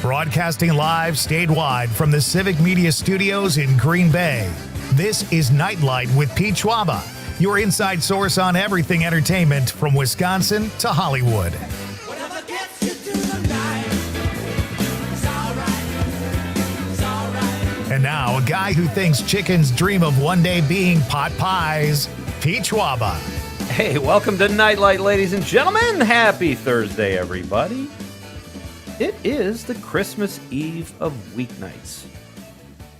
Broadcasting live statewide from the Civic Media studios in Green Bay. This is Nite Lite with Pete Schwaba, your inside source on everything entertainment from Wisconsin to Hollywood. And now, a guy who thinks chickens dream of one day being pot pies, Pete Schwaba. Hey, welcome to Nite Lite, ladies and gentlemen. Happy Thursday, everybody. It is the Christmas Eve of weeknights.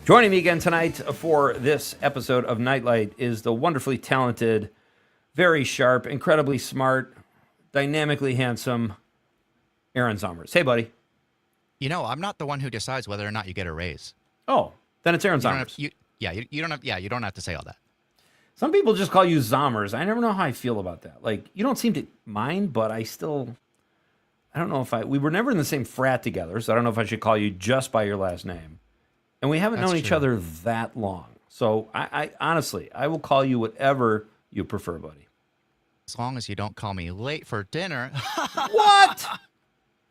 Joining me again tonight for this episode of Nite Lite is the wonderfully talented, very sharp, incredibly smart, dynamically handsome Aaron Zommers. Hey, buddy. You know, I'm not the one who decides whether or not you get a raise. Oh, then it's Aaron Zommers. You don't have to say all that. Some people just call you Zommers. I never know how I feel about that. Like, you don't seem to mind, but I don't know if we were never in the same frat together, so I don't know if I should call you just by your last name. And we haven't known each other that long. So I honestly, I will call you whatever you prefer, buddy. As long as you don't call me late for dinner. What?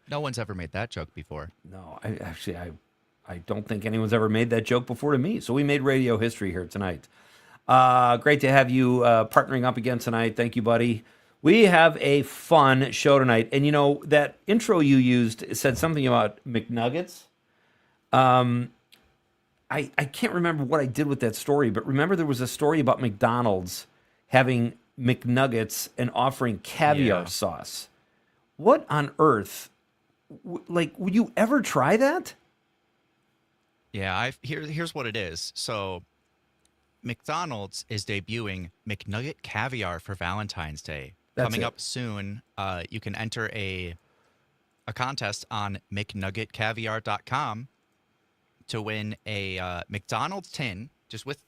No one's ever made that joke before. No, I don't think anyone's ever made that joke before to me. So we made radio history here tonight. Great to have you partnering up again tonight. Thank you, buddy. We have a fun show tonight. And, you know, that intro you used said something about McNuggets. I can't remember what I did with that story, but remember there was a story about McDonald's having McNuggets and offering caviar sauce. What on earth? Would you ever try that? Yeah, here's what it is. So McDonald's is debuting McNugget caviar for Valentine's Day. Coming up soon. You can enter a contest on McNuggetCaviar.com to win a McDonald's tin, just with,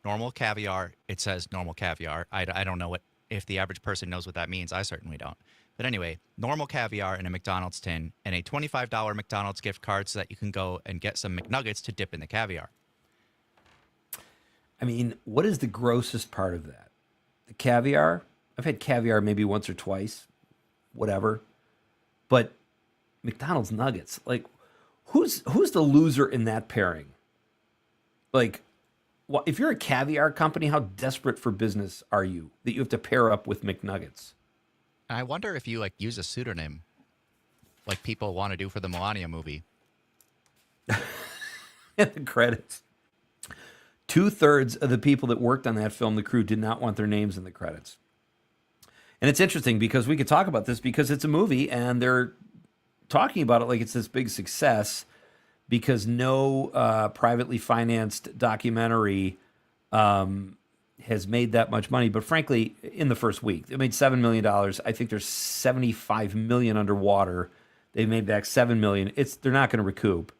normal caviar. It says normal caviar. I don't know if the average person knows what that means. I certainly don't. But anyway, normal caviar in a McDonald's tin and a $25 McDonald's gift card so that you can go and get some McNuggets to dip in the caviar. I mean, what is the grossest part of that? The caviar? I've had caviar maybe once or twice, whatever. But McDonald's nuggets, like, who's the loser in that pairing? Like, if you're a caviar company, how desperate for business are you that you have to pair up with McNuggets? I wonder if you use a pseudonym, like people want to do for the Melania movie. And the credits. 2/3 of the people that worked on that film, the crew, did not want their names in the credits. And it's interesting because we could talk about this because it's a movie and they're talking about it like it's this big success because no privately financed documentary has made that much money. But frankly, in the first week, it made $7 million. I think there's $75 million underwater. They made back $7 million. They're not going to recoup.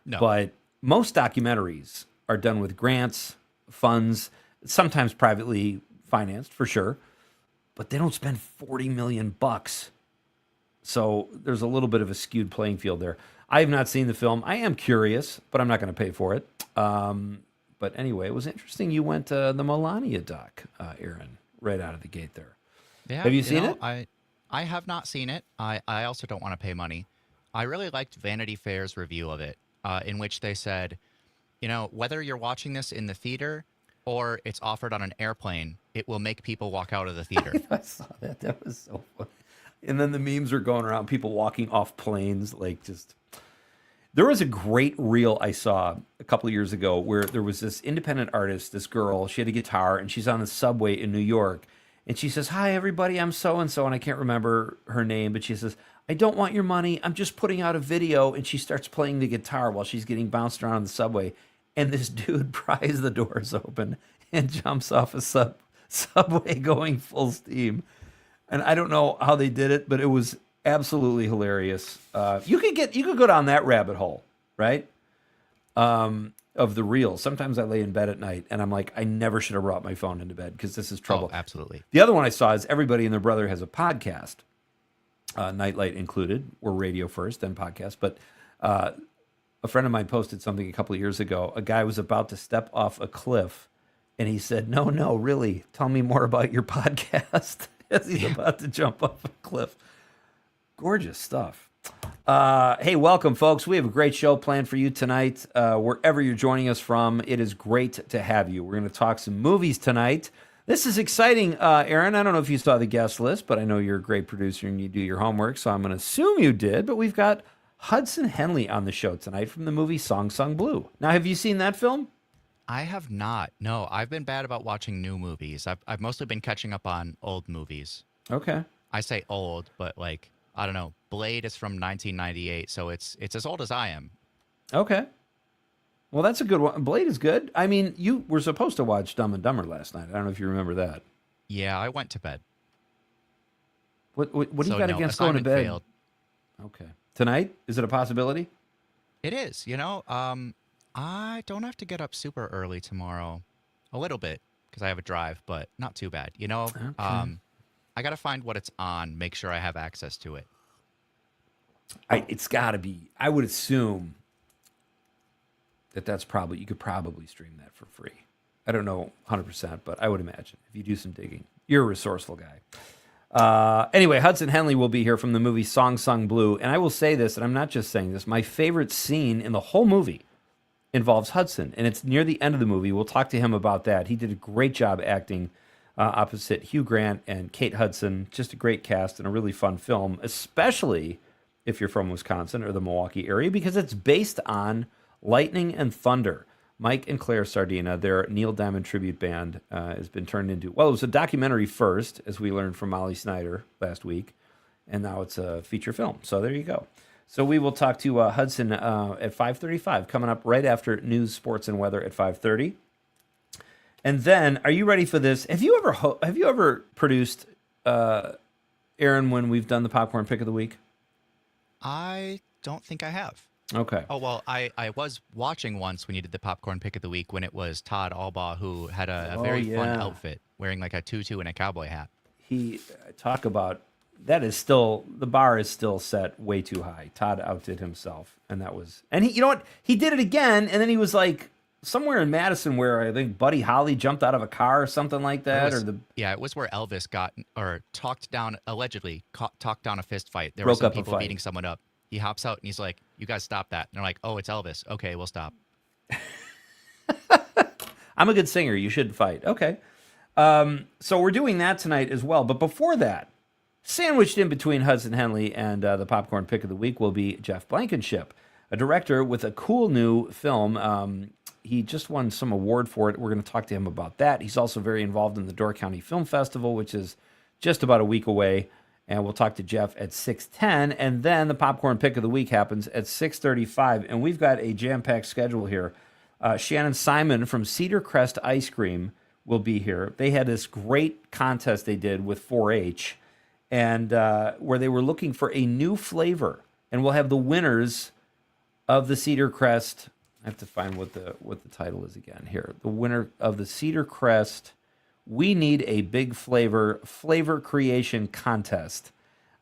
No. But most documentaries are done with grants, funds, sometimes privately financed for sure, but they don't spend $40 million. So there's a little bit of a skewed playing field there. I have not seen the film. I am curious, but I'm not going to pay for it. But anyway, it was interesting. You went to the Melania doc, Aaron, right out of the gate there. Yeah, have you seen it? I have not seen it. I also don't want to pay money. I really liked Vanity Fair's review of it, in which they said, whether you're watching this in the theater or it's offered on an airplane, it will make people walk out of the theater. I saw that. That was so funny. And then the memes are going around, people walking off planes, There was a great reel I saw a couple of years ago where there was this independent artist, this girl, she had a guitar, and she's on the subway in New York. And she says, "Hi, everybody, I'm so-and-so," and I can't remember her name, but she says, "I don't want your money, I'm just putting out a video," and she starts playing the guitar while she's getting bounced around on the subway. And this dude pries the doors open and jumps off a subway going full steam. And I don't know how they did it, but it was absolutely hilarious. You could go down that rabbit hole, right? Of the reels. Sometimes I lay in bed at night and I'm like, I never should have brought my phone into bed because this is trouble. Oh, absolutely. The other one I saw is everybody and their brother has a podcast, Nite Lite included. We're radio first, then podcast. But a friend of mine posted something a couple of years ago. A guy was about to step off a cliff and he said, no, really, tell me more about your podcast as he's about to jump off a cliff. Gorgeous stuff. Hey, welcome, folks. We have a great show planned for you tonight. Wherever you're joining us from, it is great to have you. We're going to talk some movies tonight. This is exciting, Aaron. I don't know if you saw the guest list, but I know you're a great producer and you do your homework, so I'm going to assume you did. But we've got Hudson Henley on the show tonight from the movie Song Sung Blue. Now, have you seen that film? I have not. No, I've been bad about watching new movies. I've mostly been catching up on old movies. Okay. I say old, but like, I don't know. Blade is from 1998, so it's as old as I am. Okay. Well, that's a good one. Blade is good. I mean, you were supposed to watch Dumb and Dumber last night. I don't know if you remember that. Yeah, I went to bed. What do you So, got no, against going to assignment bed? failed. Okay. Tonight? Is it a possibility? It is, I don't have to get up super early tomorrow. A little bit, because I have a drive, but not too bad. Okay. I got to find what it's on, make sure I have access to it. It's got to be. I would assume that's probably, you could probably stream that for free. I don't know 100%, but I would imagine if you do some digging. You're a resourceful guy. Anyway, Hudson Henley will be here from the movie Song Sung Blue. And I will say this, and I'm not just saying this, my favorite scene in the whole movie involves Hudson, and it's near the end of the movie. We'll talk to him about that. He did a great job acting opposite Hugh Grant and Kate Hudson. Just a great cast and a really fun film, especially if you're from Wisconsin or the Milwaukee area, because it's based on Lightning and Thunder. Mike and Claire Sardina, their Neil Diamond tribute band, has been turned into, well, it was a documentary first, as we learned from Molly Snyder last week, and now it's a feature film. So there you go. So we will talk to Hudson at 5:35, coming up right after news, sports, and weather at 5:30. And then, are you ready for this? Have you ever produced, Aaron, when we've done the popcorn pick of the week? I don't think I have. Okay. Oh, well, I was watching once when you did the popcorn pick of the week when it was Todd Albaugh who had a very fun outfit, wearing like a tutu and a cowboy hat. He talk about, that is still, the bar is still set way too high. Todd outdid himself, and that was, and he, you know what, he did it again, and then he was like somewhere in Madison where I think Buddy Holly jumped out of a car or something like that, it was where Elvis got or talked down talked down a fist fight. There Broke were some up a people fight. beating someone up. He hops out and he's like, "You guys stop that!" And they're like, "Oh, it's Elvis. Okay, we'll stop." I'm a good singer. You should fight. Okay. So we're doing that tonight as well. But before that, sandwiched in between Hudson Henley and the popcorn pick of the week will be Jeff Blankenship, a director with a cool new film. He just won some award for it. We're going to talk to him about that. He's also very involved in the Door County Film Festival, which is just about a week away. And we'll talk to Jeff at 6:10. And then the popcorn pick of the week happens at 6:35. And we've got a jam-packed schedule here. Shannon Simon from Cedar Crest Ice Cream will be here. They had this great contest they did with 4-H, and where they were looking for a new flavor. And we'll have the winners of the Cedar Crest. I have to find what the title is again here. The winner of the Cedar Crest We Need a Big Flavor Creation Contest,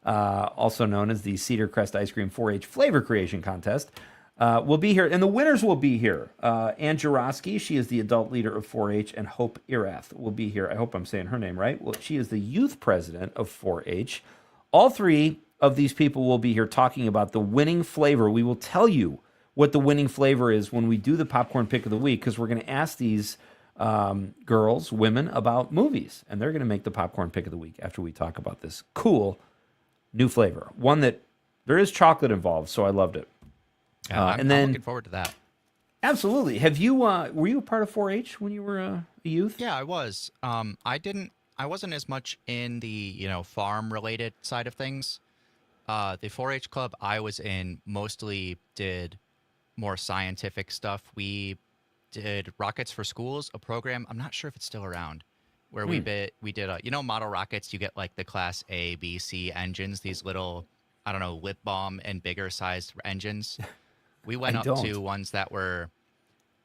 also known as the Cedar Crest Ice Cream 4-H Flavor Creation Contest, will be here. And the winners will be here. Ann Jarosky, she is the adult leader of 4-H, and Hope Irath will be here. I hope I'm saying her name right. Well, she is the youth president of 4-H. All three of these people will be here talking about the winning flavor. We will tell you what the winning flavor is when we do the popcorn pick of the week, because we're going to ask these women about movies, and they're going to make the popcorn pick of the week after we talk about this cool new flavor. One that there is chocolate involved, so I loved it. Yeah, I'm looking forward to that. Absolutely. Have you? Were you a part of 4-H when you were a youth? Yeah, I was. I wasn't as much in the farm related side of things. The 4-H club I was in mostly did more scientific stuff. We did Rockets for Schools, a program. I'm not sure if it's still around, where we did model rockets. You get like the class A, B, C engines, these little, I don't know, lip balm and bigger sized engines. We went up to ones that were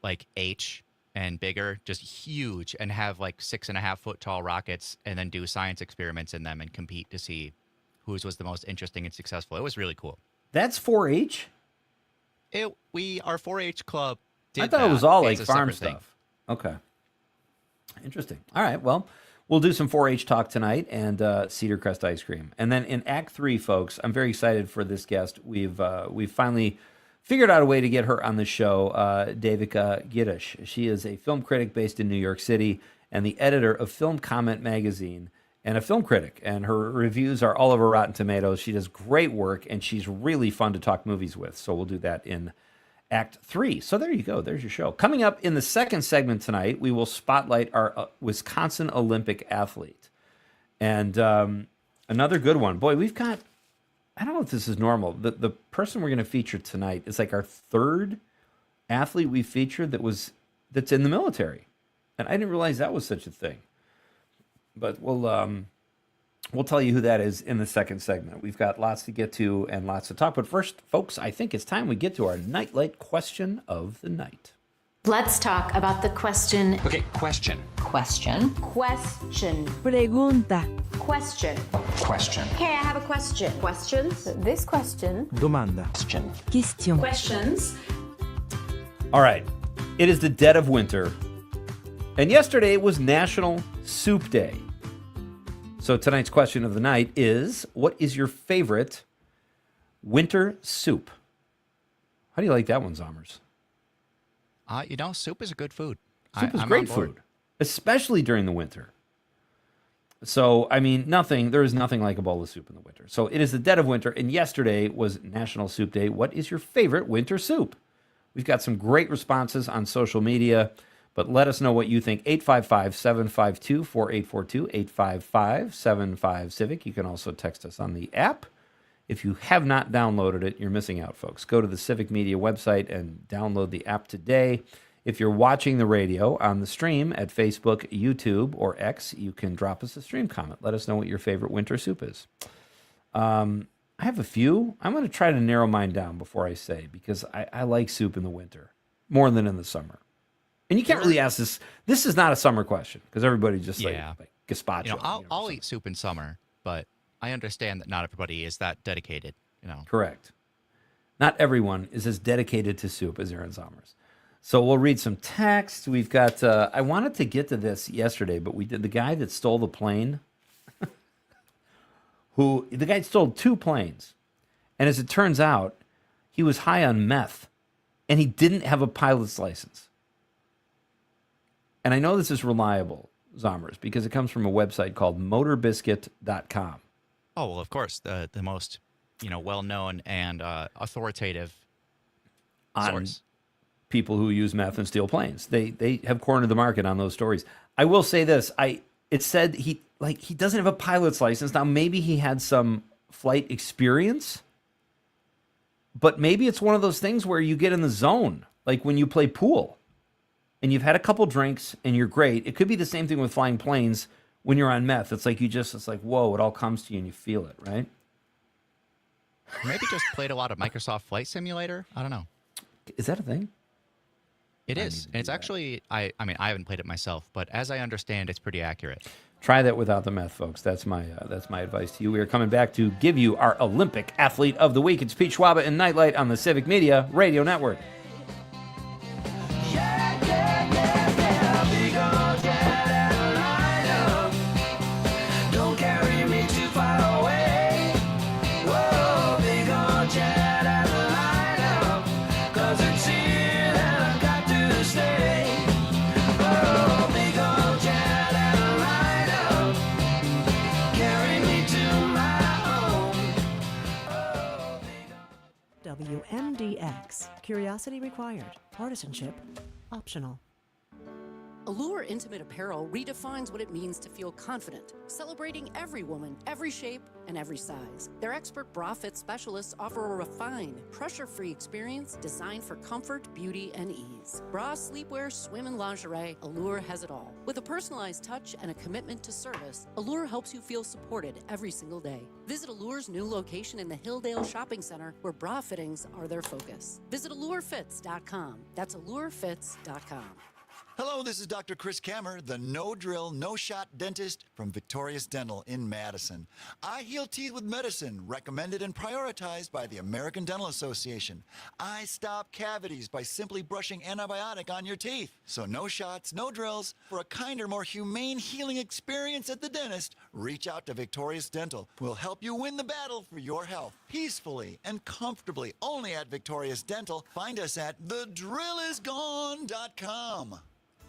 like H and bigger, just huge, and have like 6.5 foot tall rockets, and then do science experiments in them and compete to see whose was the most interesting and successful. It was really cool. That's 4-H? Our 4-H club did I thought that. it was all like It's a farm separate thing. stuff. Okay. Interesting. All right. Well, We'll do some 4-H talk tonight and Cedar Crest ice cream. And then in Act 3, folks, I'm very excited for this guest. We've finally figured out a way to get her on the show, Devika Giddish. She is a film critic based in New York City and the editor of Film Comment magazine and a film critic. And her reviews are all over Rotten Tomatoes. She does great work, and she's really fun to talk movies with. So we'll do that in Act 3. So there you go. There's your show. Coming up in the second segment tonight, we will spotlight our Wisconsin Olympic athlete. And another good one. Boy, we've got, I don't know if this is normal. The person we're going to feature tonight is like our third athlete we featured that's in the military. And I didn't realize that was such a thing. But we'll tell you who that is in the second segment. We've got lots to get to and lots to talk. But first, folks, I think it's time we get to our Nite Lite question of the night. Let's talk about the question. Okay, question. Question. Question. Pregunta. Question. Question. Hey, I have a question. Questions? This question. Domanda. Question. Question. Questions. All right. It is the dead of winter. And yesterday was National Soup Day. So tonight's question of the night is, what is your favorite winter soup? How do you like that one, Zommers? Soup is a good food. Soup is I'm great on board. food, especially during the winter. So, I mean, there is nothing like a bowl of soup in the winter. So it is the dead of winter, and yesterday was National Soup Day. What is your favorite winter soup? We've got some great responses on social media, but let us know what you think. 855-752-4842, 855-75-CIVIC. You can also text us on the app. If you have not downloaded it, you're missing out, folks. Go to the Civic Media website and download the app today. If you're watching the radio on the stream at Facebook, YouTube, or X, you can drop us a stream comment. Let us know what your favorite winter soup is. I have a few. I'm going to try to narrow mine down before I say, because I like soup in the winter more than in the summer. And you can't really ask this. This is not a summer question, because everybody just like gazpacho. I'll eat soup in summer, but I understand that not everybody is that dedicated. Correct. Not everyone is as dedicated to soup as Aaron Zommers. So we'll read some text. We've got. I wanted to get to this yesterday, but we did. The guy that stole the plane. The guy stole 2 planes, and as it turns out, he was high on meth, and he didn't have a pilot's license. And I know this is reliable, Zommers, because it comes from a website called motorbiscuit.com. Oh, well, of course, the most well-known and authoritative source. People who use meth and steal planes. They have cornered the market on those stories. I will say this. It said he doesn't have a pilot's license. Now, maybe he had some flight experience, but maybe it's one of those things where you get in the zone, like when you play pool and you've had a couple drinks and you're great. It could be the same thing with flying planes when you're on meth. It's like it's like, whoa, it all comes to you and you feel it, right? Maybe just played a lot of Microsoft Flight Simulator. I don't know. Is that a thing? It is. And it's actually, I haven't played it myself, but as I understand, it's pretty accurate. Try that without the meth, folks. That's my advice to you. We are coming back to give you our Olympic Athlete of the Week. It's Pete Schwaba and Nite Lite on the Civic Media Radio Network. WMDX. Curiosity required. Partisanship optional. Allure Intimate Apparel redefines what it means to feel confident, celebrating every woman, every shape, and every size. Their expert bra fit specialists offer a refined, pressure-free experience designed for comfort, beauty, and ease. Bra, sleepwear, swim, and lingerie, Allure has it all. With a personalized touch and a commitment to service, Allure helps you feel supported every single day. Visit Allure's new location in the Hilldale Shopping Center, where bra fittings are their focus. Visit AllureFits.com. That's AllureFits.com. Hello, this is Dr. Chris Kammer, the no-drill, no-shot dentist from Victorious Dental in Madison. I heal teeth with medicine, recommended and prioritized by the American Dental Association. I stop cavities by simply brushing antibiotic on your teeth. So no shots, no drills. For a kinder, more humane healing experience at the dentist, reach out to Victorious Dental. We'll help you win the battle for your health, peacefully and comfortably, only at Victorious Dental. Find us at thedrillisgone.com.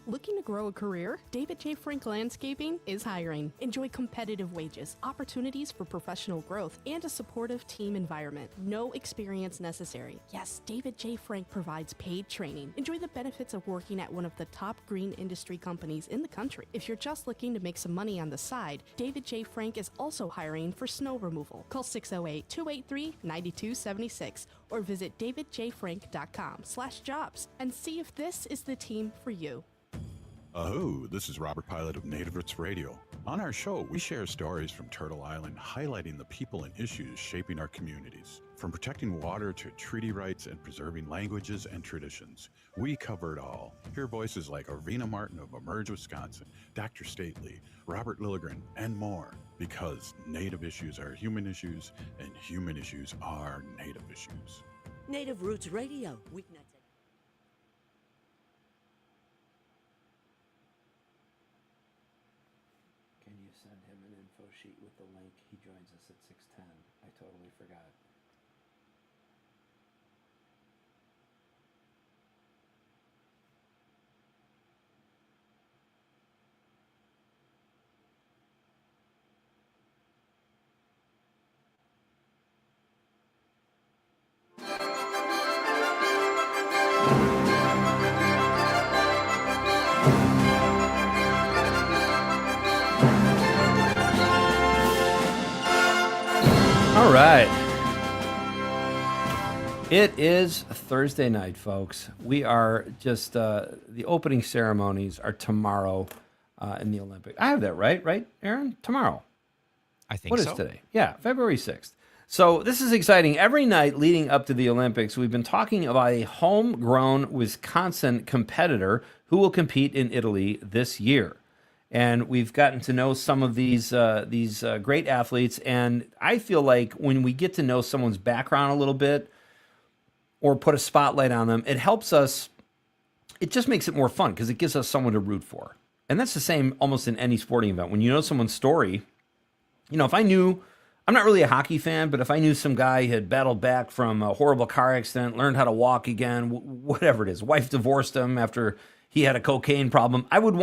Looking to grow a career? David J. Frank Landscaping is hiring. Enjoy competitive wages, opportunities for professional growth, and a supportive team environment. No experience necessary. Yes, David J. Frank provides paid training. Enjoy the benefits of working at one of the top green industry companies in the country. If you're just looking to make some money on the side, David J. Frank is also hiring for snow removal. Call 608-283-9276 or visit davidjfrank.com/jobs and see if this is the team for you. Aho, this is Robert Pilot of Native Roots Radio. On our show, we share stories from Turtle Island, highlighting the people and issues shaping our communities. From protecting water to treaty rights and preserving languages and traditions, we cover it all. Hear voices like Arvina Martin of Emerge, Wisconsin, Dr. Stately, Robert Lilligren, and more. Because Native issues are human issues, and human issues are Native issues. Native Roots Radio, weeknights. Can you send him an info sheet with the link? He joins us at 6:10. I totally forgot. All right. It is Thursday night, folks. We are just, the opening ceremonies are tomorrow in the Olympics. I have that right, Aaron? Tomorrow. I think What so. is today? Yeah, February 6th. So this is exciting. Every night leading up to the Olympics, we've been talking about a homegrown Wisconsin competitor who will compete in Italy this year. And we've gotten to know some of these great athletes. And I feel like when we get to know someone's background a little bit or put a spotlight on them, it helps us. It just makes it more fun because it gives us someone to root for. And that's the same almost in any sporting event. When you know someone's story, if I knew, I'm not really a hockey fan, but if I knew some guy had battled back from a horrible car accident, learned how to walk again, whatever it is, wife divorced him after he had a cocaine problem, I would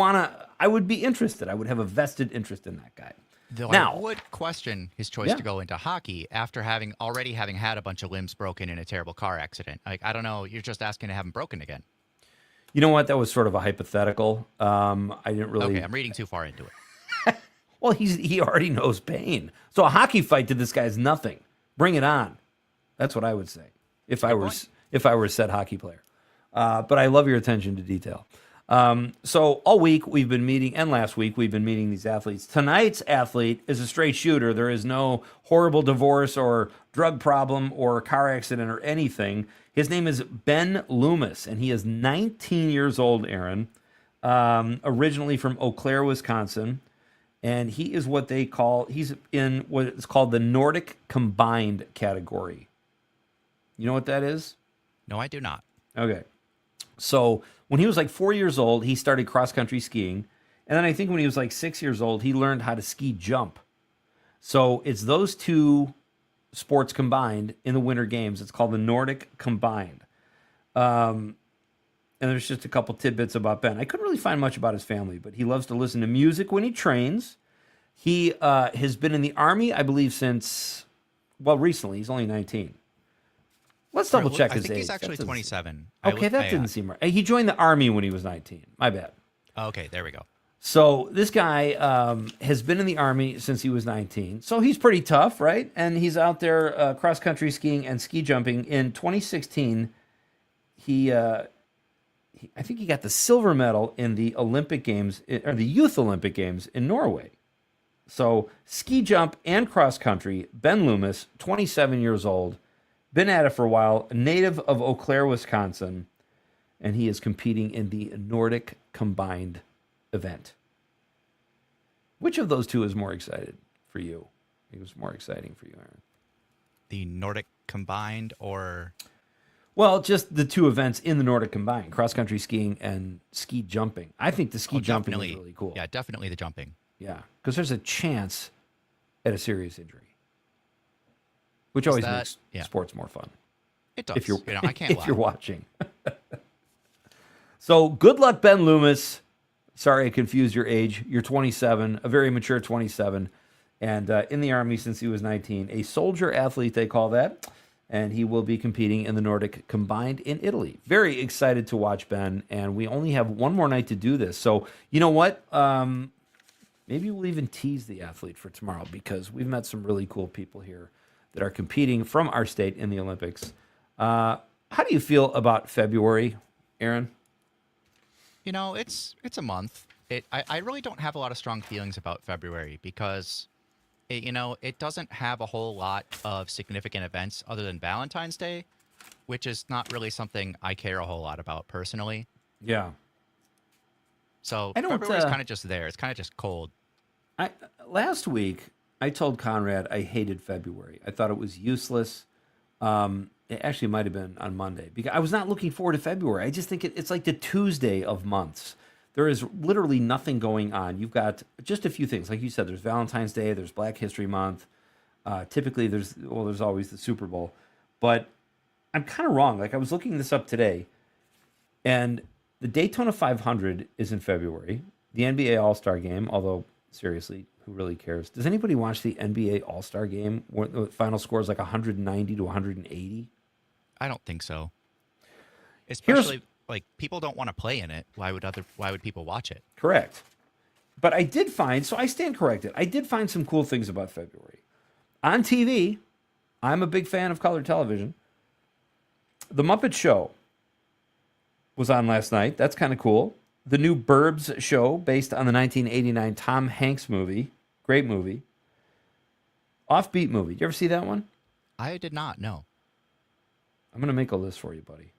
be interested. I would have a vested interest in that guy. Though Now, I would question his choice to go into hockey after having had a bunch of limbs broken in a terrible car accident. Like, I don't know, you're just asking to have them broken again. You know what? That was sort of a hypothetical. I didn't really. Okay, I'm reading too far into it. Well, he already knows pain. So a hockey fight to this guy is nothing. Bring it on. That's what I would say if I were a said hockey player. But I love your attention to detail. So all week we've been meeting, and last week we've been meeting these athletes. Tonight's athlete is a straight shooter. There is no horrible divorce or drug problem or car accident or anything. His name is Ben Loomis, and he is 19 years old, Aaron, originally from Eau Claire, Wisconsin. And he is he's in what is called the Nordic Combined category. You know what that is? No, I do not. Okay. So when he was like 4 years old, he started cross-country skiing. And then I think when he was like 6 years old, he learned how to ski jump. So it's those two sports combined in the Winter Games. It's called the Nordic Combined. And there's just a couple tidbits about Ben. I couldn't really find much about his family, but he loves to listen to music when he trains. He has been in the Army, I believe, since, recently. He's only 19. Let's double check his age. I think he's actually 27. Okay, that didn't seem right. He joined the Army when he was 19. My bad. Okay, there we go. So this guy has been in the Army since he was 19. So he's pretty tough, right? And he's out there cross-country skiing and ski jumping. In 2016, I think he got the silver medal in the Olympic Games, or the Youth Olympic Games in Norway. So ski jump and cross-country, Ben Loomis, 27 years old, been at it for a while, native of Eau Claire, Wisconsin. and he is competing in the Nordic combined event. Which of those two is more excited for you? It was more exciting for you, Aaron. The Nordic combined or... Well, just the two events in the Nordic combined, cross-country skiing and ski jumping. I think the ski jumping is really cool. Yeah, definitely the jumping. Yeah, because there's a chance at a serious injury, which always makes sports more fun. It does. If you're, I can't if lie. you're watching. So good luck, Ben Loomis. Sorry I confused your age. You're 27, a very mature 27, and in the Army since he was 19. A soldier athlete, they call that. And he will be competing in the Nordic combined in Italy. Very excited to watch Ben, and we only have one more night to do this. So you know what? Maybe we'll even tease the athlete for tomorrow because we've met some really cool people here that are competing from our state in the Olympics. How do you feel about February, Aaron? You know, it's a month. I really don't have a lot of strong feelings about February because... it doesn't have a whole lot of significant events other than Valentine's Day, which is not really something I care a whole lot about personally. Yeah. So February's kind of just there. It's kind of just cold. Last week, I told Conrad I hated February. I thought it was useless. It actually might have been on Monday because I was not looking forward to February. I just think it's like the Tuesday of months. There is literally nothing going on. You've got just a few things. Like you said, there's Valentine's Day, there's Black History Month. Typically, there's always the Super Bowl. But I'm kind of wrong. Like, I was looking this up today, and the Daytona 500 is in February. The NBA All-Star Game, although, seriously, who really cares? Does anybody watch the NBA All-Star Game where the final score is like 190 to 180? I don't think so. Especially... like, people don't want to play in it. Why would people watch it? Correct. But I did find, so I stand corrected. I did find some cool things about February. On TV, I'm a big fan of color television. The Muppet Show was on last night. That's kind of cool. The new Burbs show, based on the 1989 Tom Hanks movie. Great movie. Offbeat movie. Did you ever see that one? I did not, no. I'm going to make a list for you, buddy.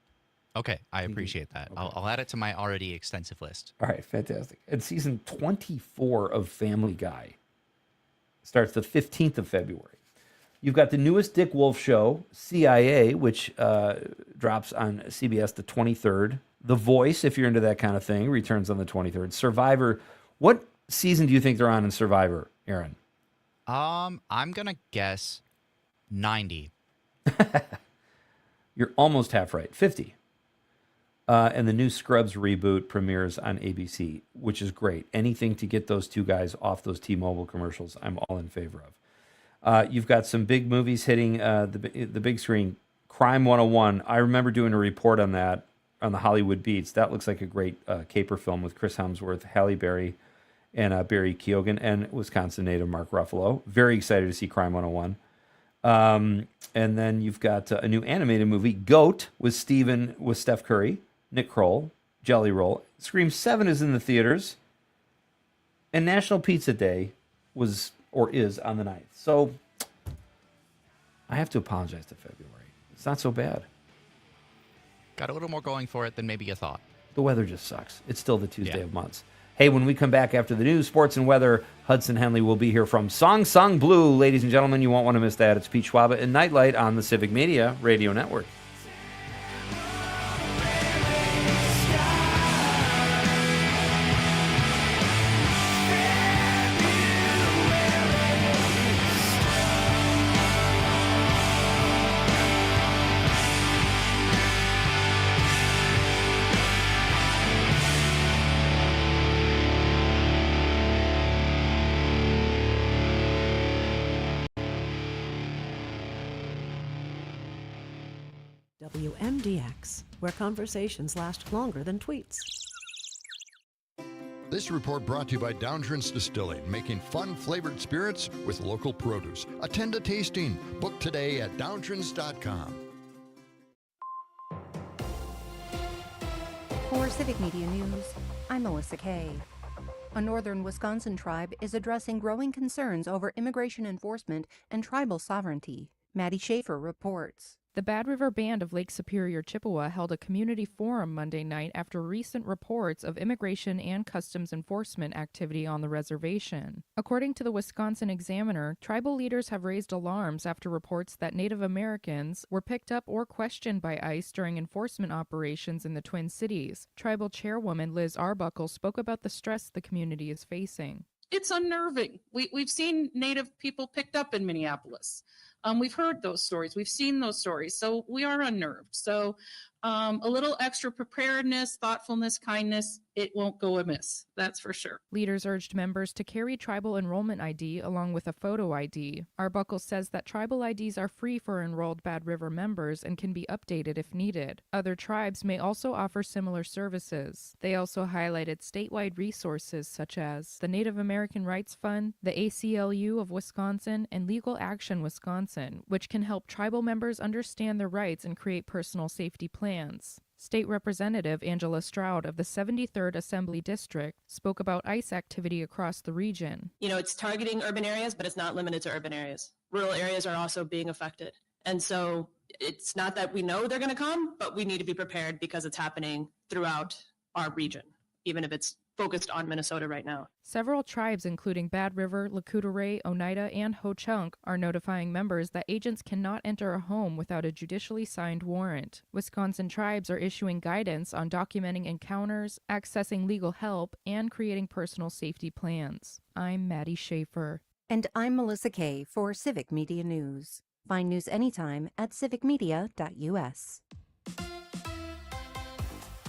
Okay, I appreciate that. Okay. I'll add it to my already extensive list. All right, fantastic. And season 24 of Family Guy starts the 15th of February. You've got the newest Dick Wolf show, CIA, which drops on CBS the 23rd. The Voice, if you're into that kind of thing, returns on the 23rd. Survivor. What season do you think they're on in Survivor, Aaron? I'm going to guess 90. You're almost half right. 50. And the new Scrubs reboot premieres on ABC, which is great. Anything to get those two guys off those T-Mobile commercials, I'm all in favor of. You've got some big movies hitting the big screen. Crime 101. I remember doing a report on that on the Hollywood Beats. That looks like a great caper film with Chris Hemsworth, Halle Berry, and Barry Keoghan, and Wisconsin native Mark Ruffalo. Very excited to see Crime 101. And then you've got a new animated movie, Goat, with Steph Curry, Nick Kroll, Jelly Roll. Scream 7 is in the theaters. And National Pizza Day is on the 9th. So I have to apologize to February. It's not so bad. Got a little more going for it than maybe you thought. The weather just sucks. It's still the Tuesday of months. Hey, when we come back after the news, sports, and weather, Hudson Henley will be here from Song Sung Blue. Ladies and gentlemen, you won't want to miss that. It's Pete Schwaba and Nite Lite on the Civic Media Radio Network. WMDX, where conversations last longer than tweets. This report brought to you by Downtrins Distilling, making fun flavored spirits with local produce. Attend a tasting. Book today at downtrins.com. For Civic Media News, I'm Melissa Kay. A northern Wisconsin tribe is addressing growing concerns over immigration enforcement and tribal sovereignty. Maddie Schaefer reports. The Bad River Band of Lake Superior, Chippewa held a community forum Monday night after recent reports of immigration and customs enforcement activity on the reservation. According to the Wisconsin Examiner, tribal leaders have raised alarms after reports that Native Americans were picked up or questioned by ICE during enforcement operations in the Twin Cities. Tribal chairwoman Liz Arbuckle spoke about the stress the community is facing. It's unnerving. We've seen Native people picked up in Minneapolis. We've heard those stories. We've seen those stories. So we are unnerved. So a little extra preparedness, thoughtfulness, kindness, it won't go amiss. That's for sure. Leaders urged members to carry tribal enrollment ID along with a photo ID. Arbuckle says that tribal IDs are free for enrolled Bad River members and can be updated if needed. Other tribes may also offer similar services. They also highlighted statewide resources such as the Native American Rights Fund, the ACLU of Wisconsin, and Legal Action Wisconsin, which can help tribal members understand their rights and create personal safety plans. State Representative Angela Stroud of the 73rd Assembly District spoke about ICE activity across the region. You know, it's targeting urban areas, but it's not limited to urban areas. Rural areas are also being affected. And so it's not that we know they're going to come, but we need to be prepared because it's happening throughout our region, even if it's focused on Minnesota right now. Several tribes, including Bad River, Lakota, Oneida, and Ho-Chunk, are notifying members that agents cannot enter a home without a judicially signed warrant. Wisconsin tribes are issuing guidance on documenting encounters, accessing legal help, and creating personal safety plans. I'm Maddie Schaefer. And I'm Melissa Kay for Civic Media News. Find news anytime at civicmedia.us.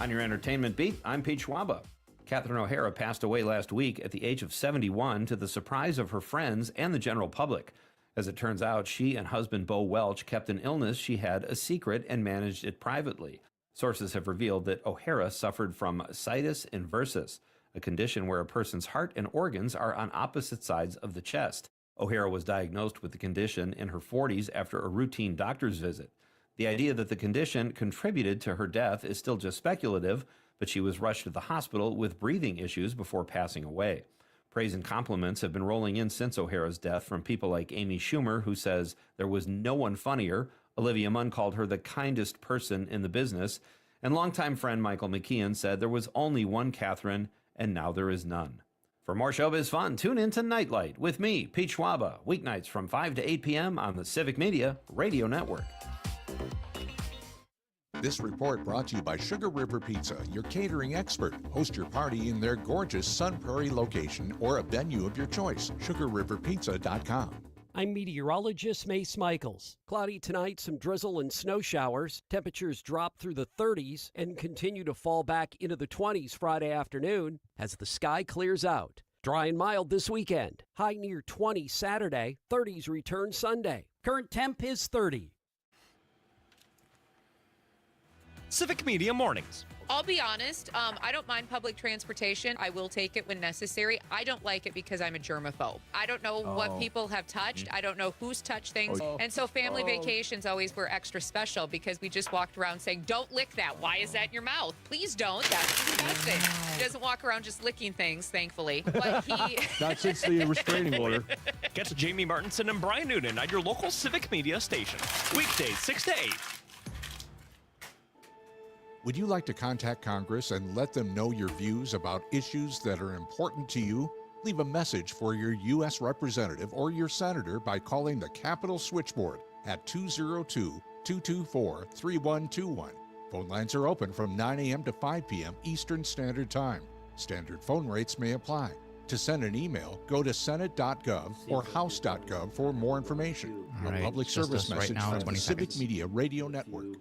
On your entertainment beat, I'm Pete Schwaba. Catherine O'Hara passed away last week at the age of 71 to the surprise of her friends and the general public. As it turns out, she and husband Bo Welch kept an illness she had a secret and managed it privately. Sources have revealed that O'Hara suffered from situs inversus, a condition where a person's heart and organs are on opposite sides of the chest. O'Hara was diagnosed with the condition in her 40s after a routine doctor's visit. The idea that the condition contributed to her death is still just speculative, but she was rushed to the hospital with breathing issues before passing away. Praise and compliments have been rolling in since O'Hara's death from people like Amy Schumer, who says there was no one funnier. Olivia Munn called her the kindest person in the business. And longtime friend Michael McKeon said there was only one Catherine, and now there is none. For more showbiz fun, tune in to Nite Lite with me, Pete Schwaba, weeknights from 5 to 8 p.m. on the Civic Media Radio Network. This report brought to you by Sugar River Pizza, your catering expert. Host your party in their gorgeous Sun Prairie location or a venue of your choice. SugarRiverPizza.com. I'm meteorologist Mace Michaels. Cloudy tonight, some drizzle and snow showers. Temperatures drop through the 30s and continue to fall back into the 20s Friday afternoon as the sky clears out. Dry and mild this weekend. High near 20 Saturday, 30s return Sunday. Current temp is 30. Civic Media Mornings. I'll be honest, I don't mind public transportation. I will take it when necessary. I don't like it because I'm a germaphobe. I don't know what people have touched. I don't know who's touched things. And so family vacations always were extra special because we just walked around saying, don't lick that. Why is that in your mouth? Please don't. That's disgusting. He doesn't walk around just licking things, thankfully. But he... Not since the restraining order. Catch Jamie Martinson and Brian Noonan at your local Civic Media station. Weekdays, 6 to 8. Would you like to contact Congress and let them know your views about issues that are important to you? Leave a message for your U.S. representative or your senator by calling the Capitol Switchboard at 202-224-3121. Phone lines are open from 9 a.m. to 5 p.m. Eastern Standard Time. Standard phone rates may apply. To send an email, go to senate.gov or house.gov for more information. All right, A public just service us right message now, from 20 the Civic seconds. Media Radio Network.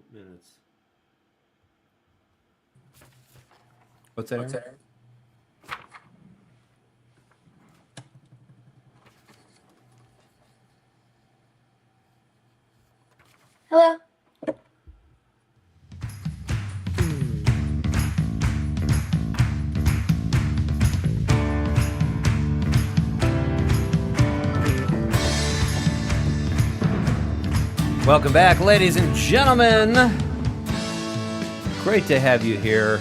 What's that? Aaron? Hello. Welcome back, ladies and gentlemen. Great to have you here.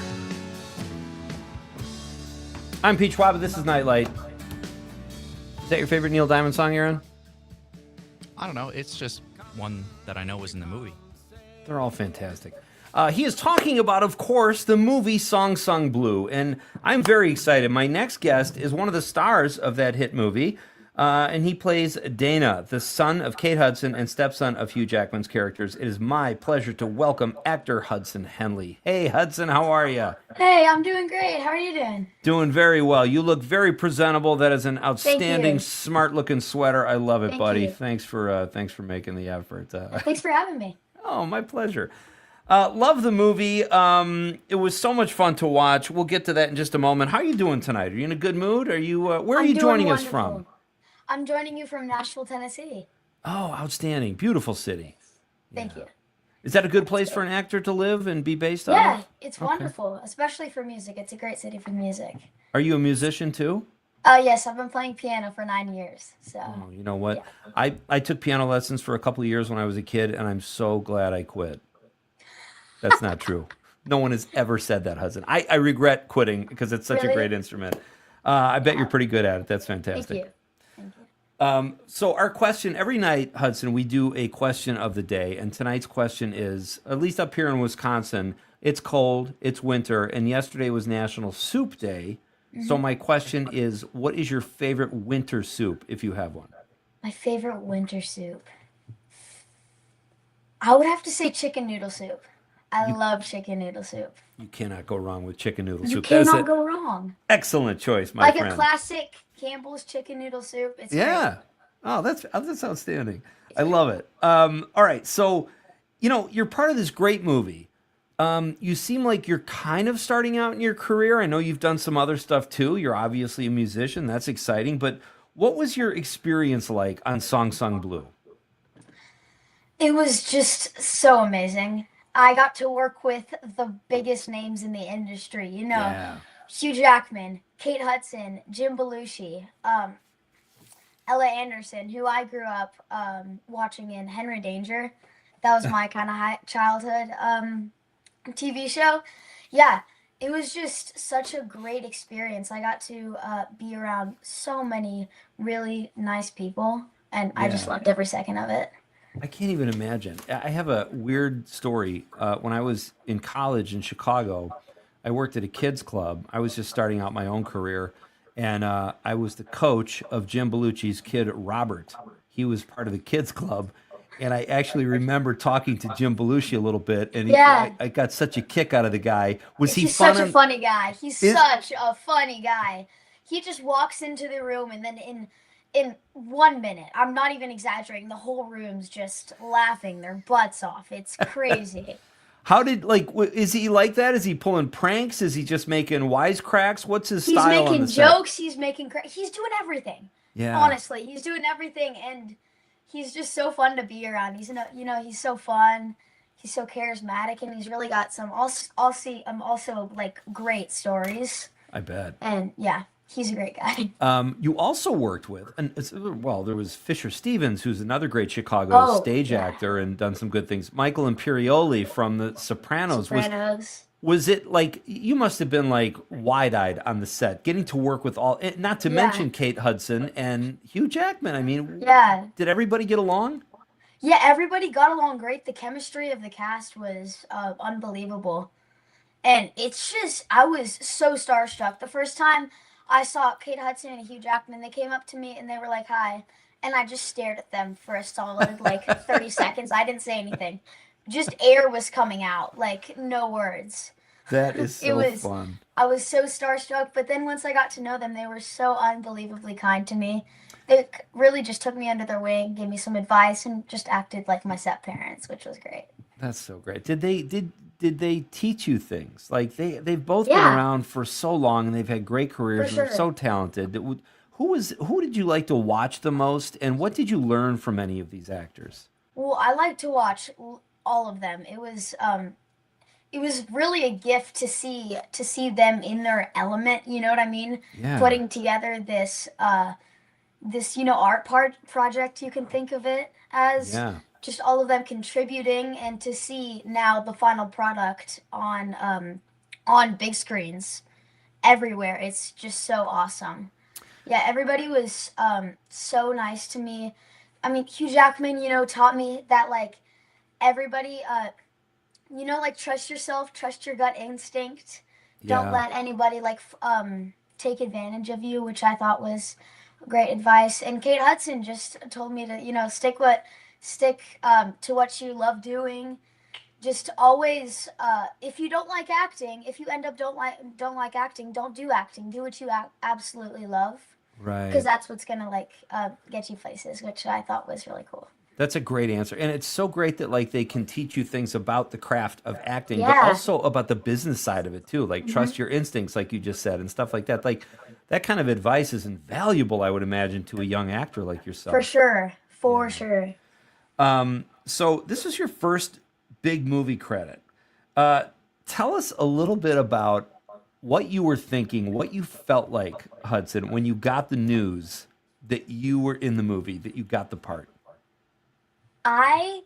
I'm Pete Schwaba. This is Nite Lite. Is that your favorite Neil Diamond song, Aaron? I don't know. It's just one that I know was in the movie. They're all fantastic. He is talking about, of course, the movie Song Sung Blue, and I'm very excited. My next guest is one of the stars of that hit movie, and he plays Dana, the son of Kate Hudson and stepson of Hugh Jackman's characters. It is my pleasure to welcome actor Hudson Henley. Hey, Hudson, how are you? Hey, I'm doing great. How are you doing? Doing very well. You look very presentable. That is an Thank outstanding, you. smart-looking sweater. I love it, Thank buddy. you. Thanks for making the effort. Thanks for having me. Oh, my pleasure. Love the movie. It was so much fun to watch. We'll get to that in just a moment. How are you doing tonight? Are you in a good mood? Are you? Where are I'm you doing joining us wonderful. from? I'm joining you from Nashville, Tennessee. Oh, outstanding! Beautiful city. Thank you. Is that a good place for an actor to live and be based out Yeah, of? it's Okay. wonderful, especially for music. It's a great city for music. Are you a musician too? Yes, I've been playing piano for 9 years. So Oh, you know what? I took piano lessons for a couple of years when I was a kid, and I'm so glad I quit. That's not true. No one has ever said that, Hudson. I regret quitting because it's such a Really? great instrument. I bet you're pretty good at it. That's thank fantastic. you. So our question every night, Hudson, we do a question of the day, and tonight's question is: at least up here in Wisconsin, it's cold, it's winter, and yesterday was National Soup Day. So Mhm. my question is: what is your favorite winter soup, if you have one? My favorite winter soup. I would have to say chicken noodle soup. I love chicken noodle soup. You cannot go wrong with chicken noodle You soup. That is cannot an go wrong. excellent choice, my Like friend. a classic Campbell's chicken noodle soup. It's Yeah. Oh, that's outstanding. I love it. All right, so you're part of this great movie. You seem like you're kind of starting out in your career. I know you've done some other stuff too. You're obviously a musician. That's exciting. But what was your experience like on Song Sung Blue? It was just so amazing. I got to work with the biggest names in the industry. Yeah. Hugh Jackman, Kate Hudson, Jim Belushi, Ella Anderson, who I grew up watching in Henry Danger. That was my kind of childhood TV show. Yeah, it was just such a great experience. I got to be around so many really nice people, and I just Yeah. loved every second of it. I can't even imagine. I have a weird story. When I was in college in Chicago, I worked at a kids club. I was just starting out my own career, and I was the coach of Jim Belushi's kid, Robert. He was part of the kids club, and I actually remember talking to Jim Belushi a little bit, and Yeah. I got such a kick out of the guy. Was he He's fun? such a funny guy. He's Is- such a funny guy. He just walks into the room and then in 1 minute, I'm not even exaggerating, the whole room's just laughing their butts off. It's crazy. How did is he like that? Is he pulling pranks? Is he just making wisecracks? What's his He's style on making the set? jokes, he's making he's doing everything. Yeah. Honestly, he's doing everything and he's just so fun to be around. He's so fun. He's so charismatic and he's really got some also like great stories. I bet. And yeah, he's a great guy. You also worked with, there was Fisher Stevens, who's another great Chicago Oh, stage actor and done some good things. Michael Imperioli from The Sopranos. Sopranos. Was it like, you must have been like wide-eyed on the set, getting to work with not to Yeah. mention Kate Hudson and Hugh Jackman. I mean, Yeah. did everybody get along? Yeah, everybody got along great. The chemistry of the cast was unbelievable. And it's just, I was so starstruck. The first time I saw Kate Hudson and Hugh Jackman, they came up to me and they were like, hi. And I just stared at them for a solid 30 seconds. I didn't say anything. Just air was coming out, like no words. That is It so was- fun. I was so starstruck, but then once I got to know them, they were so unbelievably kind to me. They really just took me under their wing, gave me some advice, and just acted like my step parents, which was great. That's so great. Did they teach you things? Like they've both been Yeah. around for so long and they've had great careers and they're sure. so talented. Who did you like to watch the most, and what did you learn from any of these actors? Well, I like to watch all of them. It was really a gift to see them in their element. You know what I mean? Yeah. Putting together this art project, you can think of it as. Yeah. Just all of them contributing, and to see now the final product on big screens everywhere. It's just so awesome. Yeah, everybody was so nice to me. I mean, Hugh Jackman, taught me that like everybody like trust yourself, trust your gut instinct. Don't Yeah. let anybody take advantage of you, which I thought was great advice. And Kate Hudson just told me to, stick to what you love doing. Just always, if you don't like acting, if you end up don't like acting, don't do acting. Do what you absolutely love, Right. because that's what's gonna get you places, which I thought was really cool. That's a great answer. And it's so great that like they can teach you things about the craft of acting, but Yeah. also about the business side of it too. Like trust your instincts, like you just said, and stuff like that. Like that kind of advice is invaluable, I would imagine, to a young actor like yourself. For sure, for sure. So this is your first big movie credit. Tell us a little bit about what you were thinking, what you felt like, Hudson, when you got the news that you were in the movie, that you got the part. I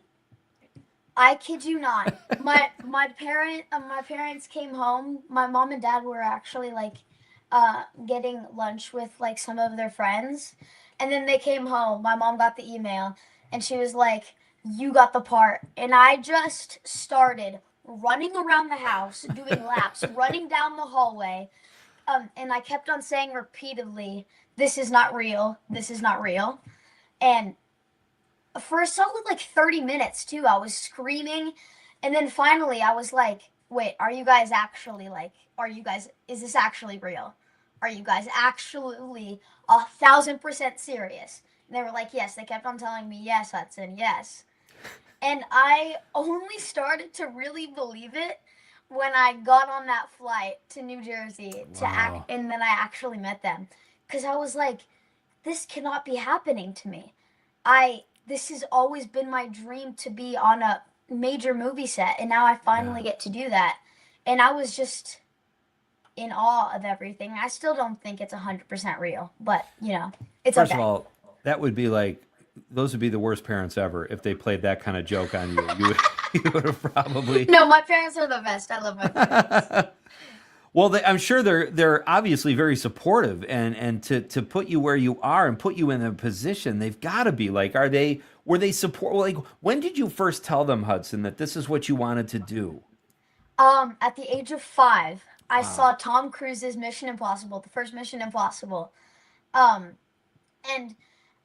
kid you not. My parents came home. My mom and dad were actually getting lunch with some of their friends, and then they came home. My mom got the email, and she was like, "You got the part." And I just started running around the house, doing laps, running down the hallway, and I kept on saying repeatedly, "This is not real. This is not real." And for a solid 30 minutes too, I was screaming, and then finally I was like, wait, is this actually real? Are you guys actually 1,000% serious? And they were like, yes. They kept on telling me, yes, Hudson, yes. And I only started to really believe it when I got on that flight to New Jersey to act, and then I actually met them, because I was like, this cannot be happening to me. This has always been my dream to be on a major movie set, and now I finally get to do that. And I was just in awe of everything. I still don't think it's 100% real, but it's First okay. of all, that would be those would be the worst parents ever if they played that kind of joke on you. You would have probably. No, my parents are the best. I love my parents. Well, I'm sure they're obviously very supportive, and to put you where you are and put you in a position, they've got to be were they support? Like, when did you first tell them, Hudson, that this is what you wanted to do? At the age of 5, I saw Tom Cruise's Mission Impossible, the first Mission Impossible. And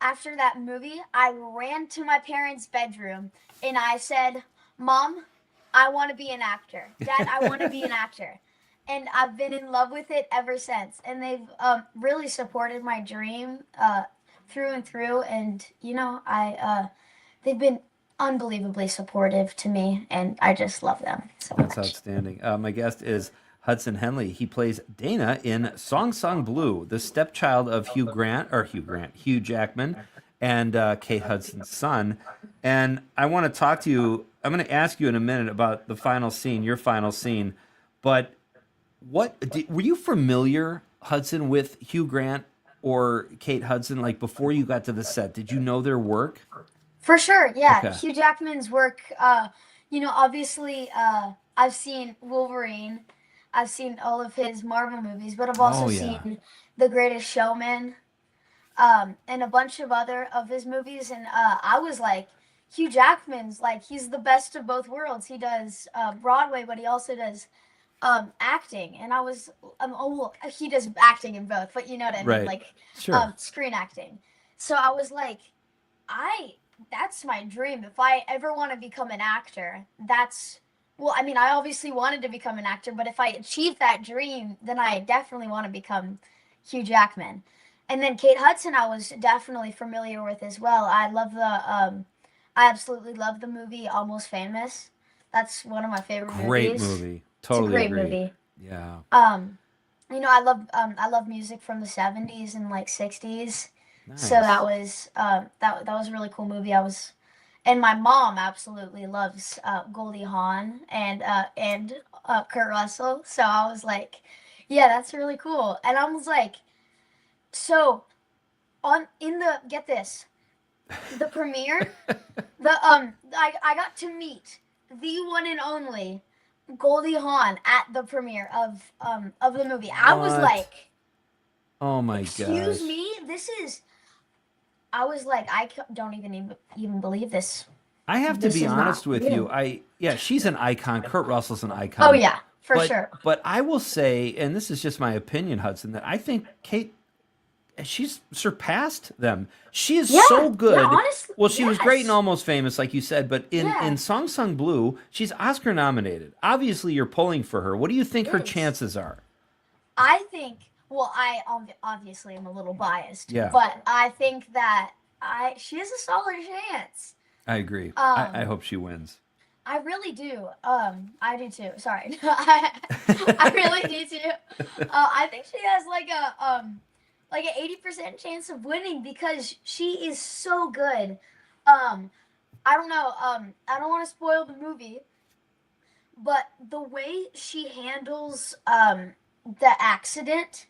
after that movie, I ran to my parents' bedroom and I said, "Mom, I want to be an actor. Dad, I want to be an actor." And I've been in love with it ever since. And they've really supported my dream through and through. And they've been unbelievably supportive to me, and I just love them so much. That's outstanding. My guest is Hudson Henley. He plays Dana in Song Song Blue, the stepchild of Hugh Jackman, and Kate Hudson's son. And I want to talk to you. I'm going to ask you in a minute about the final scene, your final scene. But were you familiar, Hudson, with Hugh Grant or Kate Hudson, before you got to the set? Did you know their work? For sure, yeah. Okay. Hugh Jackman's work, obviously, I've seen Wolverine. I've seen all of his Marvel movies, but I've also seen The Greatest Showman, and a bunch of other of his movies. And I was like, Hugh Jackman's he's the best of both worlds. He does Broadway, but he also does acting. And I was, he does acting in both, but you know what I mean, Right. Sure. screen acting. So I was like, that's my dream. If I ever want to become an actor, I obviously wanted to become an actor, but if I achieve that dream, then I definitely want to become Hugh Jackman. And then Kate Hudson, I was definitely familiar with as well. I absolutely love the movie Almost Famous. That's one of my favorite Great movies. movie. Totally It's a great agree. movie. Yeah. I love music from the 70s and 60s. Nice. So that was that was a really cool movie. And my mom absolutely loves Goldie Hawn and Kurt Russell. So I was like, yeah, that's really cool. And I was like, so get this, the premiere, I got to meet the one and only Goldie Hawn at the premiere of the movie. I was What? like, Oh my gosh. excuse me, I was like, don't even believe this. I have to this be is honest not with real. you. She's an icon. Kurt Russell's an icon. Oh yeah, for but, sure. But I will say, and this is just my opinion, Hudson, that I think Kate, she's surpassed them. She is so good. Yeah, honestly, Well, she was great in yes. Almost Famous, like you said, but in Song Sung Blue, she's Oscar nominated. Obviously, you're pulling for her. What do you think her chances are? I think. Well, I obviously am a little biased. Yeah. But I think that she has a solid chance. I agree. Um, I hope she wins. I really do. I do too. Sorry, I really do too. I think she has like an 80% chance of winning because she is so good. I don't know. I don't want to spoil the movie, but the way she handles the accident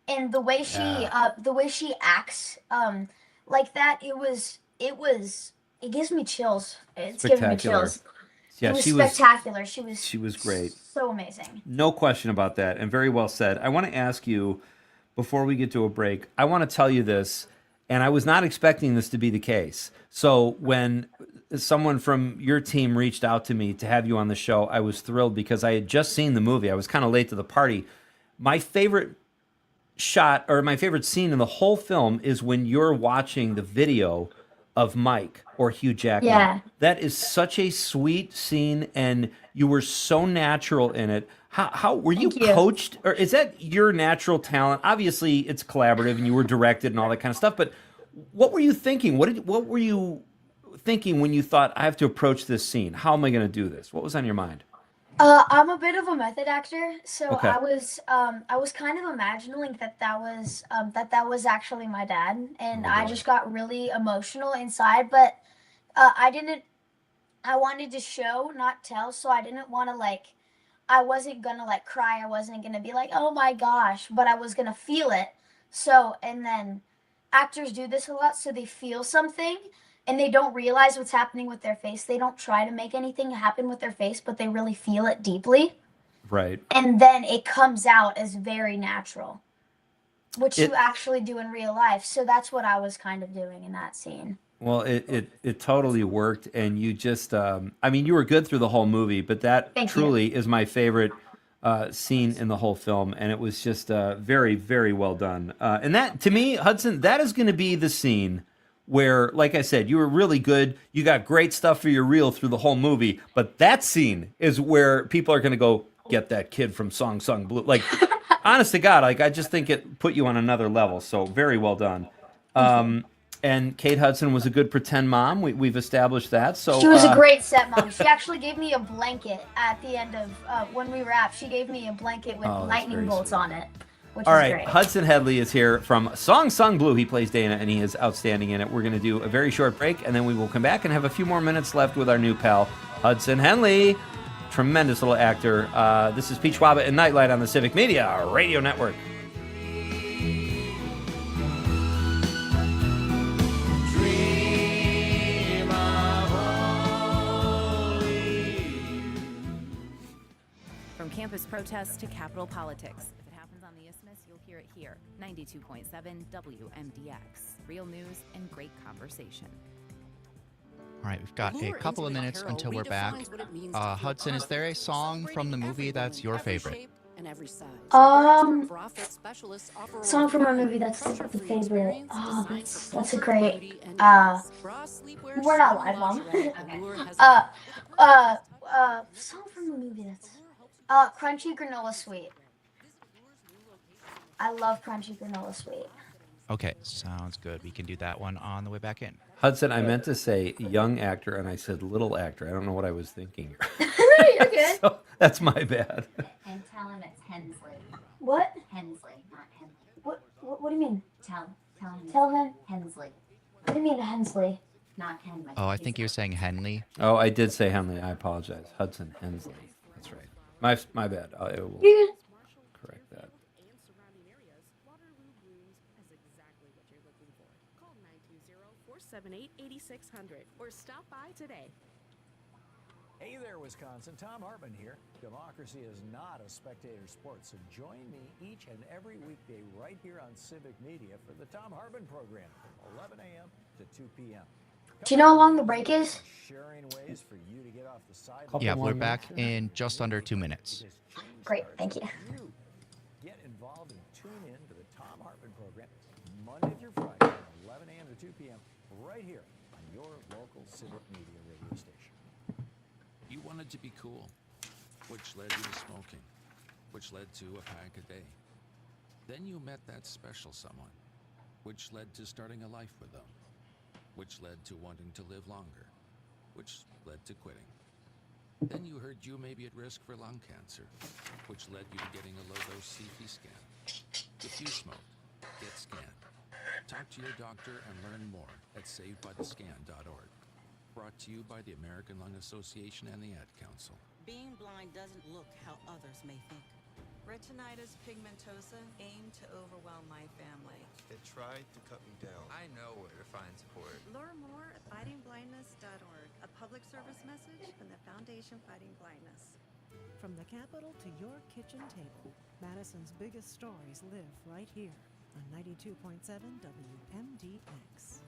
and the way she acts like that, it gives me chills. It's giving me chills. Yeah, it was spectacular. She was great. So amazing. No question about that, and very well said. I want to ask you, before we get to a break, I want to tell you this, and I was not expecting this to be the case. So when someone from your team reached out to me to have you on the show, I was thrilled because I had just seen the movie. I was kind of late to the party. My favorite shot, or my favorite scene in the whole film, is when you're watching the video of Mike or Hugh Jackman. Yeah. That is such a sweet scene, and you were so natural in it. How were you coached, or is that your natural talent? Obviously, it's collaborative, and you were directed and all that kind of stuff. But what were you thinking? What were you thinking when you thought, I have to approach this scene? How am I going to do this? What was on your mind? I'm a bit of a method actor, so Okay. I was kind of imagining that was actually my dad, and I just got really emotional inside. But I didn't. I wanted to show, not tell, so I didn't want to I wasn't gonna cry. I wasn't gonna be like, oh my gosh, but I was gonna feel it. So, and then actors do this a lot, so they feel something and they don't realize what's happening with their face. They don't try to make anything happen with their face, but they really feel it deeply. Right. And then it comes out as very natural, which you actually do in real life. So that's what I was kind of doing in that scene. Well, it totally worked, and you just, I mean, you were good through the whole movie, but that truly is my favorite scene in the whole film, and it was just very, very well done. And that, to me, Hudson, that is going to be the scene where, like I said, you were really good. You got great stuff for your reel through the whole movie, but that scene is where people are going to go, get that kid from Song Sung Blue. Like, honest to God, I just think it put you on another level. So very well done. And Kate Hudson was a good pretend mom. We've established that. So she was a great set mom. She actually gave me a blanket at the end of when we wrapped. She gave me a blanket with lightning bolts on it, which all was right, great. Hudson Headley is here from Song Sung Blue. He plays Dana, and he is outstanding in it. We're going to do a very short break, and then we will come back and have a few more minutes left with our new pal, Hudson Henley. Tremendous little actor. This is Pete Schwaba and Nite Lite on the Civic Media Radio Network. From campus protests to Capitol politics. If it happens on the Isthmus, you'll hear it here. 92.7 WMDX. Real news and great conversation. All right, we've got a couple of minutes until we're back. Hudson, is there a song from the movie that's your favorite? Song from a movie that's the favorite. Oh, that's a great. We're not live, Mom. Song from a movie that's. Crunchy Granola Sweet. I love Crunchy Granola Sweet. Okay, sounds good. We can do that one on the way back in. Hudson, I meant to say young actor, and I said little actor. I don't know what I was thinking. You're good. So, that's my bad. And tell him it's Hensley. What? Hensley, not Henley. What do you mean? Tell him Hensley. What do you mean Hensley? Not Henley. Oh, I think you're saying Henley. Oh, I did say Henley. I apologize. Hudson Hensley. That's right. My bad. I will correct that. Call 920-478-8600 or stop by today. Hey there, Wisconsin. Tom Hartman here. Democracy is not a spectator sport, so join me each and every weekday right here on Civic Media for the Tom Hartman program from 11 a.m. to 2 p.m. Do you know how long the break is? Yeah, we're back in just under 2 minutes. Great, thank you. Get involved and tune in to the Tom Hartman program Monday through Friday from 11 a.m. to 2 p.m. right here on your local Civic Media radio station. You wanted to be cool, which led you to smoking, which led to a pack a day. Then you met that special someone, which led to starting a life with them, which led to wanting to live longer, which led to quitting. Then you heard you may be at risk for lung cancer, which led you to getting a low-dose CT scan. If you smoked, get scanned. Talk to your doctor and learn more at savedbythescan.org. Brought to you by the American Lung Association and the Ad Council. Being blind doesn't look how others may think. Retinitis pigmentosa aimed to overwhelm my family. It tried to cut me down. I know where to find support. Learn more at fightingblindness.org, a public service message from the Foundation Fighting Blindness. From the Capitol to your kitchen table, Madison's biggest stories live right here on 92.7 WMDX.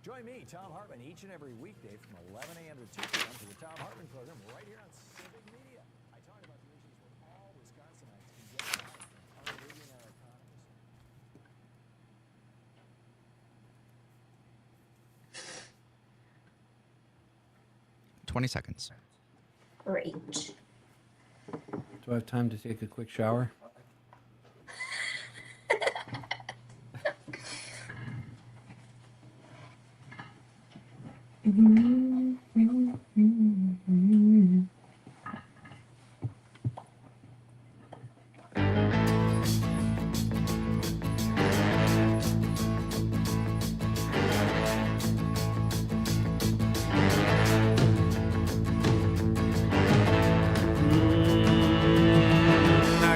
Join me, Tom Hartman, each and every weekday from 11 a.m. to 2 p.m. to the Tom Hartman program right here on Civic Media. I talk about the issues that all Wisconsinites can get behind, how we're leading our economies. 20 seconds. Great. Do I have time to take a quick shower? I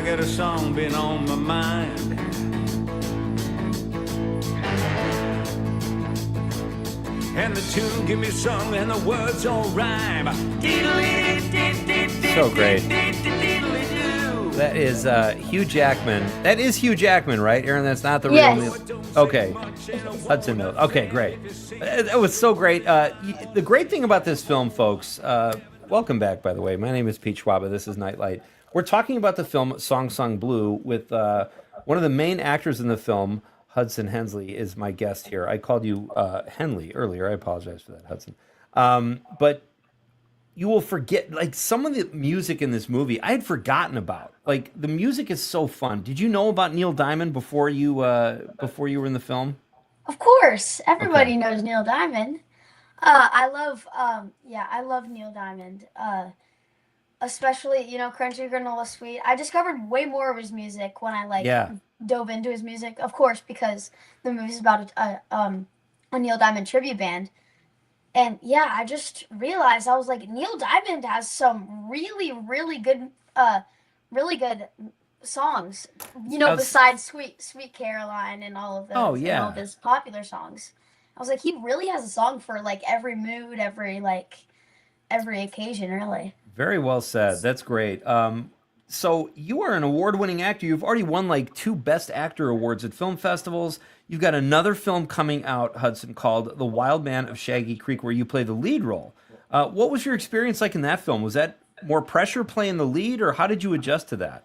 got a song been on my mind. And the tune give me song and the words all rhyme. So great. That is Hugh Jackman. That is Hugh Jackman, right, Aaron? That's not the real Neil. Okay. Hudson Mills. Okay, great. That was so great. The great thing about this film, folks, welcome back, by the way. My name is Pete Schwaba. This is Nite Lite. We're talking about the film Song Sung Blue with one of the main actors in the film, Hudson Hensley, is my guest here. I called you Henley earlier. I apologize for that, Hudson. But you will forget, like, some of the music in this movie I had forgotten about. Like, the music is so fun. Did you know about Neil Diamond before you were in the film? Of course, everybody knows Neil Diamond. I love Neil Diamond. Especially, Crunchy Granola Sweet. I discovered way more of his music when I dove into his music. Of course, because the movie's about a Neil Diamond tribute band. And yeah, I just realized, I was like, Neil Diamond has some really, really good songs. Besides Sweet Caroline and all of those. Oh, yeah. And all of his popular songs. I was like, he really has a song for like every mood, every occasion, really. Very well said. That's great. So you are an award-winning actor. You've already won like 2 Best Actor awards at film festivals. You've got another film coming out, Hudson, called The Wild Man of Shaggy Creek, where you play the lead role. What was your experience like in that film? Was that more pressure playing the lead, or how did you adjust to that?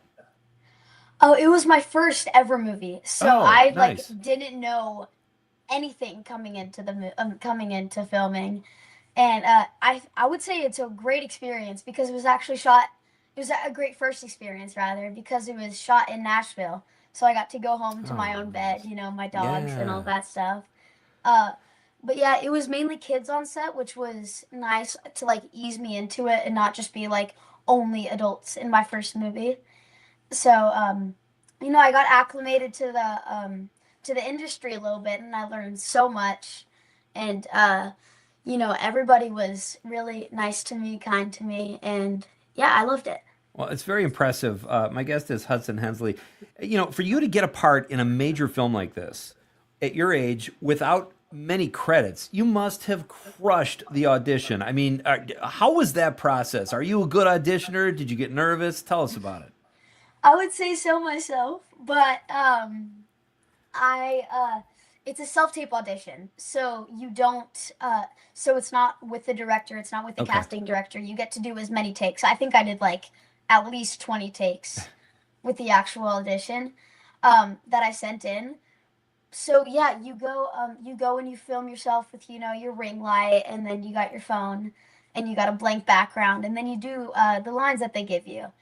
Oh, it was my first ever movie, so I nice. didn't know anything coming into filming. And I would say it's a great experience because it was actually shot. It was a great first experience, rather, because it was shot in Nashville. So I got to go home to my own bed, my dogs and all that stuff. But yeah, it was mainly kids on set, which was nice to like ease me into it and not just be like only adults in my first movie. So I got acclimated to the industry a little bit, and I learned so much. And everybody was really nice to me, kind to me, and yeah, I loved it. Well, it's very impressive. My guest is Hudson Hensley. For you to get a part in a major film like this at your age without many credits, you must have crushed the audition. I mean, how was that process? Are you a good auditioner? Did you get nervous? Tell us about it. I would say so myself, but it's a self-tape audition, so you don't. So it's not with the director. It's not with the Okay. casting director. You get to do as many takes. I think I did like at least 20 takes with the actual audition that I sent in. So yeah, you go and you film yourself with your ring light, and then you got your phone, and you got a blank background, and then you do the lines that they give you,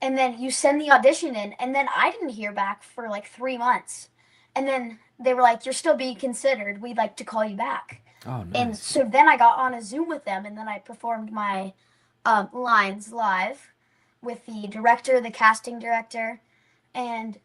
and then you send the audition in, and then I didn't hear back for like 3 months, and then they were like, "You're still being considered. We'd like to call you back." Oh, And nice. so then I got on a Zoom with them, and then I performed my lines live with the director, the casting director, and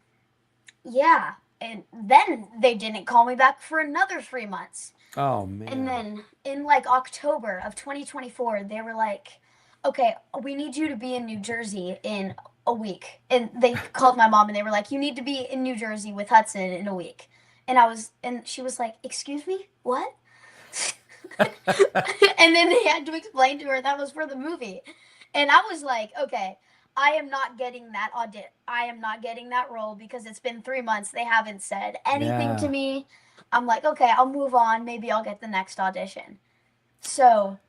yeah. And then they didn't call me back for another 3 months. Oh man. And then in like October of 2024, they were like, okay, we need you to be in New Jersey in a week. And they called my mom and they were like, you need to be in New Jersey with Hudson in a week. And she was like, excuse me, what? And then they had to explain to her that was for the movie. And I was like, okay, I am not getting that I am not getting that role because it's been 3 months. They haven't said anything to Yeah. me. I'm like, okay, I'll move on. Maybe I'll get the next audition. So,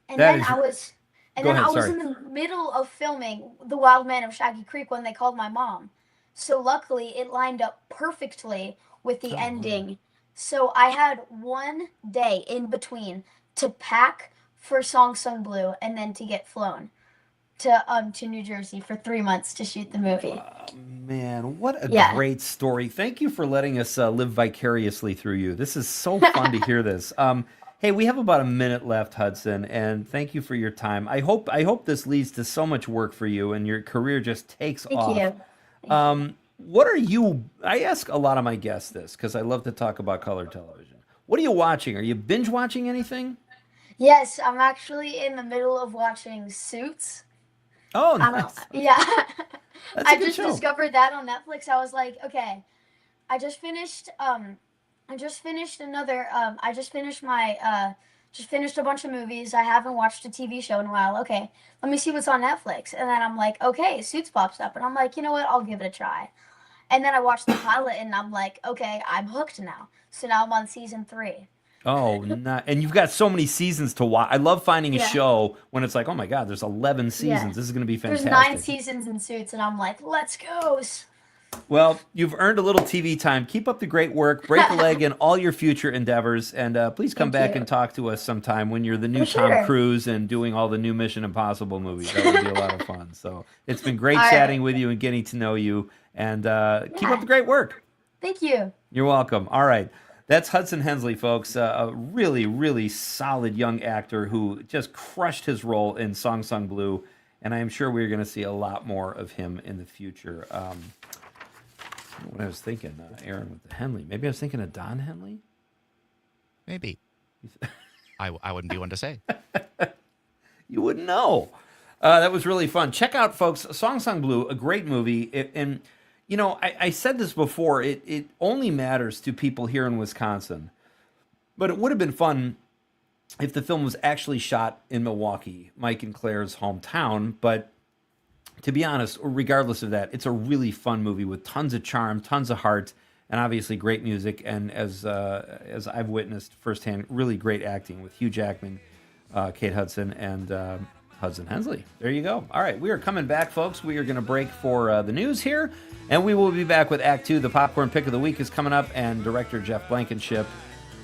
and That then is- I was, and Go then ahead, I was sorry. in the middle of filming The Wild Man of Shaggy Creek when they called my mom. So luckily, it lined up perfectly with the ending. So I had one day in between to pack for Song Sung Blue and then to get flown to New Jersey for 3 months to shoot the movie. Man, what a Yeah. great story. Thank you for letting us live vicariously through you. This is so fun to hear this. Hey, we have about a minute left, Hudson, and thank you for your time. I hope this leads to so much work for you and your career just takes Thank off. you. What are you, I ask a lot of my guests this because I love to talk about color television. What are you watching? Are you binge watching anything? Yes, I'm actually in the middle of watching Suits. Oh, I don't- nice. Yeah. That's a I good just show. discovered that on Netflix. I was like, okay, I just finished just finished a bunch of movies. I haven't watched a TV show in a while. Okay, let me see what's on Netflix. And then I'm like, okay, Suits pops up, and I'm like, you know what? I'll give it a try. And then I watched the pilot, and I'm like, okay, I'm hooked now. So now I'm on season 3. Oh, not, and you've got so many seasons to watch. I love finding a Yeah. show when it's like, oh my God, there's 11 seasons. Yeah. This is going to be There's fantastic. 9 seasons in Suits, and I'm like, let's go. Well, you've earned a little TV time. Keep up the great work. Break a leg in all your future endeavors. And please come Thank back you. and talk to us sometime when you're the new For Tom sure. Cruise and doing all the new Mission Impossible movies. That would be a lot of fun. So it's been great All chatting right. with you and getting to know you. And keep up the great work. Thank you. You're welcome. All right. That's Hudson Hensley, folks. A really, really solid young actor who just crushed his role in Song Sung Blue. And I am sure we're going to see a lot more of him in the future. What I was thinking, Aaron, with the Henley. Maybe I was thinking of Don Henley? Maybe. I wouldn't be one to say. You wouldn't know. That was really fun. Check out, folks, Song Sung Blue, a great movie. And, you know, I said this before. It only matters to people here in Wisconsin. But it would have been fun if the film was actually shot in Milwaukee, Mike and Claire's hometown. But to be honest, regardless of that, it's a really fun movie with tons of charm, tons of heart, and obviously great music. And as I've witnessed firsthand, really great acting with Hugh Jackman, Kate Hudson, and Hudson Hensley. There you go. All right, we are coming back, folks. We are going to break for the news here, and we will be back with Act 2. The Popcorn Pick of the Week is coming up, and director Jeff Blankenship.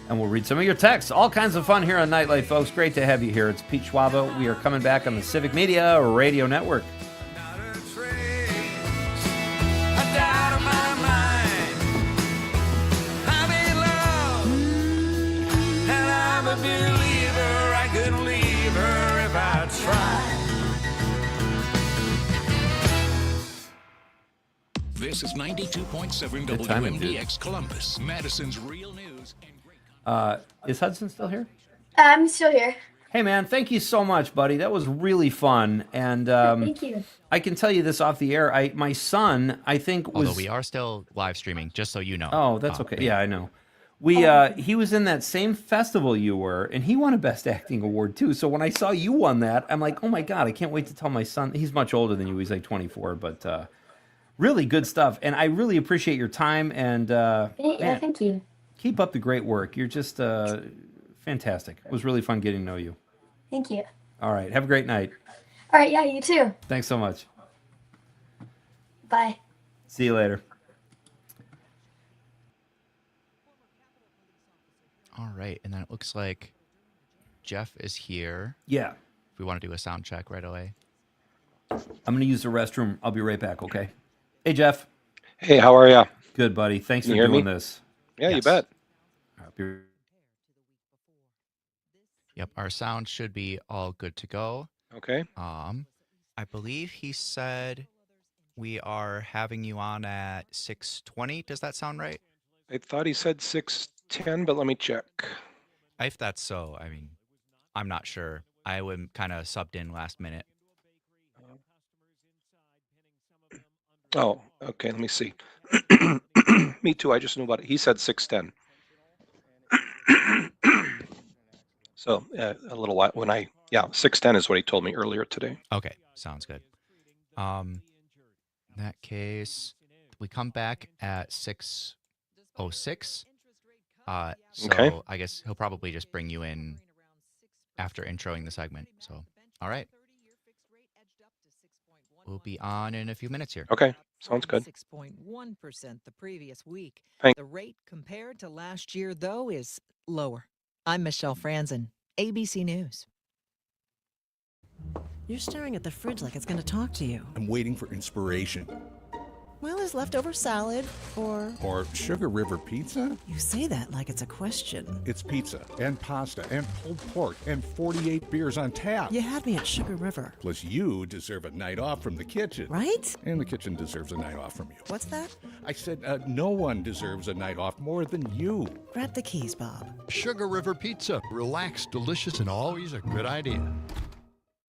And we'll read some of your texts. All kinds of fun here on Nite Lite, folks. Great to have you here. It's Pete Schwaba. We are coming back on the Civic Media Radio Network. I'm a believer, I couldn't leave her if I tried. This is 92.7 Good timing, dude. WMDX Columbus, Madison's Real News. Is Hudson still here? I'm still here. Hey, man, thank you so much, buddy. That was really fun. And Thank you. I can tell you this off the air. My son, I think, was... Although we are still live streaming, just so you know. Oh, that's okay. but- Yeah, I know. He was in that same festival you were, and he won a Best Acting Award, too. So when I saw you won that, I'm like, oh, my God, I can't wait to tell my son. He's much older than you. He's like 24, but really good stuff. And I really appreciate your time. And man, Thank you. Keep up the great work. You're just fantastic. It was really fun getting to know you. Thank you. All right. Have a great night. All right, yeah, you too. Thanks so much. Bye. See you later. All right, and then it looks like Jeff is here. Yeah. If we want to do a sound check right away. I'm going to use the restroom. I'll be right back, okay? Hey, Jeff. Hey, how are ya? Good, buddy. Thanks Can for you hear doing me? this. Yeah, you Yes. bet. I'll be- Yep, our sound should be all good to go. Okay. I believe he said we are having you on at 6:20. Does that sound right? I thought he said 6:10, but let me check. If that's so, I mean, I'm not sure. I would kind of subbed in last minute. Oh, okay, let me see. Me too, I just knew about it. He said 6:10. So a little while when 6:10 is what he told me earlier today. Okay, sounds good. In that case, we come back at 6:06. So Okay. I guess he'll probably just bring you in after introing the segment. So, all right. We'll be on in a few minutes here. Okay, sounds good. 6.1% the previous week. Thank- The rate compared to last year, though, is lower. I'm Michelle Franzen, ABC News. You're staring at the fridge like it's going to talk to you. I'm waiting for inspiration. Well, is leftover salad or... Or Sugar River Pizza? You say that like it's a question. It's pizza and pasta and pulled pork and 48 beers on tap. You had me at Sugar River. Plus, you deserve a night off from the kitchen. Right? And the kitchen deserves a night off from you. What's that? I said no one deserves a night off more than you. Grab the keys, Bob. Sugar River Pizza. Relaxed, delicious, and always a good idea.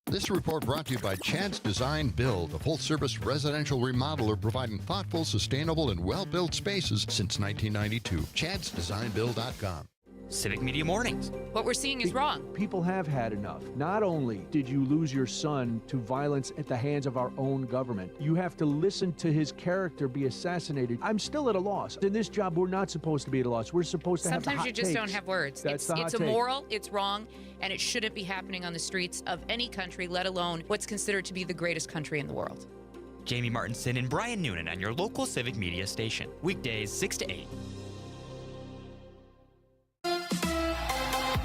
This report brought to you by Chad's Design Build, a full-service residential remodeler providing thoughtful, sustainable, and well-built spaces since 1992. Chad'sDesignBuild.com. Civic Media Mornings. What we're seeing is wrong. People have had enough. Not only did you lose your son to violence at the hands of our own government, you have to listen to his character be assassinated. I'm still at a loss. In this job, we're not supposed to be at a loss. We're supposed to have the Sometimes hot you just takes. don't have words. That's the hot It's take. immoral, it's wrong, and it shouldn't be happening on the streets of any country, let alone what's considered to be the greatest country in the world. Jamie Martinson and Brian Noonan on your local Civic Media station. Weekdays 6 to 8.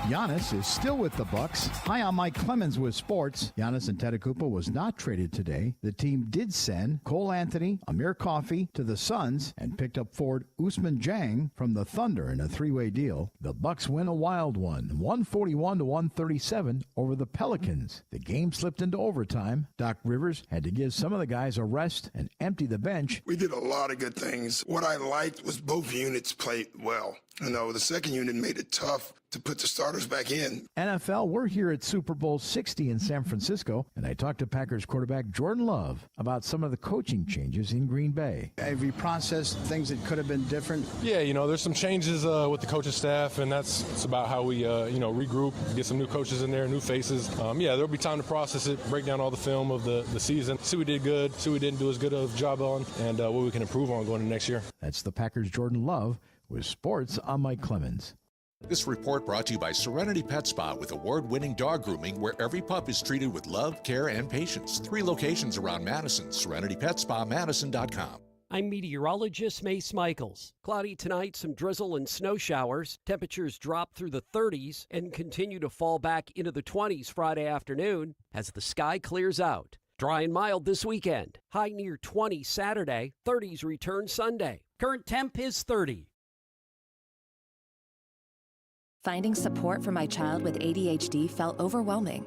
Giannis is still with the Bucks. Hi, I'm Mike Clemens with sports. Giannis Antetokounmpo was not traded today. The team did send Cole Anthony, Amir Coffey to the Suns and picked up forward Ousmane Dieng from the Thunder in a three-way deal. The Bucks win a wild one, 141-137 over the Pelicans. The game slipped into overtime. Doc Rivers had to give some of the guys a rest and empty the bench. We did a lot of good things. What I liked was both units played well. You know, the second unit made it tough to put the starters back in. NFL, we're here at Super Bowl 60 in San Francisco, and I talked to Packers quarterback Jordan Love about some of the coaching changes in Green Bay. Have you processed things that could have been different? Yeah, there's some changes with the coaching staff, and it's about how we, regroup, get some new coaches in there, new faces. There'll be time to process it, break down all the film of the season, see what we did good, see what we didn't do as good of a job on, and what we can improve on going into next year. That's the Packers' Jordan Love with sports. I'm Mike Clemens. This report brought to you by Serenity Pet Spa with award-winning dog grooming where every pup is treated with love, care, and patience. 3 locations around Madison. SerenityPetSpaMadison.com. I'm meteorologist Mace Michaels. Cloudy tonight, some drizzle and snow showers. Temperatures drop through the 30s and continue to fall back into the 20s Friday afternoon as the sky clears out. Dry and mild this weekend. High near 20 Saturday. 30s return Sunday. Current temp is 30. Finding support for my child with ADHD felt overwhelming.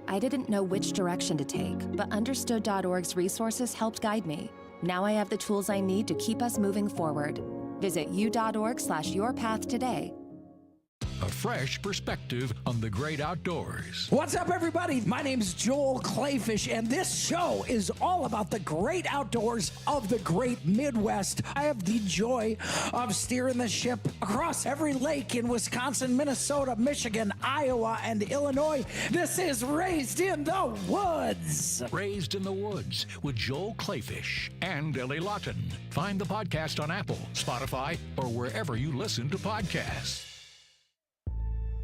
I didn't know which direction to take, but Understood.org's resources helped guide me. Now I have the tools I need to keep us moving forward. Visit u.org/yourpath today. a fresh perspective on the great outdoors. What's up, everybody? My name's Joel Clayfish, and this show is all about the great outdoors of the great Midwest. I have the joy of steering the ship across every lake in Wisconsin, Minnesota, Michigan, Iowa, and Illinois. This is Raised in the Woods. Raised in the Woods with Joel Clayfish and Ellie Lawton. Find the podcast on Apple, Spotify, or wherever you listen to podcasts.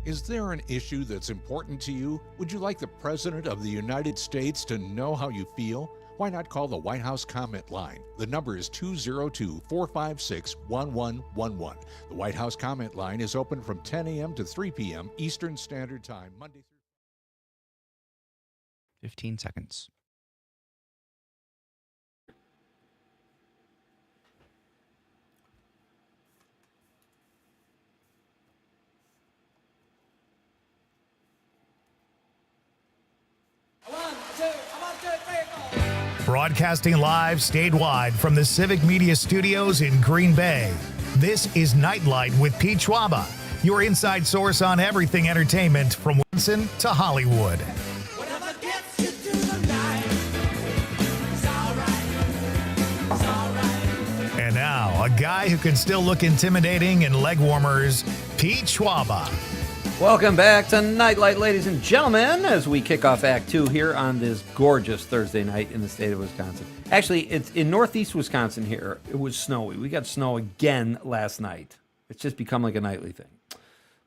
Is there an issue that's important to you? Would you like the President of the United States to know how you feel? Why not call the White House comment line? The number is 202-456-1111. The White House comment line is open from 10 a.m. to 3 p.m. Eastern Standard Time, Monday through 15 seconds. Broadcasting live statewide from the Civic Media Studios in Green Bay. This is Nite Lite with Pete Schwaba, your inside source on everything entertainment from Wisconsin to Hollywood. And now, a guy who can still look intimidating in leg warmers, Pete Schwaba. Welcome back to Nite Lite, ladies and gentlemen, as we kick off Act 2 here on this gorgeous Thursday night in the state of Wisconsin. Actually, it's in northeast Wisconsin here. It was snowy. We got snow again last night. It's just become like a nightly thing.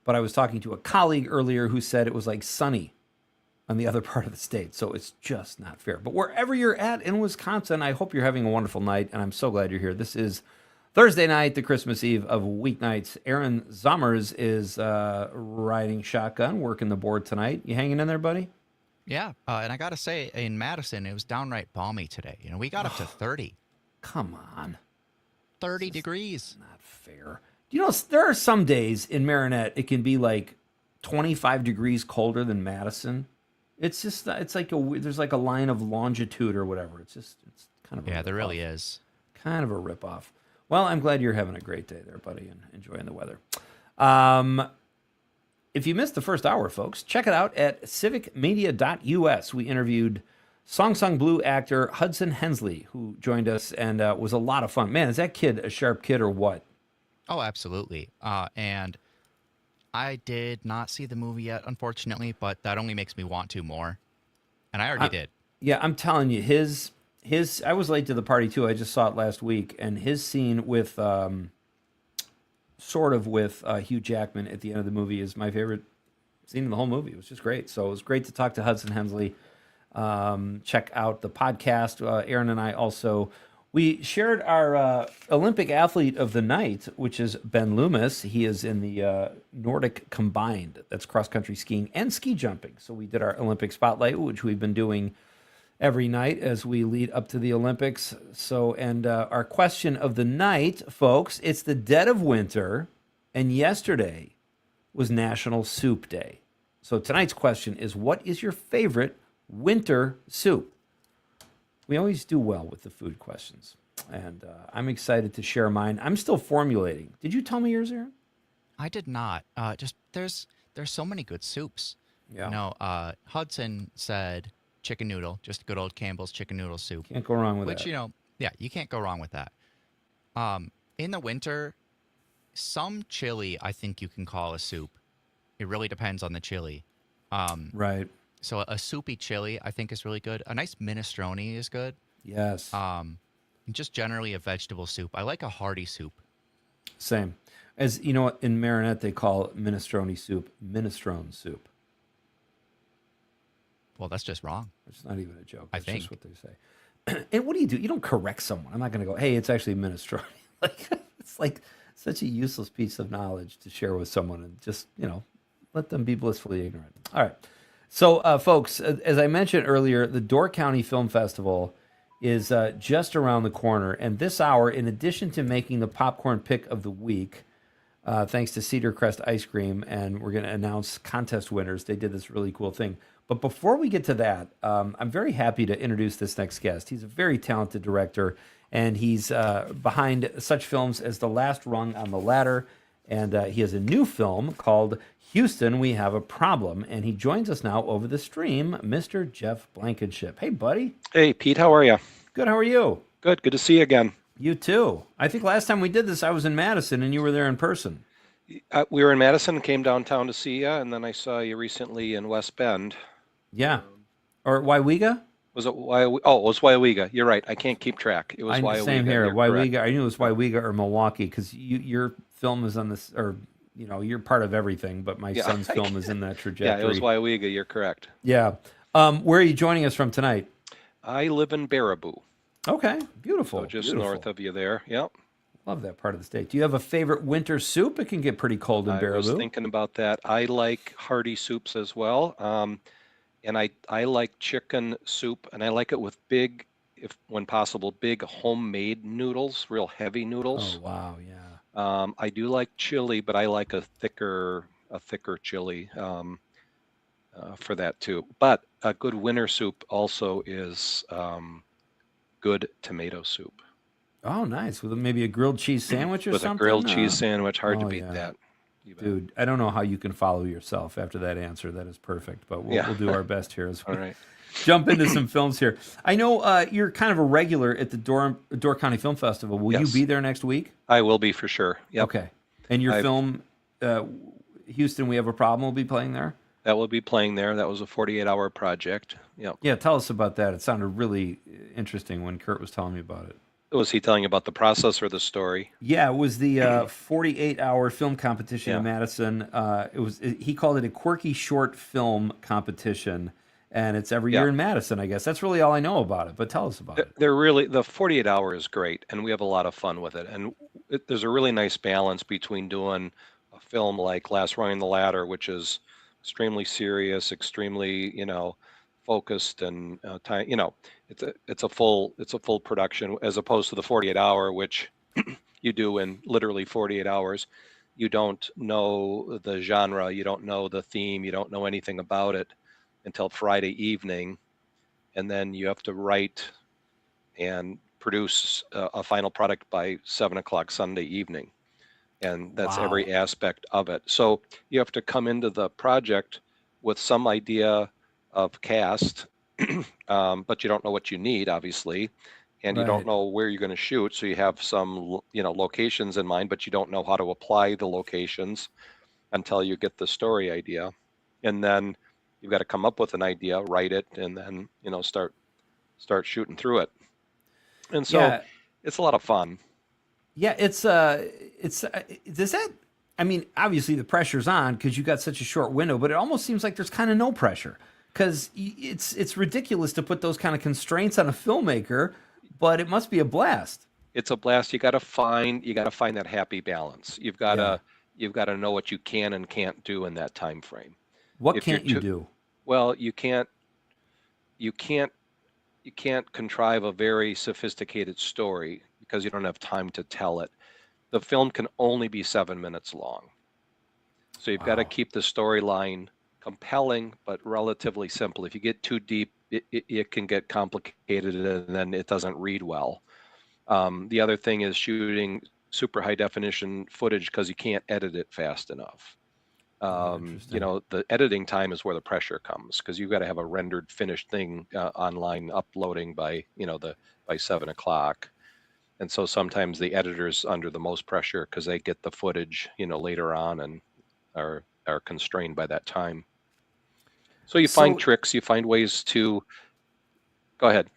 But I was talking to a colleague earlier who said it was like sunny on the other part of the state, so it's just not fair. But wherever you're at in Wisconsin, I hope you're having a wonderful night, and I'm so glad you're here. This is Thursday night, the Christmas Eve of weeknights. Aaron Zommers is riding shotgun, working the board tonight. You hanging in there, buddy? Yeah, and I got to say, in Madison, it was downright balmy today. You know, we got up to 30. Come on. 30 degrees. Not fair. You know, there are some days in Marinette, it can be like 25 degrees colder than Madison. It's just, it's like there's like a line of longitude or whatever. It's kind of yeah, there really is. Kind of a ripoff. Well, I'm glad you're having a great day there, buddy, and enjoying the weather. If you missed the first hour, folks, check it out at civicmedia.us. We interviewed Song Sung Blue actor Hudson Hensley, who joined us and was a lot of fun. Man, is that kid a sharp kid or what? Oh, absolutely. And I did not see the movie yet, unfortunately, but that only makes me want to more. And I already did. Yeah, I'm telling you, his I was late to the party too. I just saw it last week, and his scene with Hugh Jackman at the end of the movie is my favorite scene in the whole movie. It was just great. So it was great to talk to Hudson Hensley. Check out the podcast. Aaron and I also we shared our Olympic athlete of the night, which is Ben Loomis. He is in the Nordic combined. That's cross country skiing and ski jumping. So we did our Olympic spotlight, which we've been doing every night as we lead up to the Olympics. So, and our question of the night, folks, it's the dead of winter, and yesterday was National Soup Day. So tonight's question is, what is your favorite winter soup? We always do well with the food questions, and I'm excited to share mine. I'm still formulating. Did you tell me yours, Aaron? I did not. Just there's so many good soups. Yeah. You know, Hudson said chicken noodle, just good old Campbell's chicken noodle soup. Can't go wrong with that. Which, you know, yeah, you can't go wrong with that. In the winter, some chili I think you can call a soup. It really depends on the chili. Right. So a soupy chili I think is really good. A nice minestrone is good. Yes. Just generally a vegetable soup. I like a hearty soup. Same. As you know, in Marinette they call minestrone soup minestrone soup. Well, that's just wrong. It's not even a joke. I That's think. just what they say. And what do? You don't correct someone. I'm not going to go, hey, it's actually minestrone. It's like such a useless piece of knowledge to share with someone and just, let them be blissfully ignorant. All right. So, folks, as I mentioned earlier, the Door County Film Festival is just around the corner. And this hour, in addition to making the popcorn pick of the week, thanks to Cedar Crest Ice Cream, and we're going to announce contest winners. They did this really cool thing. But before we get to that, I'm very happy to introduce this next guest. He's a very talented director, and he's behind such films as The Last Rung on the Ladder And he has a new film called Houston, We Have a Problem. And he joins us now over the stream, Mr. Jeff Blankenship. Hey, buddy. Hey, Pete, how are you? Good, how are you? Good to see you again. You too. I think last time we did this, I was in Madison and you were there in person. We were in Madison, came downtown to see you, and then I saw you recently in West Bend. Yeah. Or Waiwega? Was it Waiwega? Oh, it was Waiwega. You're right. I can't keep track. It was Waiwega. Same here. You're Waiwega. correct. I knew it was Waiwega or Milwaukee because your film is on this, or you're part of everything. But my son's film is in that trajectory. Yeah, it was Waiwega. You're correct. Yeah. Where are you joining us from tonight? I live in Baraboo. Okay, beautiful. So just beautiful. north of you there. Yep. Love that part of the state. Do you have a favorite winter soup? It can get pretty cold in Baraboo. I was thinking about that. I like hearty soups as well. And I like chicken soup, and I like it with big, when possible, big homemade noodles, real heavy noodles. Oh, wow, yeah. I do like chili, but I like a thicker chili for that too. But a good winter soup also is good tomato soup. Oh, nice. With maybe a grilled cheese sandwich or with something? With a grilled cheese sandwich. Hard to beat that. Dude, I don't know how you can follow yourself after that answer. That is perfect, but we'll do our best here as we jump into some films here. I know you're kind of a regular at the Door County Film Festival. Will you be there next week? I will be for sure. Yep. Okay. And your film, Houston, We Have a Problem, will be playing there? That will be playing there. That was a 48-hour project. Yep. Yeah, tell us about that. It sounded really interesting when Kurt was telling me about it. Was he telling you about the process or the story? Yeah, it was the 48-hour film competition in Madison. He called it a quirky short film competition, and it's every year in Madison, I guess. That's really all I know about it, but tell us about it. They're really, the 48-hour is great, and we have a lot of fun with it. And there's a really nice balance between doing a film like Last Rung on the Ladder, which is extremely serious, extremely, focused, and time. It's a full production, as opposed to the 48-hour, which you do in literally 48 hours. You don't know the genre, you don't know the theme, you don't know anything about it until Friday evening, and then you have to write and produce a final product by 7:00 Sunday evening, and that's every aspect of it. So you have to come into the project with some idea of cast, but you don't know what you need, obviously, and you don't know where you're going to shoot. So you have some, locations in mind, but you don't know how to apply the locations until you get the story idea, and then you've got to come up with an idea, write it, and then start shooting through it. And so it's a lot of fun. Yeah, does that? I mean, obviously the pressure's on because you got such a short window, but it almost seems like there's kind of no pressure. Because it's ridiculous to put those kind of constraints on a filmmaker, but it must be a blast. It's a blast. You got to find that happy balance. You've got to know what you can and can't do in that time frame. What can't you do? Well, you can't contrive a very sophisticated story because you don't have time to tell it. The film can only be 7 minutes long, so you've got to keep the storyline compelling but relatively simple. If you get too deep, it can get complicated and then it doesn't read well. The other thing is shooting super high definition footage because you can't edit it fast enough. The editing time is where the pressure comes because you've got to have a rendered finished thing online uploading by 7:00. And so sometimes the editor's under the most pressure because they get the footage, later on and are constrained by that time. So you find tricks, you find ways to. Go ahead.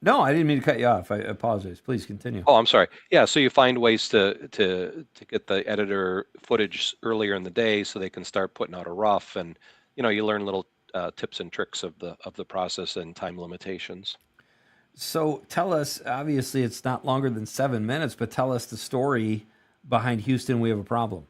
No, I didn't mean to cut you off. I apologize. Please continue. Oh, I'm sorry. Yeah, so you find ways to get the editor footage earlier in the day so they can start putting out a rough, and you learn little tips and tricks of the process and time limitations. So tell us. Obviously, it's not longer than 7 minutes, but tell us the story behind Houston, We Have a Problem.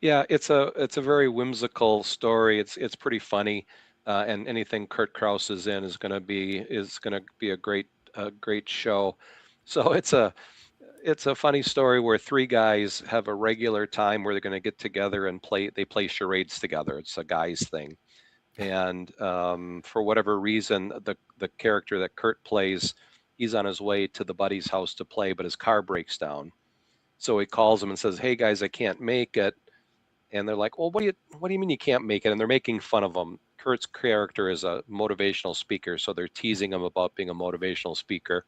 Yeah, it's a very whimsical story. It's pretty funny, and anything Kurt Krause is in is going to be a great show. So it's a funny story where three guys have a regular time where they're going to get together and play charades together. It's a guys thing, and for whatever reason, the character that Kurt plays, he's on his way to the buddy's house to play, but his car breaks down. So he calls them and says, "Hey guys, I can't make it." And they're like, "Well, what do you mean you can't make it?" And they're making fun of him. Kurt's character is a motivational speaker, so they're teasing him about being a motivational speaker.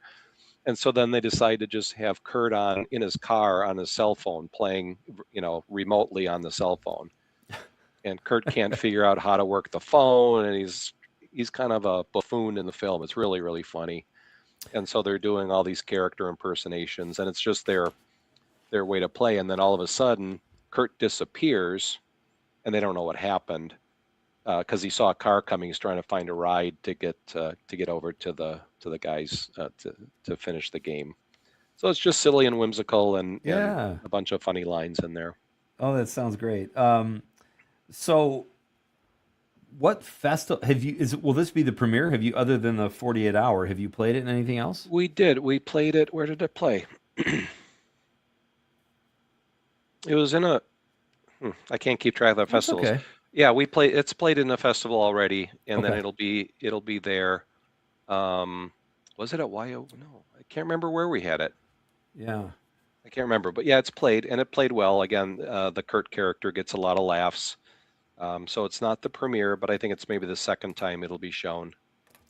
And so then they decide to just have Kurt on in his car on his cell phone playing, remotely on the cell phone. And Kurt can't figure out how to work the phone, and he's kind of a buffoon in the film. It's really, really funny. And so they're doing all these character impersonations, and it's just their way to play. And then all of a sudden, Kurt disappears, and they don't know what happened because he saw a car coming. He's trying to find a ride to get over to the guys to finish the game. So it's just silly and whimsical, and a bunch of funny lines in there. Oh, that sounds great. So, what festival have you? Will this be the premiere? Have you, other than the 48 hour, have you played it in anything else? We did. We played it. Where did it play? It was in a. I can't keep track of the festivals. Okay. Yeah, it's played in a festival already, and then Okay. it'll be there. Was it at YO? No, I can't remember where we had it. Yeah. I can't remember, but yeah, it's played, and it played well. Again, the Kurt character gets a lot of laughs. So it's not the premiere, but I think it's maybe the second time it'll be shown.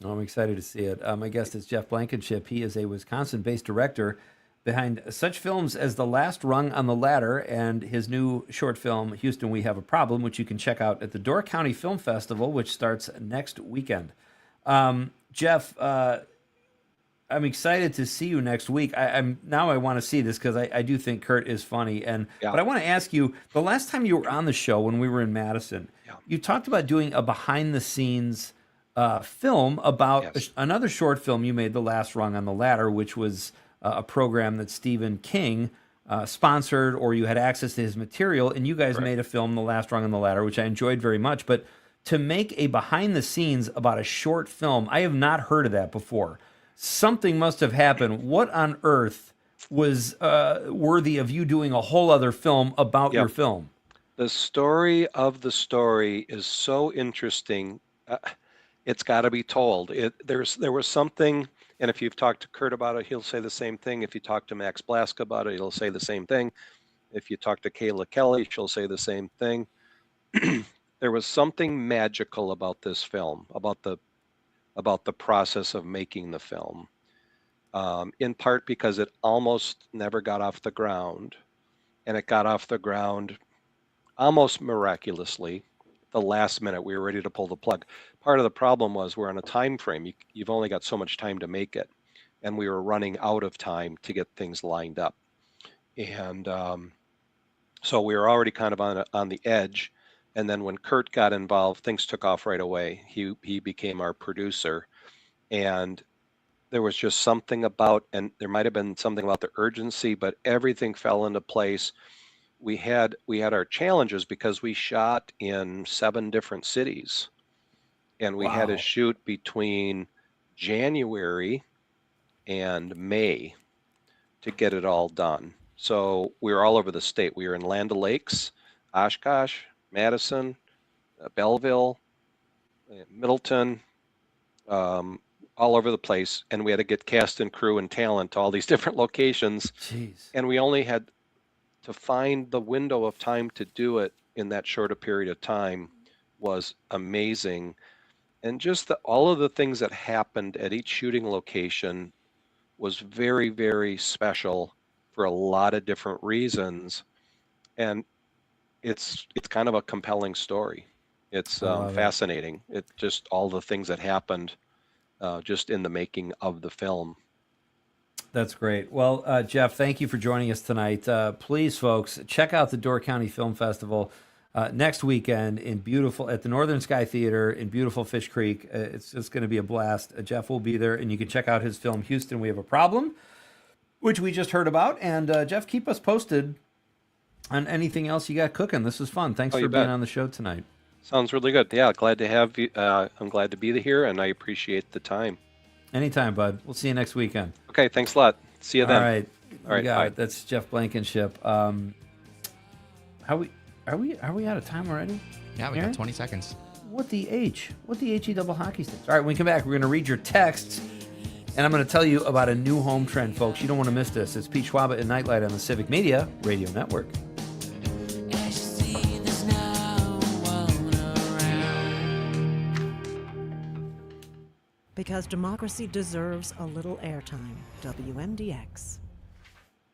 Oh, I'm excited to see it. My guest is Jeff Blankenship. He is a Wisconsin-based director behind such films as The Last Rung on the Ladder and his new short film, Houston, We Have a Problem, which you can check out at the Door County Film Festival, which starts next weekend. Jeff, I'm excited to see you next week. I want to see this because I do think Kurt is funny. But I want to ask you, the last time you were on the show when we were in Madison, you talked about doing a behind-the-scenes film about another short film you made, The Last Rung on the Ladder, which was a program that Stephen King sponsored, or you had access to his material, and you guys made a film, The Last Rung on the Ladder, which I enjoyed very much. But to make a behind-the-scenes about a short film, I have not heard of that before. Something must have happened. What on earth was worthy of you doing a whole other film about your film? The story of the story is so interesting. It's got to be told. There was something, and if you've talked to Kurt about it, he'll say the same thing. If you talk to Max Blaska about it, he'll say the same thing. If you talk to Kayla Kelly, she'll say the same thing. There was something magical about this film, about the process of making the film, in part because it almost never got off the ground, and it got off the ground almost miraculously. The last minute, we were ready to pull the plug. Part of the problem was we're on a time frame. You've only got so much time to make it, and we were running out of time to get things lined up. And so we were already kind of on the edge. And then when Kurt got involved, things took off right away. He became our producer, and there was just something about, and there might have been something about the urgency, but everything fell into place. We had our challenges because we shot in 7 different cities, and we had to shoot between January and May to get it all done. So we were all over the state. We were in Land O'Lakes, Oshkosh, Madison, Belleville, Middleton, all over the place, and we had to get cast and crew and talent to all these different locations. Jeez. And we only had to find the window of time to do it in that short a period of time was amazing. And just all of the things that happened at each shooting location was very, very special for a lot of different reasons. And it's kind of a compelling story. It's fascinating. It just all the things that happened just in the making of the film. That's great. Well, Jeff, thank you for joining us tonight. Please, folks, check out the Door County Film Festival next weekend at the Northern Sky Theater in beautiful Fish Creek. It's just going to be a blast. Jeff will be there, and you can check out his film, Houston, We Have a Problem, which we just heard about. And Jeff, keep us posted on anything else you got cooking. This was fun. Thanks for being on the show tonight. Sounds really good. Yeah, glad to have you. I'm glad to be here, and I appreciate the time. Anytime, bud. We'll see you next weekend. Okay, thanks a lot. See you then. All right. Bye. That's Jeff Blankenship. Are we out of time already? Yeah, we got 20 seconds. What the H? What the HE double hockey sticks? All right, when we come back, we're going to read your texts. And I'm going to tell you about a new home trend, folks. You don't want to miss this. It's Pete Schwaba and Nite Lite on the Civic Media Radio Network. Because democracy deserves a little airtime. WMDX.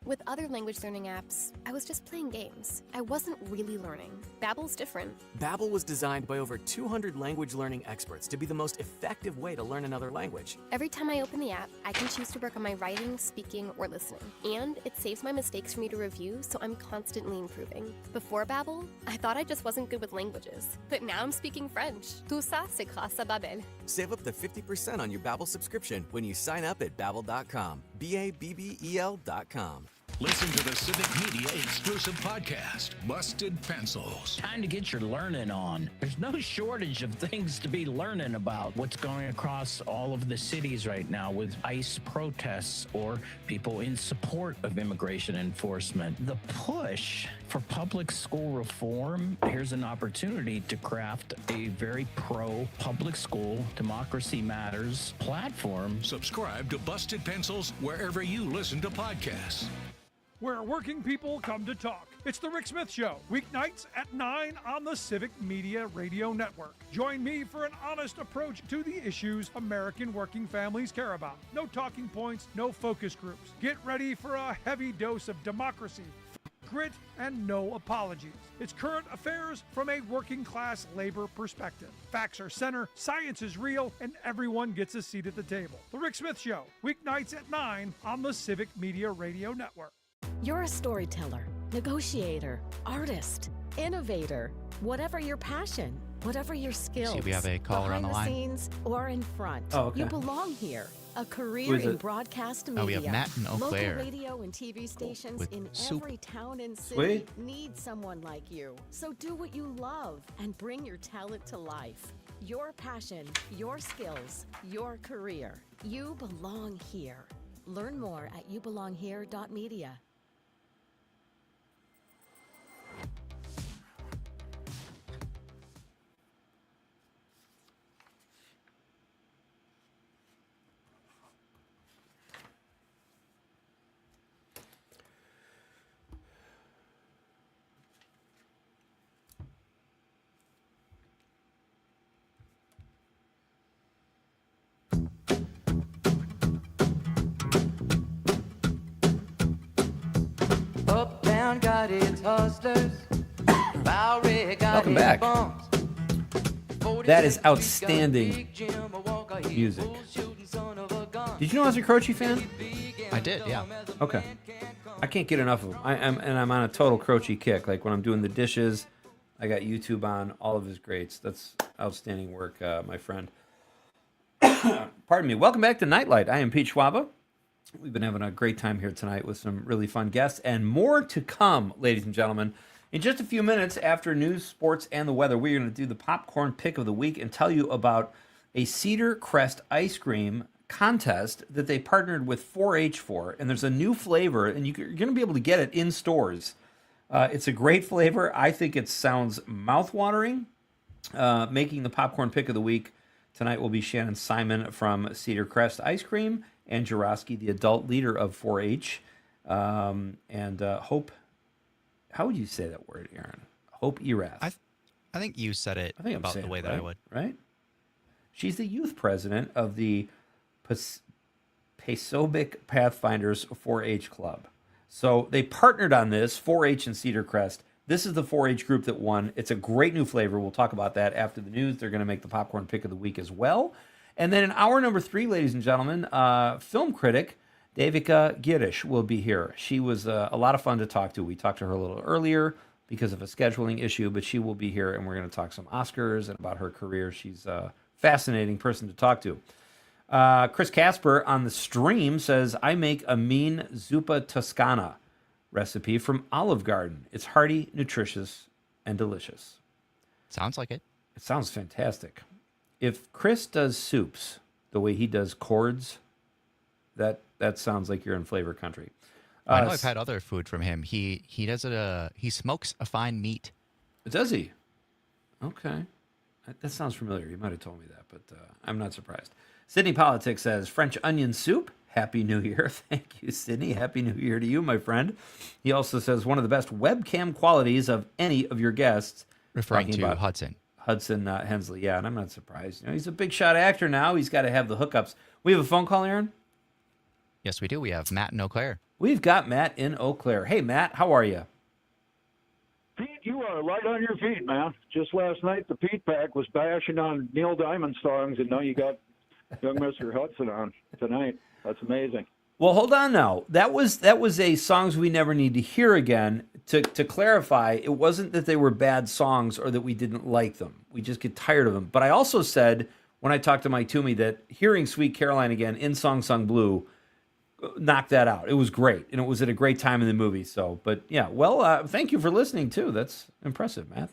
With other language learning apps, I was just playing games. I wasn't really learning. Babbel's different. Babbel was designed by over 200 language learning experts to be the most effective way to learn another language. Every time I open the app, I can choose to work on my writing, speaking, or listening. And it saves my mistakes for me to review, so I'm constantly improving. Before Babbel, I thought I just wasn't good with languages. But now I'm speaking French. Tout ça, c'est grâce à Babbel. Save up to 50% on your Babbel subscription when you sign up at Babbel.com. BABBEL.com. Listen to the Civic Media exclusive podcast, Busted Pencils. Time to get your learning on. There's no shortage of things to be learning about. What's going across all of the cities right now with ICE protests or people in support of immigration enforcement. The push for public school reform, here's an opportunity to craft a very pro-public school, democracy matters platform. Subscribe to Busted Pencils wherever you listen to podcasts. Where working people come to talk. It's The Rick Smith Show, weeknights at 9 on the Civic Media Radio Network. Join me for an honest approach to the issues American working families care about. No talking points, no focus groups. Get ready for a heavy dose of democracy, grit, and no apologies. It's current affairs from a working class labor perspective. Facts are center, science is real, and everyone gets a seat at the table. The Rick Smith Show, weeknights at 9 on the Civic Media Radio Network. You're a storyteller, negotiator, artist, innovator, whatever your passion, whatever your skills. See, we have a caller on the line. Behind the scenes or in front. Oh, okay. You belong here. A Who career is in it? broadcast media. Oh, we have Matt in Eau Claire. Local radio and TV stations With in soup. every town and city Sweet. need someone like you. So do what you love and bring your talent to life. Your passion, your skills, your career. You belong here. Learn more at youbelonghere.media. Uptown got its hustlers. Bowery got Welcome its back. bumps. That is outstanding music. Did you know I was a Croce fan? I did, yeah. Okay. I can't get enough of him. I'm on a total Croce kick. Like when I'm doing the dishes, I got YouTube on, all of his greats. That's outstanding work, my friend. Pardon me. Welcome back to Nite Lite. I am Pete Schwaba. We've been having a great time here tonight with some really fun guests and more to come, ladies and gentlemen. In just a few minutes after news, sports, and the weather, we're going to do the popcorn pick of the week and tell you about a Cedar Crest ice cream contest that they partnered with 4-H for. And there's a new flavor, and you're going to be able to get it in stores. It's a great flavor. I think it sounds mouthwatering. Making the popcorn pick of the week tonight will be Shannon Simon from Cedar Crest Ice Cream and Jurowski, the adult leader of 4-H. And Hope, how would you say that word, Aaron? Hope Erath. I think you said it I think I'm about saying the way it that I would. Right? She's the youth president of the Pasobic Pathfinders 4-H Club. So they partnered on this, 4-H and Cedar Crest. This is the 4-H group that won. It's a great new flavor. We'll talk about that after the news. They're going to make the popcorn pick of the week as well. And then in hour number 3, ladies and gentlemen, film critic Devika Girish will be here. She was a lot of fun to talk to. We talked to her a little earlier because of a scheduling issue, but she will be here, and we're going to talk some Oscars and about her career. She's a fascinating person to talk to. Chris Casper on the stream says, I make a mean zuppa toscana recipe from Olive Garden. It's hearty, nutritious, and delicious. Sounds like it. It sounds fantastic. If Chris does soups the way he does chords, that sounds like you're in flavor country. I know I've had other food from him. He does it. He smokes a fine meat. Does he? Okay. That sounds familiar. You might have told me that, but I'm not surprised. Sydney Politics says, French onion soup. Happy New Year. Thank you, Sydney. Happy New Year to you, my friend. He also says, one of the best webcam qualities of any of your guests. Referring Talking to about Hudson. Hudson Hensley. Yeah, and I'm not surprised. You know, he's a big shot actor now. He's got to have the hookups. We have a phone call, Aaron? Yes, we do. We have Matt in Eau Claire. We've got Matt in Eau Claire. Hey, Matt, how are you? Pete, you are light on your feet, man. Just last night, the Pete Pack was bashing on Neil Diamond songs, and now you got young Mr. Hudson on tonight. That's amazing. Well, hold on now. That was a Songs We Never Need to Hear Again. To clarify, it wasn't that they were bad songs or that we didn't like them. We just get tired of them. But I also said, when I talked to Mike Toomey, that hearing Sweet Caroline again in Song Sung Blue knocked that out. It was great, and it was at a great time in the movie. So, but yeah, well, thank you for listening, too. That's impressive, Matt.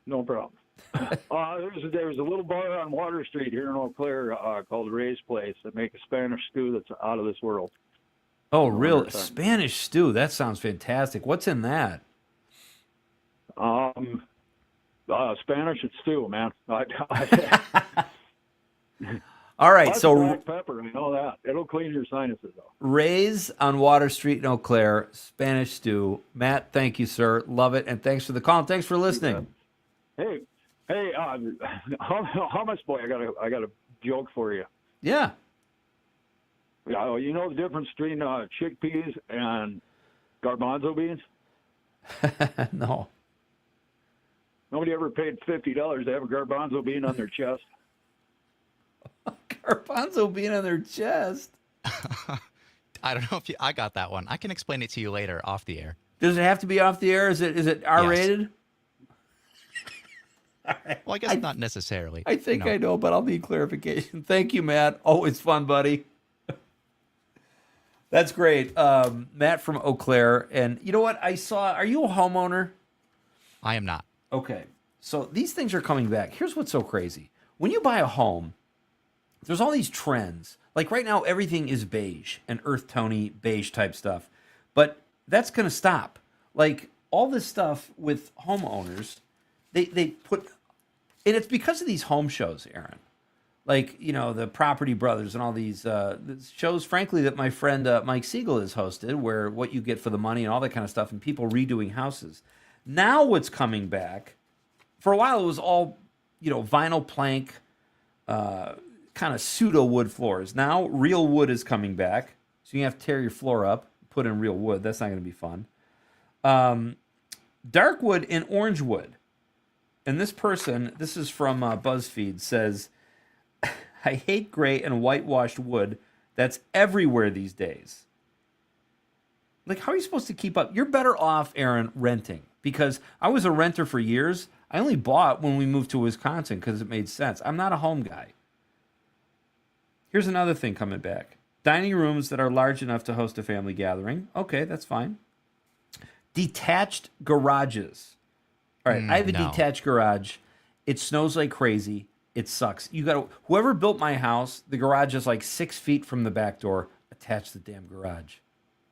No problem. There's a little bar on Water Street here in Eau Claire called Ray's Place that make a Spanish stew that's out of this world. Oh, real Spanish stew. That sounds fantastic. What's in that? Spanish and stew, man. All right, so black pepper, I know that. It'll clean your sinuses, though. Ray's on Water Street in Eau Claire, Spanish stew. Matt, thank you, sir. Love it, and thanks for the call. And thanks for listening. Hey, hummus boy, I got a joke for you. Yeah. Yeah, you know the difference between chickpeas and garbanzo beans? No. Nobody ever paid $50 to have a garbanzo bean on their chest. Garbanzo bean on their chest? I don't know if I got that one. I can explain it to you later off the air. Does it have to be off the air? Is it R-rated? Yes. Well, I guess not necessarily. I think I know, but I'll need clarification. Thank you, Matt. Always fun, buddy. That's great. Matt from Eau Claire. And you know what I saw? Are you a homeowner? I am not. Okay. So these things are coming back. Here's what's so crazy. When you buy a home, there's all these trends. Like right now, everything is beige and earth tony beige type stuff. But that's going to stop. Like all this stuff with homeowners, they put, and it's because of these home shows, Aaron. Like, you know, the Property Brothers and all these shows, frankly, that my friend Mike Siegel has hosted, where what you get for the money and all that kind of stuff, and people redoing houses. Now what's coming back, for a while it was all, you know, vinyl plank, kind of pseudo wood floors. Now real wood is coming back, so you have to tear your floor up, put in real wood. That's not going to be fun. Dark wood and orange wood. And this person, this is from BuzzFeed, says, I hate gray and whitewashed wood that's everywhere these days. Like, how are you supposed to keep up? You're better off, Aaron, renting. Because I was a renter for years. I only bought when we moved to Wisconsin because it made sense. I'm not a home guy. Here's another thing coming back. Dining rooms that are large enough to host a family gathering. Okay, that's fine. Detached garages. All right, I have a detached garage. It snows like crazy. It sucks. You got to, whoever built my house, the garage is like 6 feet from the back door. Attach the damn garage.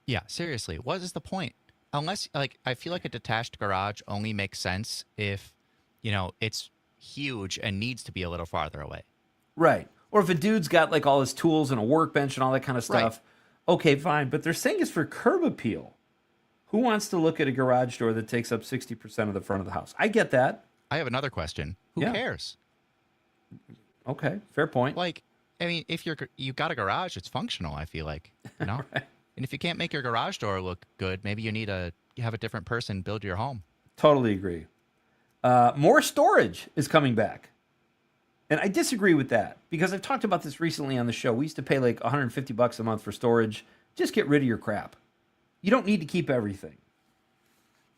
Yeah, seriously. What is the point? Unless, like, I feel like a detached garage only makes sense if, you know, it's huge and needs to be a little farther away. Right. Or if a dude's got like all his tools and a workbench and all that kind of stuff. Right. Okay, fine. But they're saying it's for curb appeal. Who wants to look at a garage door that takes up 60% of the front of the house? I get that. I have another question. Who cares? Okay, fair point. Like, I mean, if you got a garage, it's functional, I feel like, you know? Right. And if you can't make your garage door look good, maybe you need to have a different person build your home. Totally agree. More storage is coming back. And I disagree with that because I've talked about this recently on the show. We used to pay like $150 a month for storage. Just get rid of your crap. You don't need to keep everything.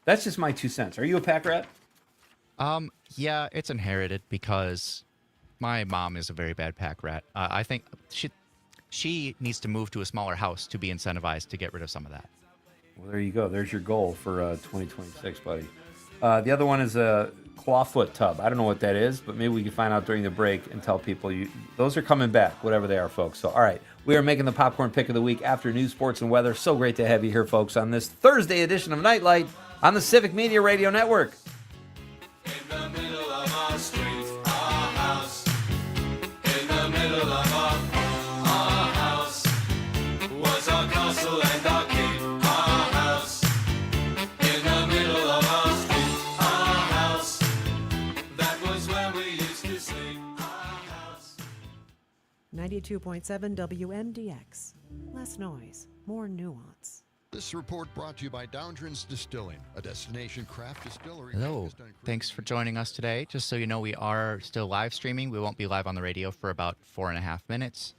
That's just my 2 cents. Are you a pack rat? Yeah, it's inherited because my mom is a very bad pack rat. I think she needs to move to a smaller house to be incentivized to get rid of some of that. Well, there you go. There's your goal for 2026, buddy. The other one is a clawfoot tub. I don't know what that is, but maybe we can find out during the break and tell people those are coming back, whatever they are, folks. So, all right, we are making the popcorn pick of the week after news, sports, and weather. So great to have you here, folks, on this Thursday edition of Nite Lite on the Civic Media Radio Network. In the middle of our street, our house. In the middle 92.7 WMDX. Less noise, more nuance. This report brought to you by Downdren's Distilling, a destination craft distillery. Hello. Thanks for joining us today. Just so you know, we are still live streaming. We won't be live on the radio for about 4.5 minutes.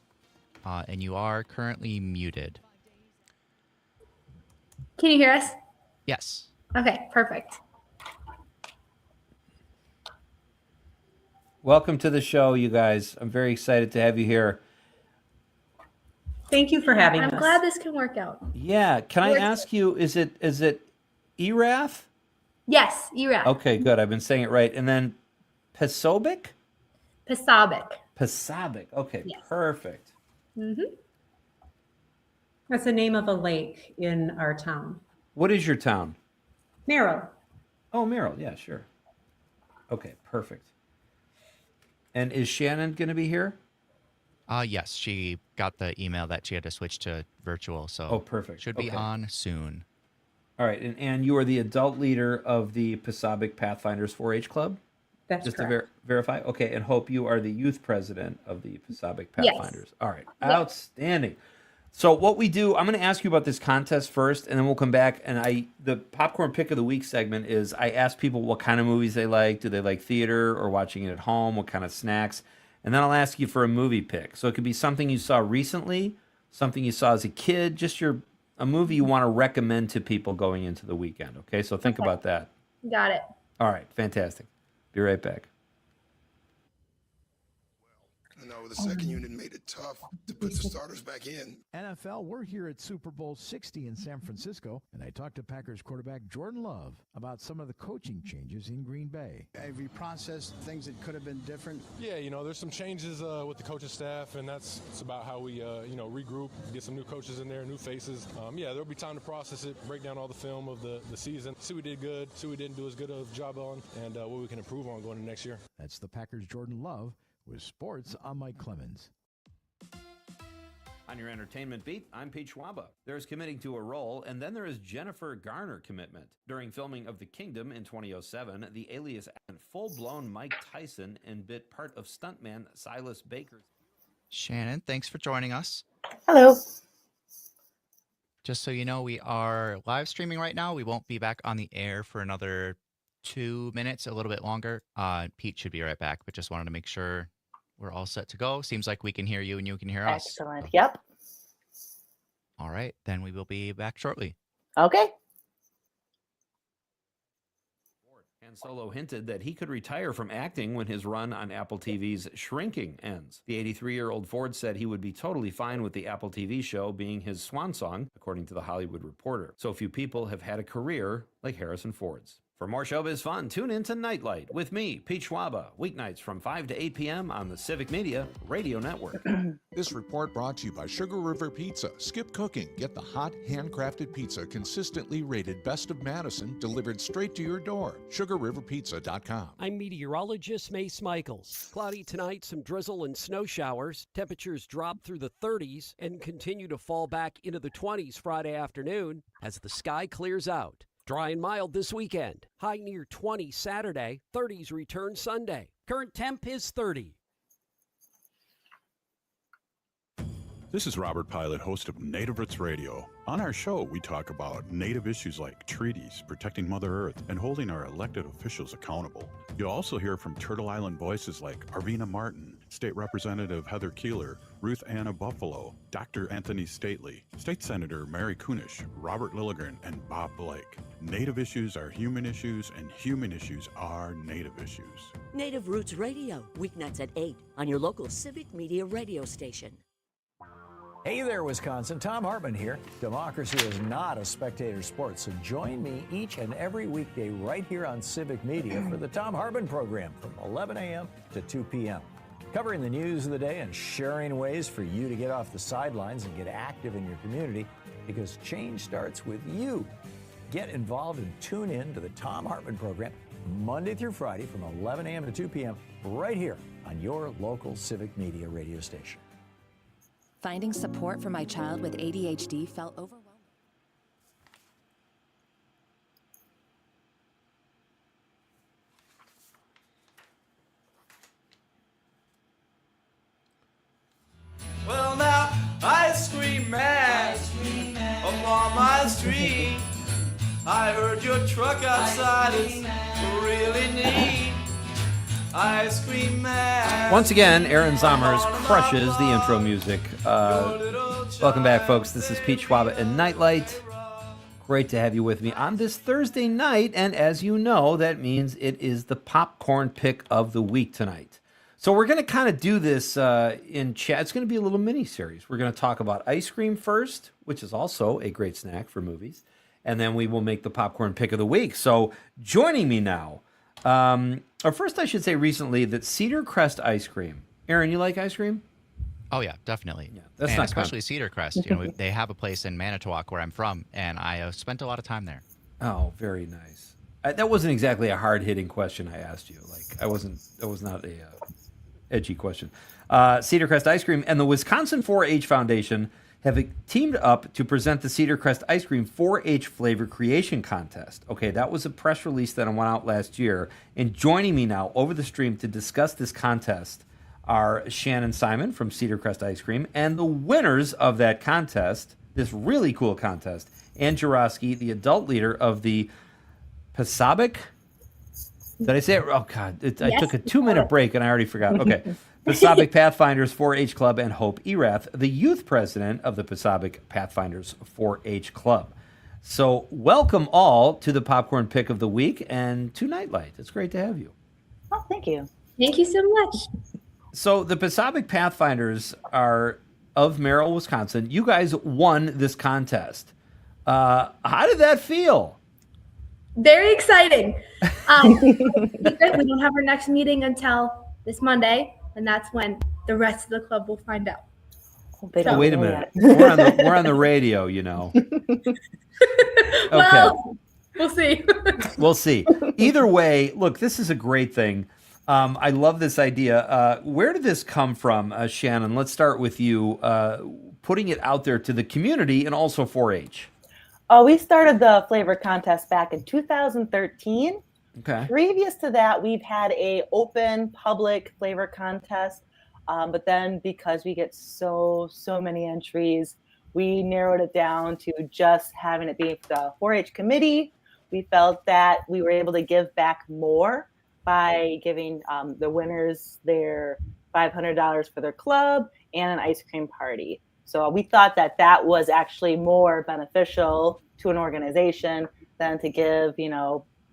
And you are currently muted. Can you hear us? Yes. Okay, perfect. Welcome to the show, you guys. I'm very excited to have you here. Thank you for having us. I'm glad this can work out. Yeah. Can I ask you, is it Erath? Yes, Erath. Okay, good. I've been saying it right. And then Pasobic? Pasabic. Pasabic. Okay, Yes. perfect. Mm-hmm. That's the name of a lake in our town. What is your town? Merrill. Oh, Merrill. Yeah, sure. Okay, perfect. And is Shannon going to be here? Yes, she got the email that she had to switch to virtual, so perfect. Should be Okay. on soon. All right, and Anne, you are the adult leader of the Pasabic Pathfinders 4-H Club? That's Just correct. to verify? Okay, and Hope, you are the youth president of the Pasabic Yes. Pathfinders. All right, Yes. outstanding. So what we do, I'm going to ask you about this contest first, and then we'll come back. And the popcorn pick of the week segment is I ask people what kind of movies they like. Do they like theater or watching it at home? What kind of snacks? And then I'll ask you for a movie pick. So it could be something you saw recently, something you saw as a kid, just a movie you want to recommend to people going into the weekend. Okay, so think about that. Got it. All right, fantastic. Be right back. No, the second unit made it tough to put the starters back in. NFL, we're here at Super Bowl 60 in San Francisco, and I talked to Packers quarterback Jordan Love about some of the coaching changes in Green Bay. Have you processed things that could have been different? Yeah, there's some changes with the coaching staff, and it's about how we, regroup, get some new coaches in there, new faces. There'll be time to process it, break down all the film of the season, see what we did good, see what we didn't do as good of a job on, and what we can improve on going into next year. That's the Packers Jordan Love with sports. I'm Mike Clemens. On your entertainment beat, I'm Pete Schwaba. There's committing to a role, and then there is Jennifer Garner commitment. During filming of The Kingdom in 2007, the alias and full-blown Mike Tyson and bit part of stuntman Silas Baker. Shannon, thanks for joining us. Hello. Just so you know, we are live streaming right now. We won't be back on the air for another 2 minutes, a little bit longer. Pete should be right back, but just wanted to make sure we're all set to go. Seems like we can hear you and you can hear us. Excellent. Yep. All right, then we will be back shortly. Okay. Han Solo hinted that he could retire from acting when his run on Apple TV's Shrinking ends. The 83-year-old Ford said he would be totally fine with the Apple TV show being his swan song, according to The Hollywood Reporter. So few people have had a career like Harrison Ford's. For more showbiz fun, tune in to Nite Lite with me, Pete Schwaba, weeknights from 5 to 8 p.m. on the Civic Media Radio Network. This report brought to you by Sugar River Pizza. Skip cooking. Get the hot, handcrafted pizza consistently rated Best of Madison, delivered straight to your door. SugarRiverPizza.com. I'm meteorologist Mace Michaels. Cloudy tonight, some drizzle and snow showers. Temperatures drop through the 30s and continue to fall back into the 20s Friday afternoon as the sky clears out. Dry and mild this weekend. High near 20 Saturday. 30s return Sunday. Current temp is 30. This is Robert Pilot, host of Native Roots Radio. On our show, we talk about Native issues like treaties, protecting Mother Earth, and holding our elected officials accountable. You'll also hear from Turtle Island voices like Arvina Martin, State Representative Heather Keeler, Ruth Anna Buffalo, Dr. Anthony Stately, State Senator Mary Kunish, Robert Lilligren, and Bob Blake. Native issues are human issues, and human issues are Native issues. Native Roots Radio, weeknights at 8 on your local Civic Media radio station. Hey there, Wisconsin. Tom Hartman here. Democracy is not a spectator sport, so join me each and every weekday right here on Civic Media for the Tom Hartman program from 11 a.m. to 2 p.m. Covering the news of the day and sharing ways for you to get off the sidelines and get active in your community, because change starts with you. Get involved and tune in to the Tom Hartman program Monday through Friday from 11 a.m. to 2 p.m. right here on your local Civic Media radio station. Finding support for my child with ADHD felt overwhelming. Well, now, ice cream man, up on my street. I heard your truck outside is really neat. Ice cream man. Once again, Aaron Zommers crushes the intro music. Welcome back, folks. This is Pete Schwaba and Nite Lite. Great to have you with me on this Thursday night. And as you know, that means it is the popcorn pick of the week tonight. So we're going to kind of do this in chat. It's going to be a little mini-series. We're going to talk about ice cream first, which is also a great snack for movies. And then we will make the popcorn pick of the week. So joining me now, or first I should say recently, that Cedar Crest ice cream. Aaron, you like ice cream? Oh yeah, definitely. Yeah, that's and not especially Cedar Crest. You know, they have a place in Manitowoc where I'm from, and I spent a lot of time there. Oh, very nice. That wasn't exactly a hard-hitting question I asked you. Like that was not a edgy question. Cedar Crest ice cream and the Wisconsin 4-H Foundation have teamed up to present the Cedar Crest Ice Cream 4-H Flavor Creation Contest. Okay, that was a press release that went out last year. And joining me now over the stream to discuss this contest are Shannon Simon from Cedar Crest Ice Cream and the winners of that contest, this really cool contest, Ann Jarosky, the adult leader of the Pasabic. Did I say it? Oh, God. I took a 2-minute break and I already forgot. Okay. Pasabic Pathfinders 4-H Club, and Hope Erath, the youth president of the Pasabic Pathfinders 4-H Club. So welcome all to the Popcorn Pick of the Week and to Nite Lite. It's great to have you. Oh, thank you. Thank you so much. So the Pasabic Pathfinders are of Merrill, Wisconsin. You guys won this contest. How did that feel? Very exciting. We don't have our next meeting until this Monday, and that's when the rest of the club will find out. Oh, wait a minute. We're on the radio, you know. Okay. Well, we'll see. We'll see. Either way, look, this is a great thing. I love this idea. Where did this come from, Shannon? Let's start with you, putting it out there to the community and also 4-H. Oh, we started the flavor contest back in 2013. Okay. Previous to that, we've had a open public flavor contest, but then because we get so many entries, we narrowed it down to just having it be the 4-H committee. We felt that we were able to give back more by giving the winners their $500 for their club and an ice cream party. So we thought that that was actually more beneficial to an organization than to give,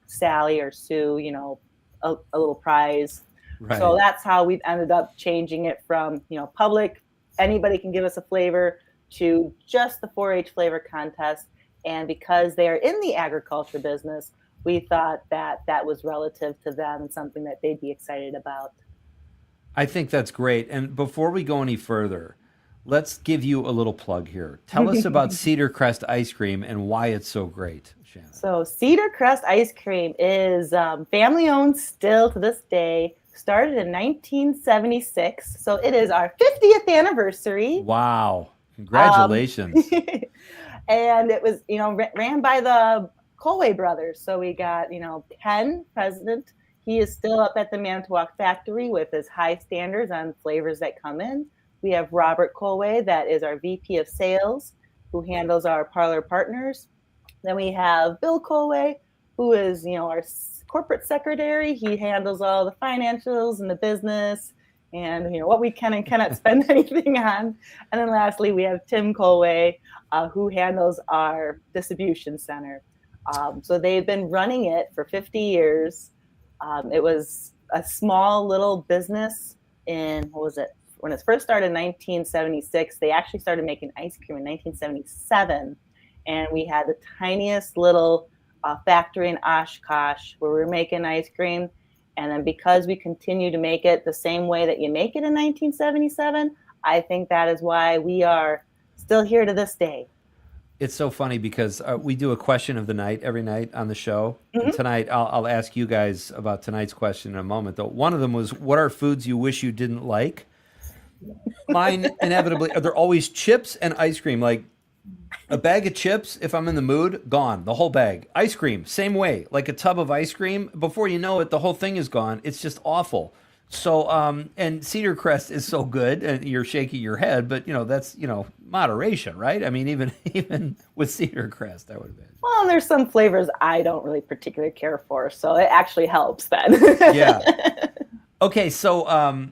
Sally or Sue, a little prize. Right. So that's how we've ended up changing it from, public, anybody can give us a flavor, to just the 4-H flavor contest. And because they are in the agriculture business, we thought that that was relative to them and something that they'd be excited about. I think that's great. And before we go any further, let's give you a little plug here. Tell us about Cedar Crest Ice Cream and why it's so great, Shannon. So Cedar Crest Ice Cream is family-owned still to this day. Started in 1976, so it is our 50th anniversary. Wow. Congratulations. And it was, ran by the Colway brothers. So we got, Ken, president. He is still up at the Manitowoc factory with his high standards on flavors that come in. We have Robert Colway, that is our VP of sales, who handles our parlor partners. Then we have Bill Colway, who is, our corporate secretary. He handles all the financials and the business and, what we can and cannot spend anything on. And then lastly, we have Tim Colway, who handles our distribution center. So they've been running it for 50 years. It was a small little business in, when it first started in 1976, they actually started making ice cream in 1977. And we had the tiniest little factory in Oshkosh where we were making ice cream. And then because we continue to make it the same way that you make it in 1977, I think that is why we are still here to this day. It's so funny because we do a question of the night every night on the show. Mm-hmm. And tonight, I'll ask you guys about tonight's question in a moment. Though one of them was, what are foods you wish you didn't like? Mine, inevitably, are there always chips and ice cream. Like a bag of chips, if I'm in the mood, gone. The whole bag. Ice cream, same way. Like a tub of ice cream, before you know it, the whole thing is gone. It's just awful. So, and Cedar Crest is so good, and you're shaking your head, but that's moderation, right? I mean, even with Cedar Crest, I would imagine. Well, there's some flavors I don't really particularly care for, so it actually helps then. Yeah. Okay, so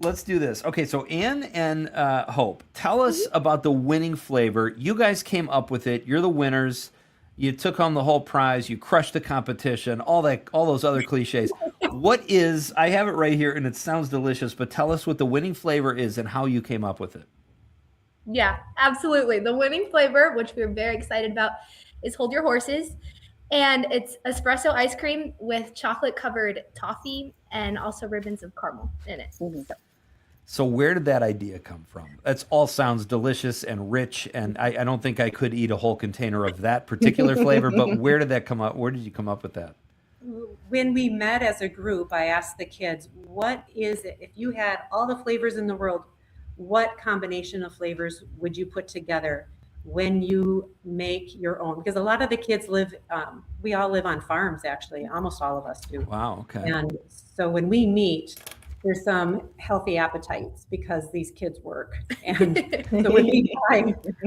let's do this. Okay, so Ann and Hope, tell us about the winning flavor. You guys came up with it. You're the winners. You took home the whole prize. You crushed the competition. All those other cliches. What is? I have it right here, and it sounds delicious. But tell us what the winning flavor is and how you came up with it. Yeah, absolutely. The winning flavor, which we're very excited about, is Hold Your Horses. And it's espresso ice cream with chocolate-covered toffee and also ribbons of caramel in it. So where did that idea come from? That all sounds delicious and rich, and I don't think I could eat a whole container of that particular flavor, but where did that come up? Where did you come up with that? When we met as a group, I asked the kids, what is it? If you had all the flavors in the world, what combination of flavors would you put together when you make your own? Because a lot of the kids live, we all live on farms, actually. Almost all of us do. Wow, okay. And so when we meet, there's some healthy appetites because these kids work. And so when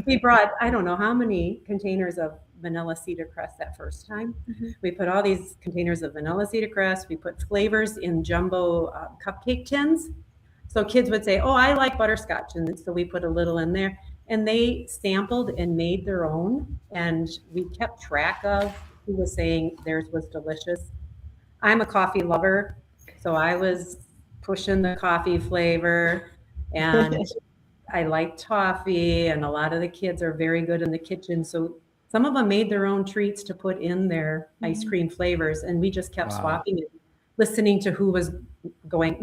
we brought, I don't know how many containers of vanilla cedar crest that first time. We put all these containers of vanilla cedar crest. We put flavors in jumbo cupcake tins. So kids would say, oh, I like butterscotch. And so we put a little in there. And they sampled and made their own. And we kept track of who was saying theirs was delicious. I'm a coffee lover. So I was pushing the coffee flavor. And I like toffee. And a lot of the kids are very good in the kitchen. So some of them made their own treats to put in their ice cream flavors. And we just kept swapping it, listening to who was going,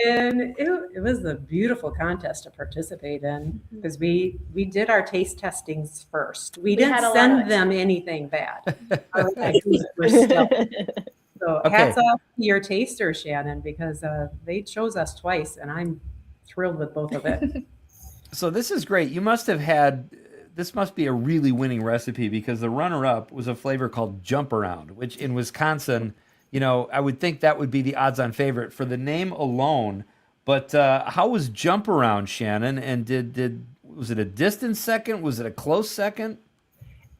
And it was a beautiful contest to participate in because we did our taste testings first. We didn't send them anything bad. Our IQs were still. So hats off to your taster, Shannon, because they chose us twice, and I'm thrilled with both of it. So this is great. You must have had, this must be a really winning recipe because the runner-up was a flavor called Jump Around, which in Wisconsin, I would think that would be the odds-on favorite for the name alone. But how was Jump Around, Shannon? And was it a distant second? Was it a close second?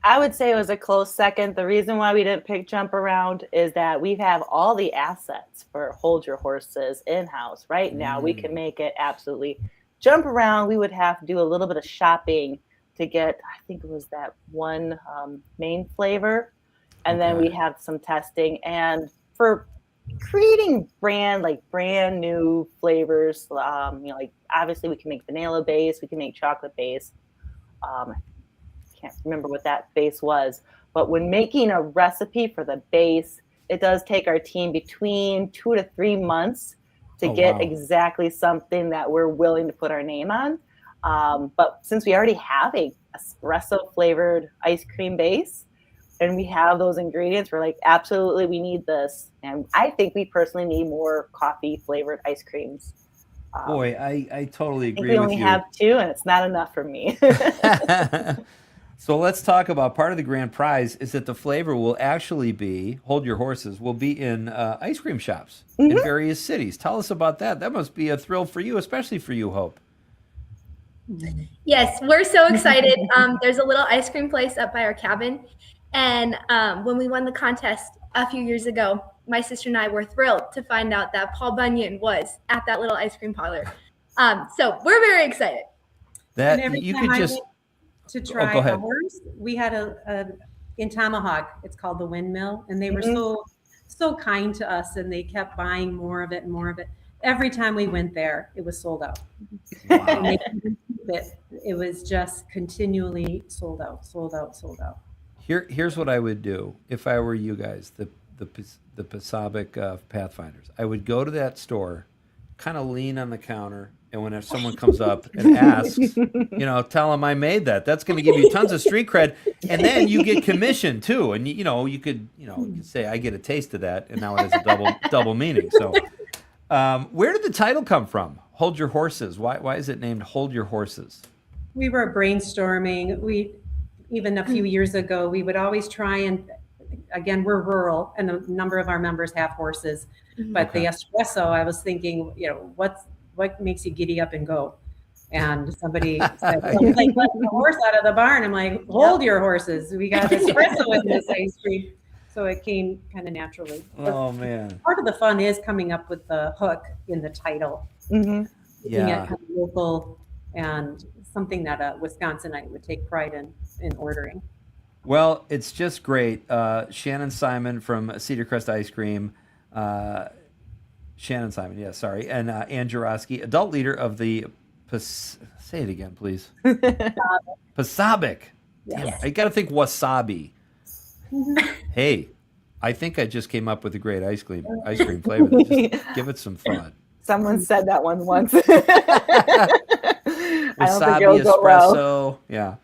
I would say it was a close second. The reason why we didn't pick Jump Around is that we have all the assets for Hold Your Horses in-house. Right now, we can make it absolutely. Jump Around, we would have to do a little bit of shopping to get, I think it was that one main flavor. And then we have some testing. And for creating brand new flavors, like obviously we can make vanilla base, we can make chocolate base. Can't remember what that base was, but when making a recipe for the base, it does take our team between 2 to 3 months to get exactly something that we're willing to put our name on. But since we already have a espresso flavored ice cream base and we have those ingredients, we're like, absolutely, we need this. And I think we personally need more coffee flavored ice creams. Boy, I totally agree with you. We only have 2 and it's not enough for me. So let's talk about part of the grand prize is that the flavor will actually be, Hold Your Horses, will be in ice cream shops in various cities. Tell us about that. That must be a thrill for you, especially for you, Hope. Yes, we're so excited. There's a little ice cream place up by our cabin. And when we won the contest a few years ago, my sister and I were thrilled to find out that Paul Bunyan was at that little ice cream parlor. So we're very excited. That you could just to try ours. We had a in Tomahawk. It's called the Windmill, and they were so kind to us, and they kept buying more of it and more of it. Every time we went there, it was sold out. Wow. It was just continually sold out. Here's what I would do if I were you guys, the Pasabic Pathfinders. I would go to that store, kind of lean on the counter, and when someone comes up and asks, tell them I made that. That's going to give you tons of street cred, and then you get commission too. And you could say I get a taste of that, and now it has a double meaning. So, where did the title come from? Hold Your Horses. Why is it named Hold Your Horses? We were brainstorming. Even a few years ago, we would always try and again, we're rural and a number of our members have horses, but the espresso, I was thinking, what makes you giddy up and go? And somebody said, well, it's like letting the horse out of the barn. I'm like, hold your horses. We got espresso in this ice cream. So it came kind of naturally. Oh, man. Part of the fun is coming up with the hook in the title. Making it kind of local and something that a Wisconsinite would take pride in ordering. Well, it's just great. Shannon Simon from Cedar Crest Ice Cream. Shannon Simon, yeah, sorry. And Ann Jurowski, adult leader of the say it again, please. Pasabic. Damn, I got to think wasabi. Hey, I think I just came up with a great ice cream flavor. Just give it some thought. Someone said that one once. Wasabi espresso. Yeah.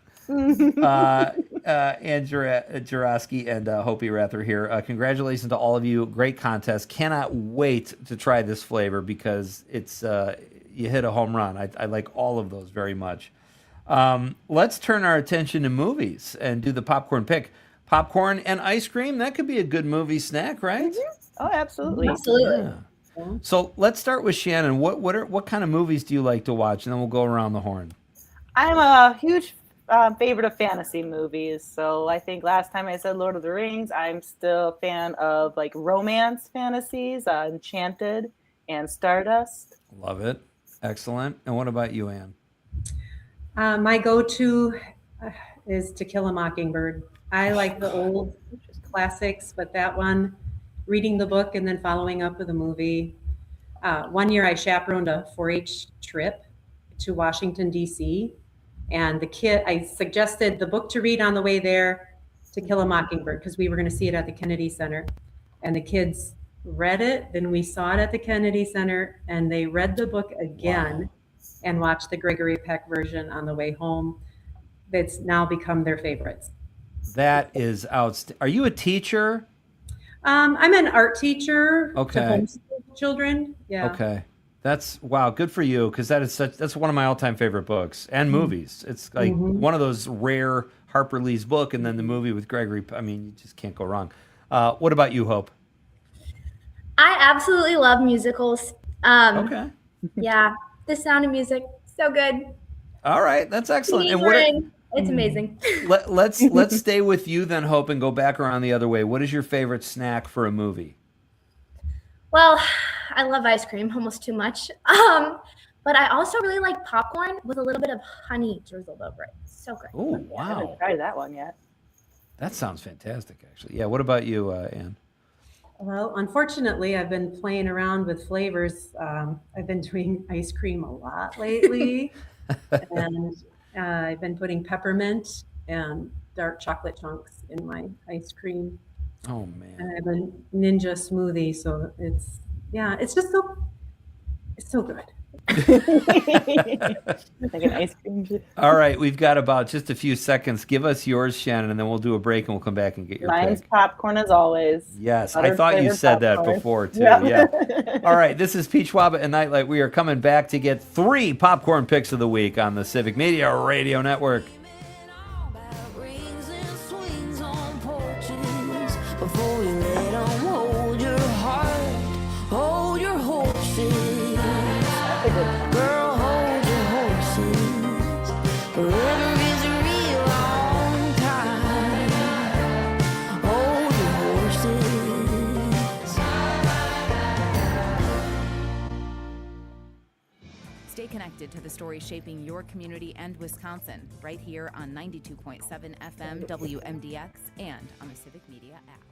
Ann Jurowski and Hopi Rather here. Congratulations to all of you. Great contest. Cannot wait to try this flavor because it's you hit a home run. I like all of those very much. Let's turn our attention to movies and do the popcorn pick. Popcorn and ice cream, that could be a good movie snack, right? Oh, absolutely. Absolutely. Yeah. So let's start with Shannon. What kind of movies do you like to watch? And then we'll go around the horn. I'm a huge favorite of fantasy movies. So I think last time I said Lord of the Rings, I'm still a fan of like romance fantasies, Enchanted and Stardust. Love it. Excellent. And what about you, Anne? My go-to is To Kill a Mockingbird. I like the old classics, but that one, reading the book and then following up with a movie. One year I chaperoned a 4-H trip to Washington, D.C. And I suggested the book to read on the way there, To Kill a Mockingbird, because we were going to see it at the Kennedy Center. And the kids read it, then we saw it at the Kennedy Center, and they read the book again and watched the Gregory Peck version on the way home. It's now become their favorites. That is outstanding. Are you a teacher? I'm an art teacher Okay. to homeschool children. Yeah. Okay. Wow, good for you, because that's one of my all-time favorite books and movies. It's like one of those rare Harper Lee's book, and then the movie with Gregory. I mean, you just can't go wrong. What about you, Hope? I absolutely love musicals. Okay. Yeah, The Sound of Music, so good. All right, that's excellent. Singing And Ring, it's amazing. let's stay with you then, Hope, and go back around the other way. What is your favorite snack for a movie? Well, I love ice cream almost too much. But I also really like popcorn with a little bit of honey drizzled over it. So good. Oh, I wow. haven't tried that one yet. That sounds fantastic, actually. Yeah, what about you, Anne? Well, unfortunately, I've been playing around with flavors. I've been doing ice cream a lot lately. And I've been putting peppermint and dark chocolate chunks in my ice cream. Oh, man. And I have a ninja smoothie, so it's just so good. Like an ice cream. All right, we've got about just a few seconds. Give us yours, Shannon, and then we'll do a break and we'll come back and get your Mine's pick. popcorn as always. Yes, I Buttered thought you flavored said that popcorn. before, too. Yep. Yeah. All right, this is Pete Schwaba and Nite Lite. We are coming back to get 3 popcorn picks of the week on the Civic Media Radio Network. Before you let 'em hold your heart, hold your horses. Girl, hold your horses. Forever is a real long time. Hold your horses. Stay connected to the stories shaping your community and Wisconsin right here on 92.7 FM WMDX and on the Civic Media app.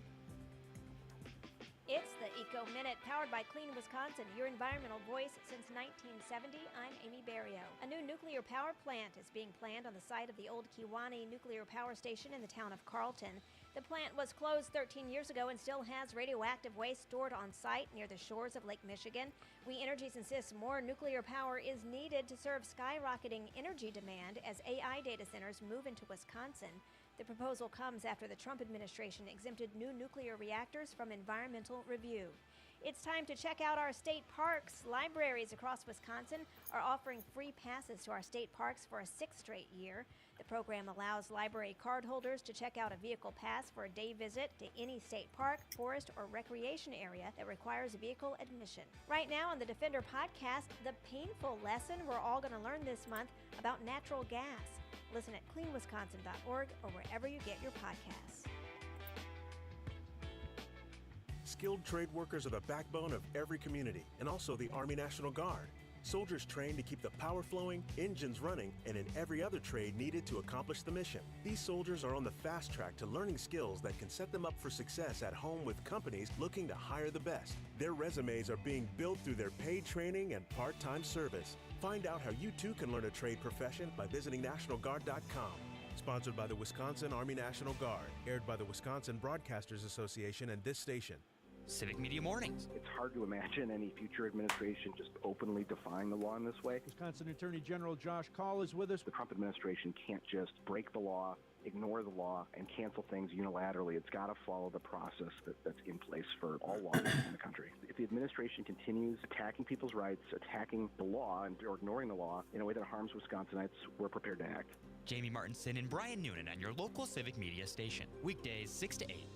It's the Eco Minute, powered by Clean Wisconsin, your environmental voice since 1970. I'm Amy Barrio. A new nuclear power plant is being planned on the site of the old Kewanee Nuclear Power Station in the town of Carlton. The plant was closed 13 years ago and still has radioactive waste stored on site near the shores of Lake Michigan. We Energies insists more nuclear power is needed to serve skyrocketing energy demand as AI data centers move into Wisconsin. The proposal comes after the Trump administration exempted new nuclear reactors from environmental review. It's time to check out our state parks. Libraries across Wisconsin are offering free passes to our state parks for a 6th straight year. The program allows library card holders to check out a vehicle pass for a day visit to any state park, forest, or recreation area that requires vehicle admission. Right now on the Defender podcast, the painful lesson we're all going to learn this month about natural gas. Listen at cleanwisconsin.org or wherever you get your podcasts. Skilled trade workers are the backbone of every community, and also the Army National Guard. Soldiers trained to keep the power flowing, engines running, and in every other trade needed to accomplish the mission. These soldiers are on the fast track to learning skills that can set them up for success at home with companies looking to hire the best. Their resumes are being built through their paid training and part-time service. Find out how you too can learn a trade profession by visiting NationalGuard.com. Sponsored by the Wisconsin Army National Guard. Aired by the Wisconsin Broadcasters Association and this station. Civic Media Mornings. It's hard to imagine any future administration just openly defying the law in this way. Wisconsin Attorney General Josh Kaul is with us. The Trump administration can't just break the law, ignore the law, and cancel things unilaterally. It's got to follow the process that's in place for all laws in the country. If the administration continues attacking people's rights, attacking the law, or ignoring the law in a way that harms Wisconsinites, we're prepared to act. Jamie Martinson and Brian Noonan on your local Civic Media station. Weekdays 6 to 8.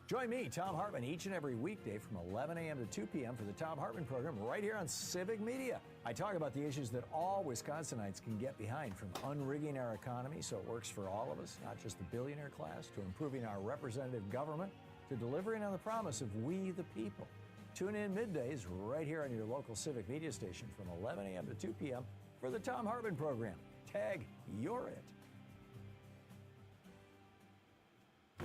Join me, Tom Hartman, each and every weekday from 11 a.m. to 2 p.m. for the Tom Hartman program right here on Civic Media. I talk about the issues that all Wisconsinites can get behind, from unrigging our economy so it works for all of us, not just the billionaire class, to improving our representative government, to delivering on the promise of we the people. Tune in middays right here on your local Civic Media station from 11 a.m. to 2 p.m. for the Tom Hartman program. Tag, you're it.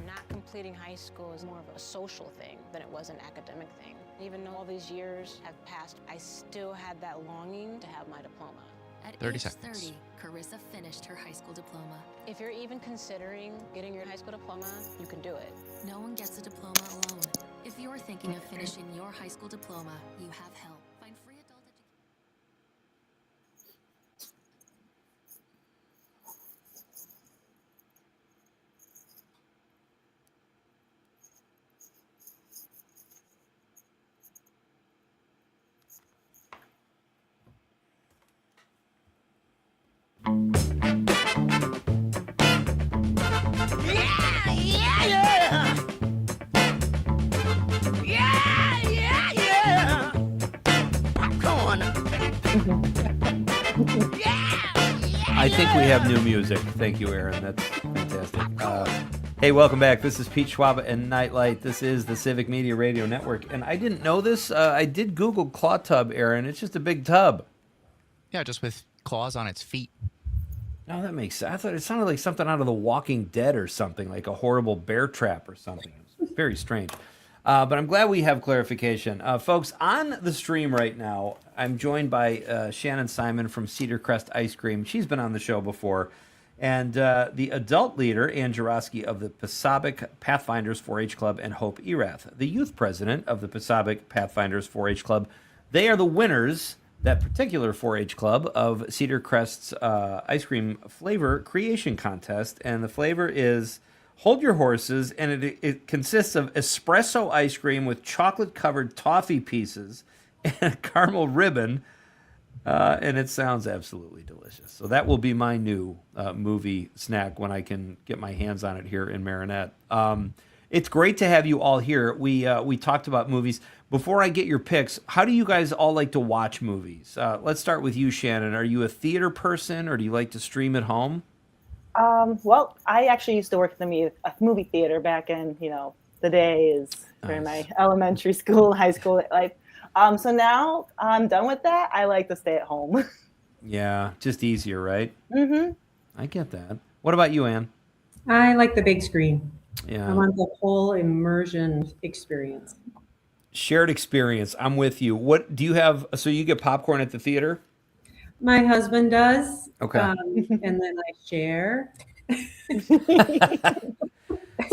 Not completing high school is more of a social thing than it was an academic thing. Even though all these years have passed, I still had that longing to have my diploma. At 30 age seconds. 30, Carissa finished her high school diploma. If you're even considering getting your high school diploma, you can do it. No one gets a diploma alone. If you're thinking of finishing your high school diploma, you have help. Find free adult I think we have new music. Thank you, Aaron. That's fantastic. Hey, welcome back. This is Pete Schwaba and Nite Lite. This is the Civic Media Radio Network. And I didn't know this. I did Google claw tub, Aaron. It's just a big tub. Yeah, just with claws on its feet. No, that makes sense. I thought it sounded like something out of The Walking Dead or something, like a horrible bear trap or something. It's very strange. But I'm glad we have clarification. Folks, on the stream right now, I'm joined by Shannon Simon from Cedar Crest Ice Cream. She's been on the show before. And the adult leader, Ann Jarosky of the Pasabic Pathfinders 4-H Club, and Hope Erath, the youth president of the Pasabic Pathfinders 4-H Club. They are the winners, that particular 4-H club, of Cedar Crest's ice cream flavor creation contest. And the flavor is Hold Your Horses, and it consists of espresso ice cream with chocolate-covered toffee pieces and a caramel ribbon, and it sounds absolutely delicious. So that will be my new movie snack when I can get my hands on it here in Marinette. It's great to have you all here. We talked about movies. Before I get your picks, how do you guys all like to watch movies? Let's start with you, Shannon. Are you a theater person, or do you like to stream at home? Well, I actually used to work at the movie theater back in, the days during my elementary school, high school life. So now I'm done with that. I like to stay at home. Yeah, just easier, right? Mm-hmm. I get that. What about you, Ann? I like the big screen. Yeah. I want the whole immersion experience. Shared experience. I'm with you. What do you have? So you get popcorn at the theater? My husband does. Okay. And then I share.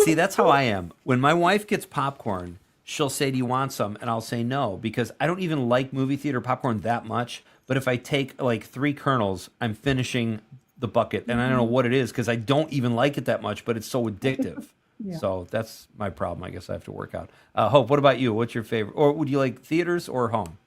See, that's how I am. When my wife gets popcorn, she'll say, "Do you want some?" And I'll say no, because I don't even like movie theater popcorn that much. But if I take like 3 kernels, I'm finishing the bucket. And I don't know what it is, because I don't even like it that much, but it's so addictive. Yeah. So that's my problem. I guess I have to work out. Hope, what about you? What's your favorite? Or would you like theaters or home?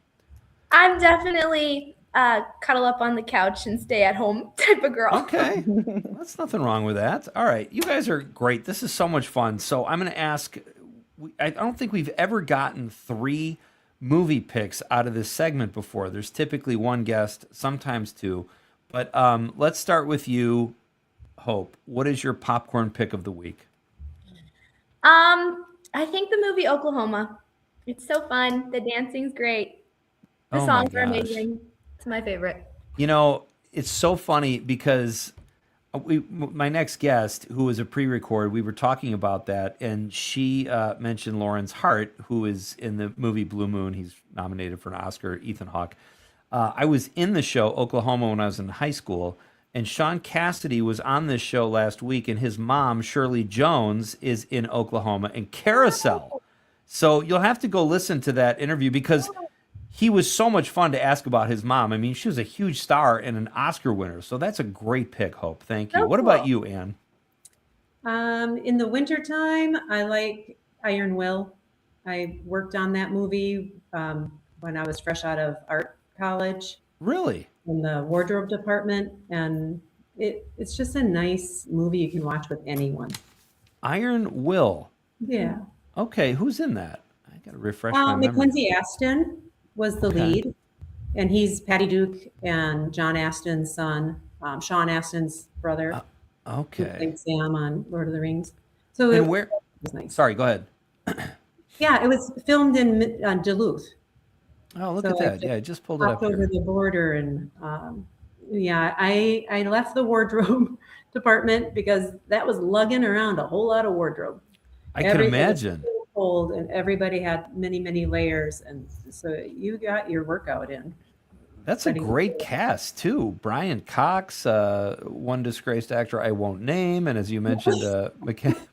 I'm definitely cuddle up on the couch and stay at home type of girl. Okay. That's nothing wrong with that. All right. You guys are great. This is so much fun. So I'm going to ask, I don't think we've ever gotten 3 movie picks out of this segment before. There's typically one guest, sometimes 2. But let's start with you, Hope. What is your popcorn pick of the week? I think the movie Oklahoma. It's so fun. The dancing's great. The Oh my songs are gosh. amazing. It's my favorite. You know, it's so funny because my next guest, who was a pre-record, we were talking about that, and she mentioned Lawrence Hart, who is in the movie Blue Moon. He's nominated for an Oscar, Ethan Hawke. I was in the show Oklahoma when I was in high school, and Sean Cassidy was on this show last week, and his mom, Shirley Jones, is in Oklahoma and Carousel. So you'll have to go listen to that interview because he was so much fun to ask about his mom. I mean, she was a huge star and an Oscar winner. So that's a great pick, Hope. Thank you. So What about cool. you, Ann? In the wintertime, I like Iron Will. I worked on that movie when I was fresh out of art college. Really? In the wardrobe department. And it's just a nice movie you can watch with anyone. Iron Will. Yeah. Okay, who's in that? I got to refresh my memory. Mackenzie Aston was the Okay. lead. And he's Patty Duke and John Aston's son, Sean Aston's brother. Who Okay. played Sam on Lord of the Rings. So And it where? was nice. Sorry, go ahead. Yeah, it was filmed in Duluth. Oh, look So at that. Yeah, I just pulled it hopped up over here. the border and yeah, I left the wardrobe department because that was lugging around a whole lot of wardrobe. I can Everything was imagine. so cold and everybody had many layers, and so you got your workout in. That's a great cast, too. Brian Cox, one disgraced actor I won't name, and as you mentioned,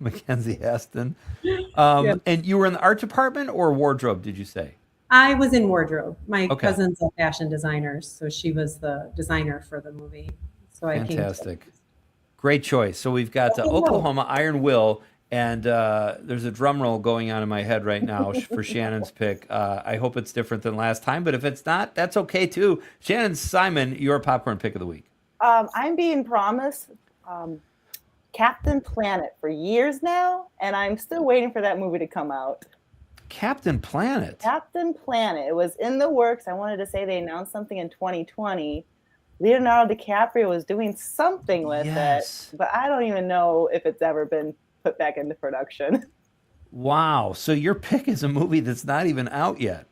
Mackenzie Aston. Yeah. And you were in the art department or wardrobe, did you say? I was in wardrobe. My Okay. cousin's a fashion designer, so she was the designer for the movie. So I came. Fantastic. Great choice. So we've got Oklahoma. Oklahoma, Iron Will, and there's a drum roll going on in my head right now for Shannon's pick. I hope it's different than last time, but if it's not, that's okay too. Shannon Simon, your popcorn pick of the week. I'm being promised Captain Planet for years now, and I'm still waiting for that movie to come out. Captain Planet. Captain Planet. It was in the works. I wanted to say they announced something in 2020. Leonardo DiCaprio was doing something with Yes. it, but I don't even know if it's ever been put back into production. Wow. So your pick is a movie that's not even out yet.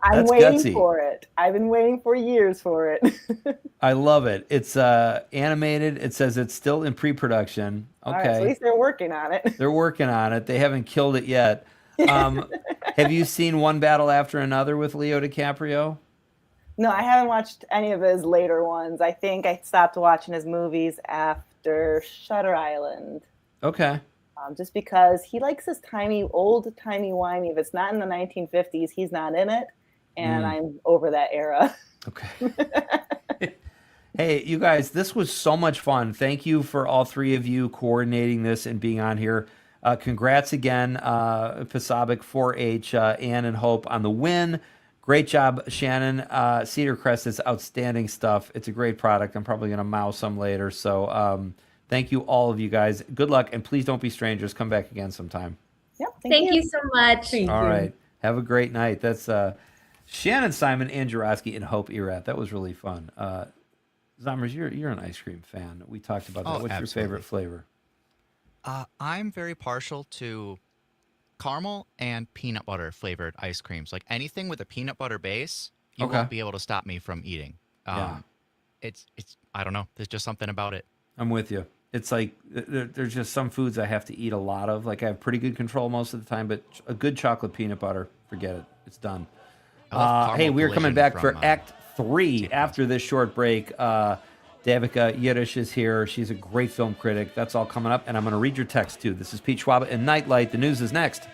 I'm That's waiting gutsy. for it. I've been waiting for years for it. I love it. It's animated. It says it's still in pre-production. All right, so at Okay. least they're working on it. They're working on it. They haven't killed it yet. Have you seen One Battle After Another with Leo DiCaprio? No, I haven't watched any of his later ones. I think I stopped watching his movies after Shutter Island. Okay. Just because he likes his old-timey wimey. If it's not in the 1950s, he's not in it. And I'm over that era. Hey, you guys, this was so much fun. Thank you for all 3 of you coordinating this and being on here. Congrats again, Pasabic 4-H, Ann and Hope on the win. Great job, Shannon. Cedar Crest is outstanding stuff. It's a great product. I'm probably going to mow some later. So thank you, all of you guys. Good luck, and please don't be strangers. Come back again sometime. Yep. Thank you so much. All right. Have a great night. That's Shannon Simon, Ann Jurowski, and Hope Erat. That was really fun. Zomers, you're an ice cream fan. We talked about that. Oh, What's your absolutely. favorite flavor? I'm very partial to caramel and peanut butter flavored ice creams. Like anything with a peanut butter base, you Okay. won't be able to stop me from eating. Yeah. It's I don't know. There's just something about it. I'm with you. It's like there's just some foods I have to eat a lot of. Like I have pretty good control most of the time, but a good chocolate peanut butter, forget it. It's done. I love Hey, caramel we're coming collision back from, for Act 3 after this short break. Davika Yiddish is here. She's a great film critic. That's all coming up, and I'm going to read your text too. This is Pete Schwaba and Nite Lite. The news is next.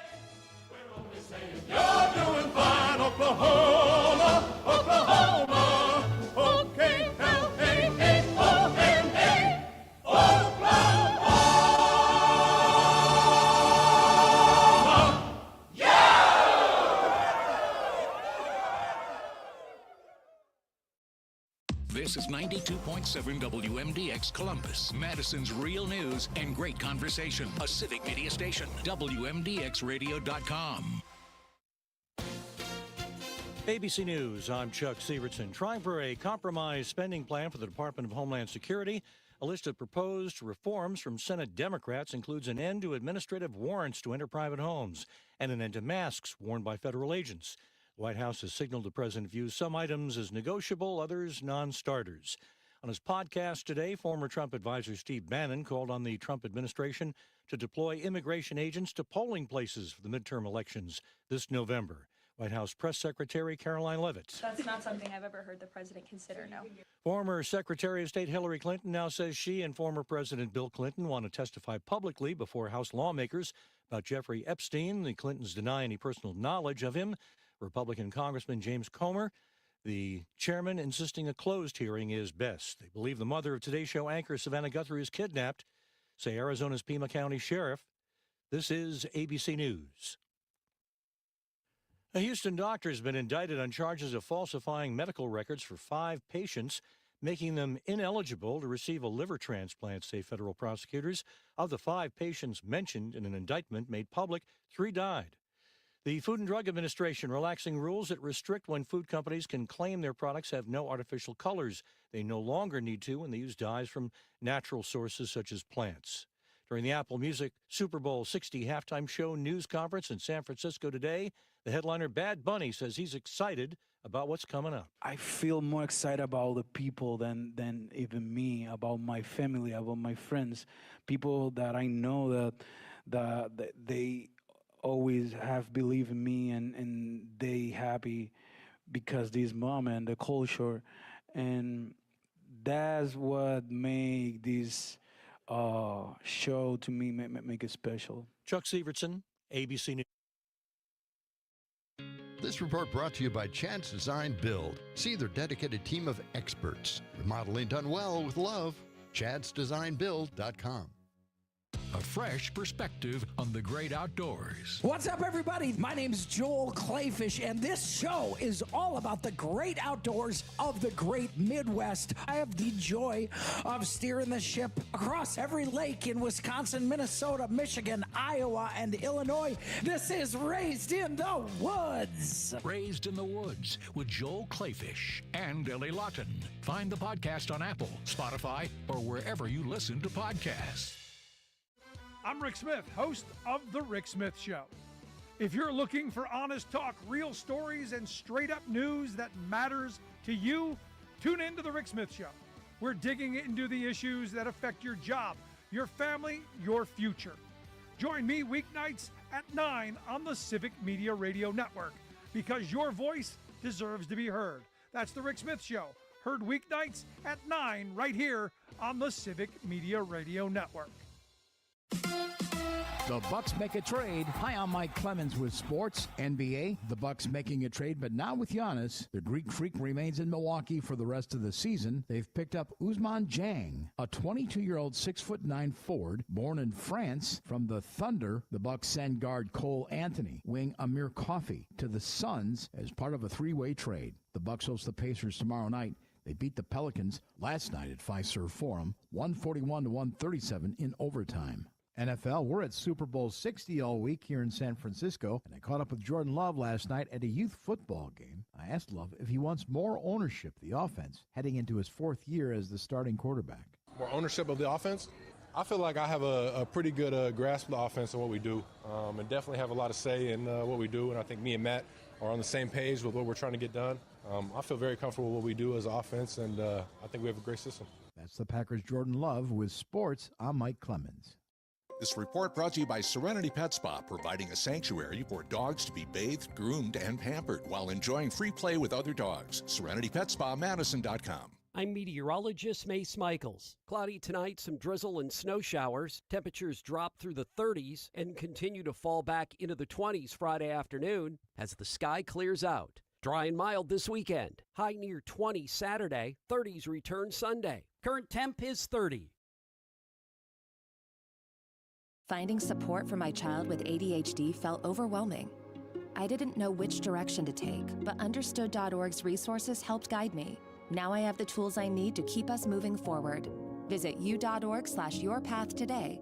This is 92.7 WMDX Columbus, Madison's real news and great conversation. A Civic Media station. WMDXradio.com. ABC News, I'm Chuck Severson. Trying for a compromise spending plan for the Department of Homeland Security. A list of proposed reforms from Senate Democrats includes an end to administrative warrants to enter private homes and an end to masks worn by federal agents. The White House has signaled the president views some items as negotiable, others non-starters. On his podcast today, former Trump advisor Steve Bannon called on the Trump administration to deploy immigration agents to polling places for the midterm elections this November. White House Press Secretary Caroline Leavitt. That's not something I've ever heard the president consider, no. Former Secretary of State Hillary Clinton now says she and former President Bill Clinton want to testify publicly before House lawmakers about Jeffrey Epstein. The Clintons deny any personal knowledge of him. Republican Congressman James Comer, the chairman, insisting a closed hearing is best. They believe the mother of Today Show anchor Savannah Guthrie is kidnapped, say Arizona's Pima County Sheriff. This is ABC News. A Houston doctor has been indicted on charges of falsifying medical records for 5 patients, making them ineligible to receive a liver transplant, say federal prosecutors. Of the 5 patients mentioned in an indictment made public, 3 died. The Food and Drug Administration relaxing rules that restrict when food companies can claim their products have no artificial colors. They no longer need to when they use dyes from natural sources such as plants. During the Apple Music Super Bowl 60 halftime show news conference in San Francisco today, the headliner Bad Bunny says he's excited about what's coming up. I feel more excited about the people than even me, about my family, about my friends, people that I know that they always have believed in me and they happy because this moment, the culture, and that's what make this show to me make it special. Chuck Severson, ABC News. This report brought to you by Chad's Design Build. See their dedicated team of experts. Remodeling done well with love. chadsdesignbuild.com. A fresh perspective on the great outdoors. What's up, everybody? My name's Joel Clayfish, and this show is all about the great outdoors of the great Midwest. I have the joy of steering the ship across every lake in Wisconsin, Minnesota, Michigan, Iowa, and Illinois. This is Raised in the Woods. Raised in the Woods with Joel Clayfish and Ellie Lawton. Find the podcast on Apple, Spotify, or wherever you listen to podcasts. I'm Rick Smith, host of The Rick Smith Show. If you're looking for honest talk, real stories, and straight-up news that matters to you, tune in to The Rick Smith Show. We're digging into the issues that affect your job, your family, your future. Join me weeknights at 9 on the Civic Media Radio Network, because your voice deserves to be heard. That's The Rick Smith Show, heard weeknights at 9 right here on the Civic Media Radio Network. The Bucks make a trade. Hi, I'm Mike Clemens with Sports NBA. The Bucks making a trade, but not with Giannis. The Greek Freak remains in Milwaukee for the rest of the season. They've picked up Ousmane Dieng, a 22-year-old 6'9" forward born in France. From the Thunder, the Bucks send guard Cole Anthony, wing Amir Coffey to the Suns as part of a 3-way trade. The Bucks host the Pacers tomorrow night. They beat the Pelicans last night at Fiserv Forum, 141-137 in overtime. NFL, we're at Super Bowl 60 all week here in San Francisco, and I caught up with Jordan Love last night at a youth football game. I asked Love if he wants more ownership of the offense heading into his 4th year as the starting quarterback. More ownership of the offense? I feel like I have a pretty good grasp of the offense and what we do, and definitely have a lot of say in what we do, and I think me and Matt are on the same page with what we're trying to get done. I feel very comfortable with what we do as an offense, and I think we have a great system. That's the Packers' Jordan Love with Sports. I'm Mike Clemens. This report brought to you by Serenity Pet Spa, providing a sanctuary for dogs to be bathed, groomed, and pampered while enjoying free play with other dogs. Serenity Pet Spa, Madison.com. I'm meteorologist Mace Michaels. Cloudy tonight, some drizzle and snow showers. Temperatures drop through the 30s and continue to fall back into the 20s Friday afternoon as the sky clears out. Dry and mild this weekend. High near 20 Saturday, 30s return Sunday. Current temp is 30. Finding support for my child with ADHD felt overwhelming. I didn't know which direction to take, but Understood.org's resources helped guide me. Now I have the tools I need to keep us moving forward. Visit u.org/yourpath today.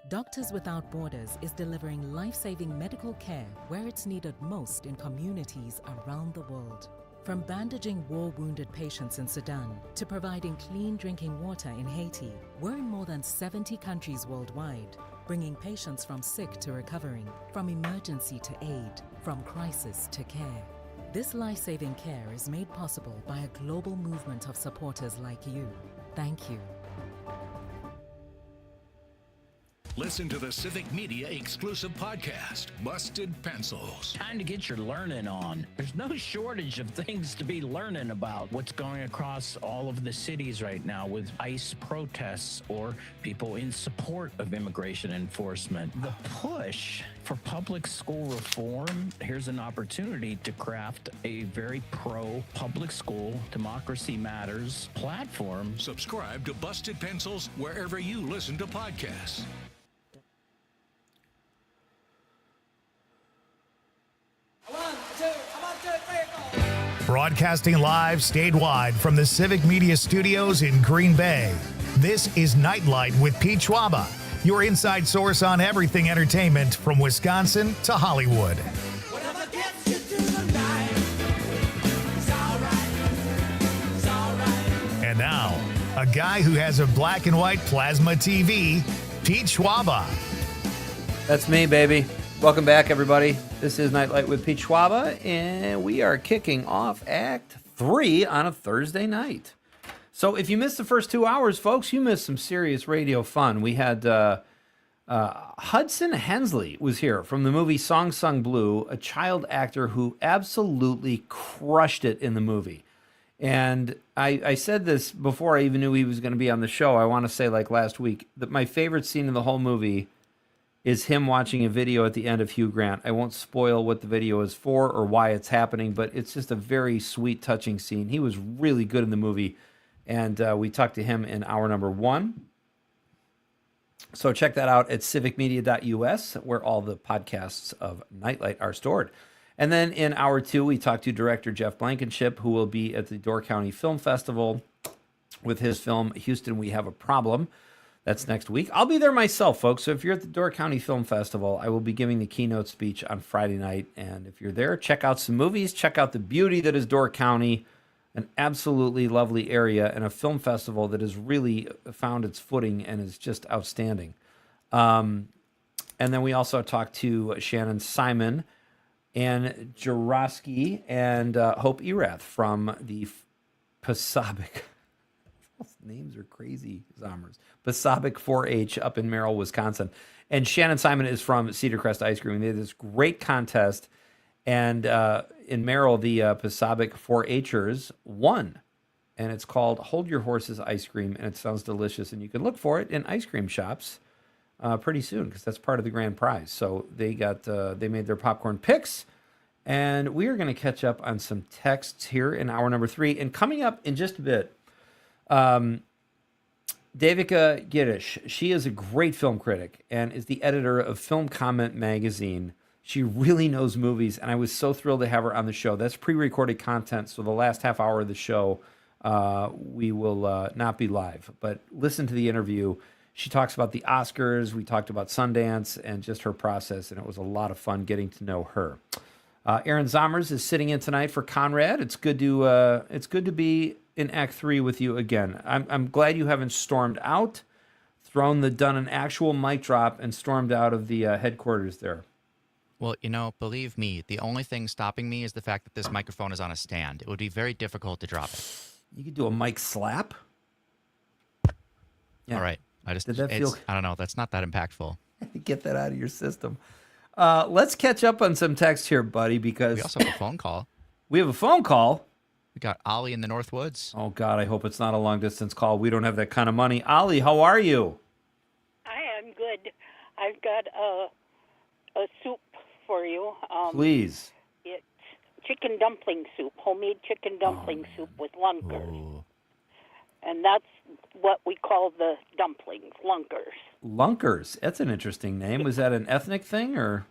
Doctors Without Borders is delivering life-saving medical care where it's needed most in communities around the world. From bandaging war-wounded patients in Sudan to providing clean drinking water in Haiti, we're in more than 70 countries worldwide, bringing patients from sick to recovering, from emergency to aid, from crisis to care. This life-saving care is made possible by a global movement of supporters like you. Thank you. Listen to the Civic Media exclusive podcast, Busted Pencils. Time to get your learning on. There's no shortage of things to be learning about. What's going across all of the cities right now with ICE protests or people in support of immigration enforcement. The push for public school reform, here's an opportunity to craft a very pro-public school, democracy matters platform. Subscribe to Busted Pencils wherever you listen to podcasts. Broadcasting live statewide from the Civic Media Studios in Green Bay. This is Nite Lite with Pete Schwaba, your inside source on everything entertainment from Wisconsin to Hollywood. And now, a guy who has a black and white plasma TV, Pete Schwaba. That's me, baby. Welcome back, everybody. This is Nite Lite with Pete Schwaba, and we are kicking off Act 3 on a Thursday night. So if you missed the first 2 hours, folks, you missed some serious radio fun. We had Hudson Hensley was here from the movie Song Sung Blue, a child actor who absolutely crushed it in the movie. And I said this before I even knew he was going to be on the show. I want to say, like last week, that my favorite scene in the whole movie is him watching a video at the end of Hugh Grant. I won't spoil what the video is for or why it's happening, but it's just a very sweet, touching scene. He was really good in the movie, and we talked to him in hour number 1. So check that out at civicmedia.us, where all the podcasts of Nite Lite are stored. And then in hour 2, we talked to director Jeff Blankenship, who will be at the Door County Film Festival with his film, Houston, We Have a Problem. That's next week. I'll be there myself, folks. So if you're at the Door County Film Festival, I will be giving the keynote speech on Friday night. And if you're there, check out some movies. Check out the beauty that is Door County, an absolutely lovely area, and a film festival that has really found its footing and is just outstanding. And then we also talked to Shannon Simon and Jurowski and Hope Erath from the Pasabic. Names are crazy, Zommers. Pasabic 4-H up in Merrill, Wisconsin. And Shannon Simon is from Cedar Crest Ice Cream. They had this great contest. And in Merrill, the Pasabic 4-Hers won. And it's called Hold Your Horses Ice Cream. And it sounds delicious. And you can look for it in ice cream shops pretty soon, because that's part of the grand prize. So they made their popcorn picks. And we are going to catch up on some texts here in hour number 3. And coming up in just a bit, Devika Giddish, she is a great film critic and is the editor of Film Comment magazine. She really knows movies, and I was so thrilled to have her on the show. That's pre-recorded content, so the last half hour of the show, we will not be live. But listen to the interview. She talks about the Oscars. We talked about Sundance and just her process, and it was a lot of fun getting to know her. Aaron Zommers is sitting in tonight for Conrad. It's good to be in Act 3 with you again. I'm glad you haven't stormed out, done an actual mic drop, and stormed out of the headquarters there. Well, believe me, the only thing stopping me is the fact that this microphone is on a stand. It would be very difficult to drop it. You could do a mic slap. Yeah. All right. Did that feel? I don't know. That's not that impactful. Get that out of your system. Let's catch up on some text here, buddy, because we also have a phone call. We have a phone call. We got Ollie in the North Woods. Oh, God, I hope it's not a long-distance call. We don't have that kind of money. Ollie, how are you? I am good. I've got a soup for you. Please. It's chicken dumpling soup, homemade chicken dumpling soup with lunkers. Oh. And that's what we call the dumplings, lunkers. Lunkers. That's an interesting name. Was that an ethnic thing, or?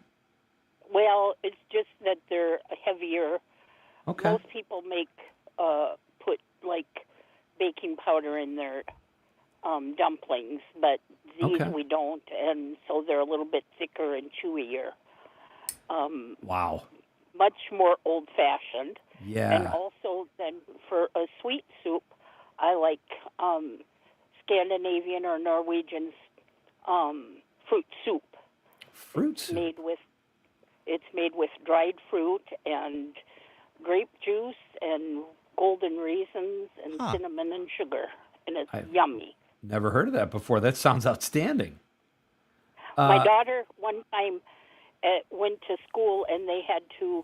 Well, it's just that they're heavier. Okay. Most people make put like baking powder in their dumplings, but these Okay. we don't, and so they're a little bit thicker and chewier. Wow. Much more old-fashioned. Yeah. And also, then for a sweet soup, I like Scandinavian or Norwegian fruit soup. Fruit soup. It's made with dried fruit and grape juice and golden raisins and cinnamon and sugar, and it's yummy. Never heard of that before. That sounds outstanding. My daughter one time went to school, and they had to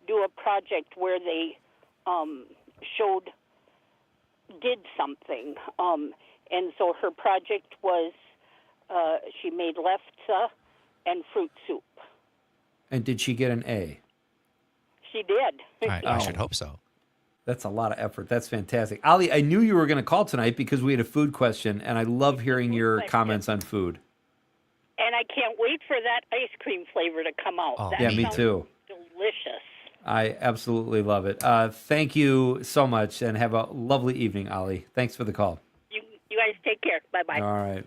do a project where they did something. And so her project was she made lefse and fruit soup. And did she get an A? She did. I should hope so. That's a lot of effort. That's fantastic. Ali, I knew you were going to call tonight because we had a food question, and I love hearing your comments on food. And I can't wait for that ice cream flavor to come out. Oh, That yeah, me sounds too. delicious. I absolutely love it. Thank you so much, and have a lovely evening, Ali. Thanks for the call. You guys take care. Bye-bye. All right.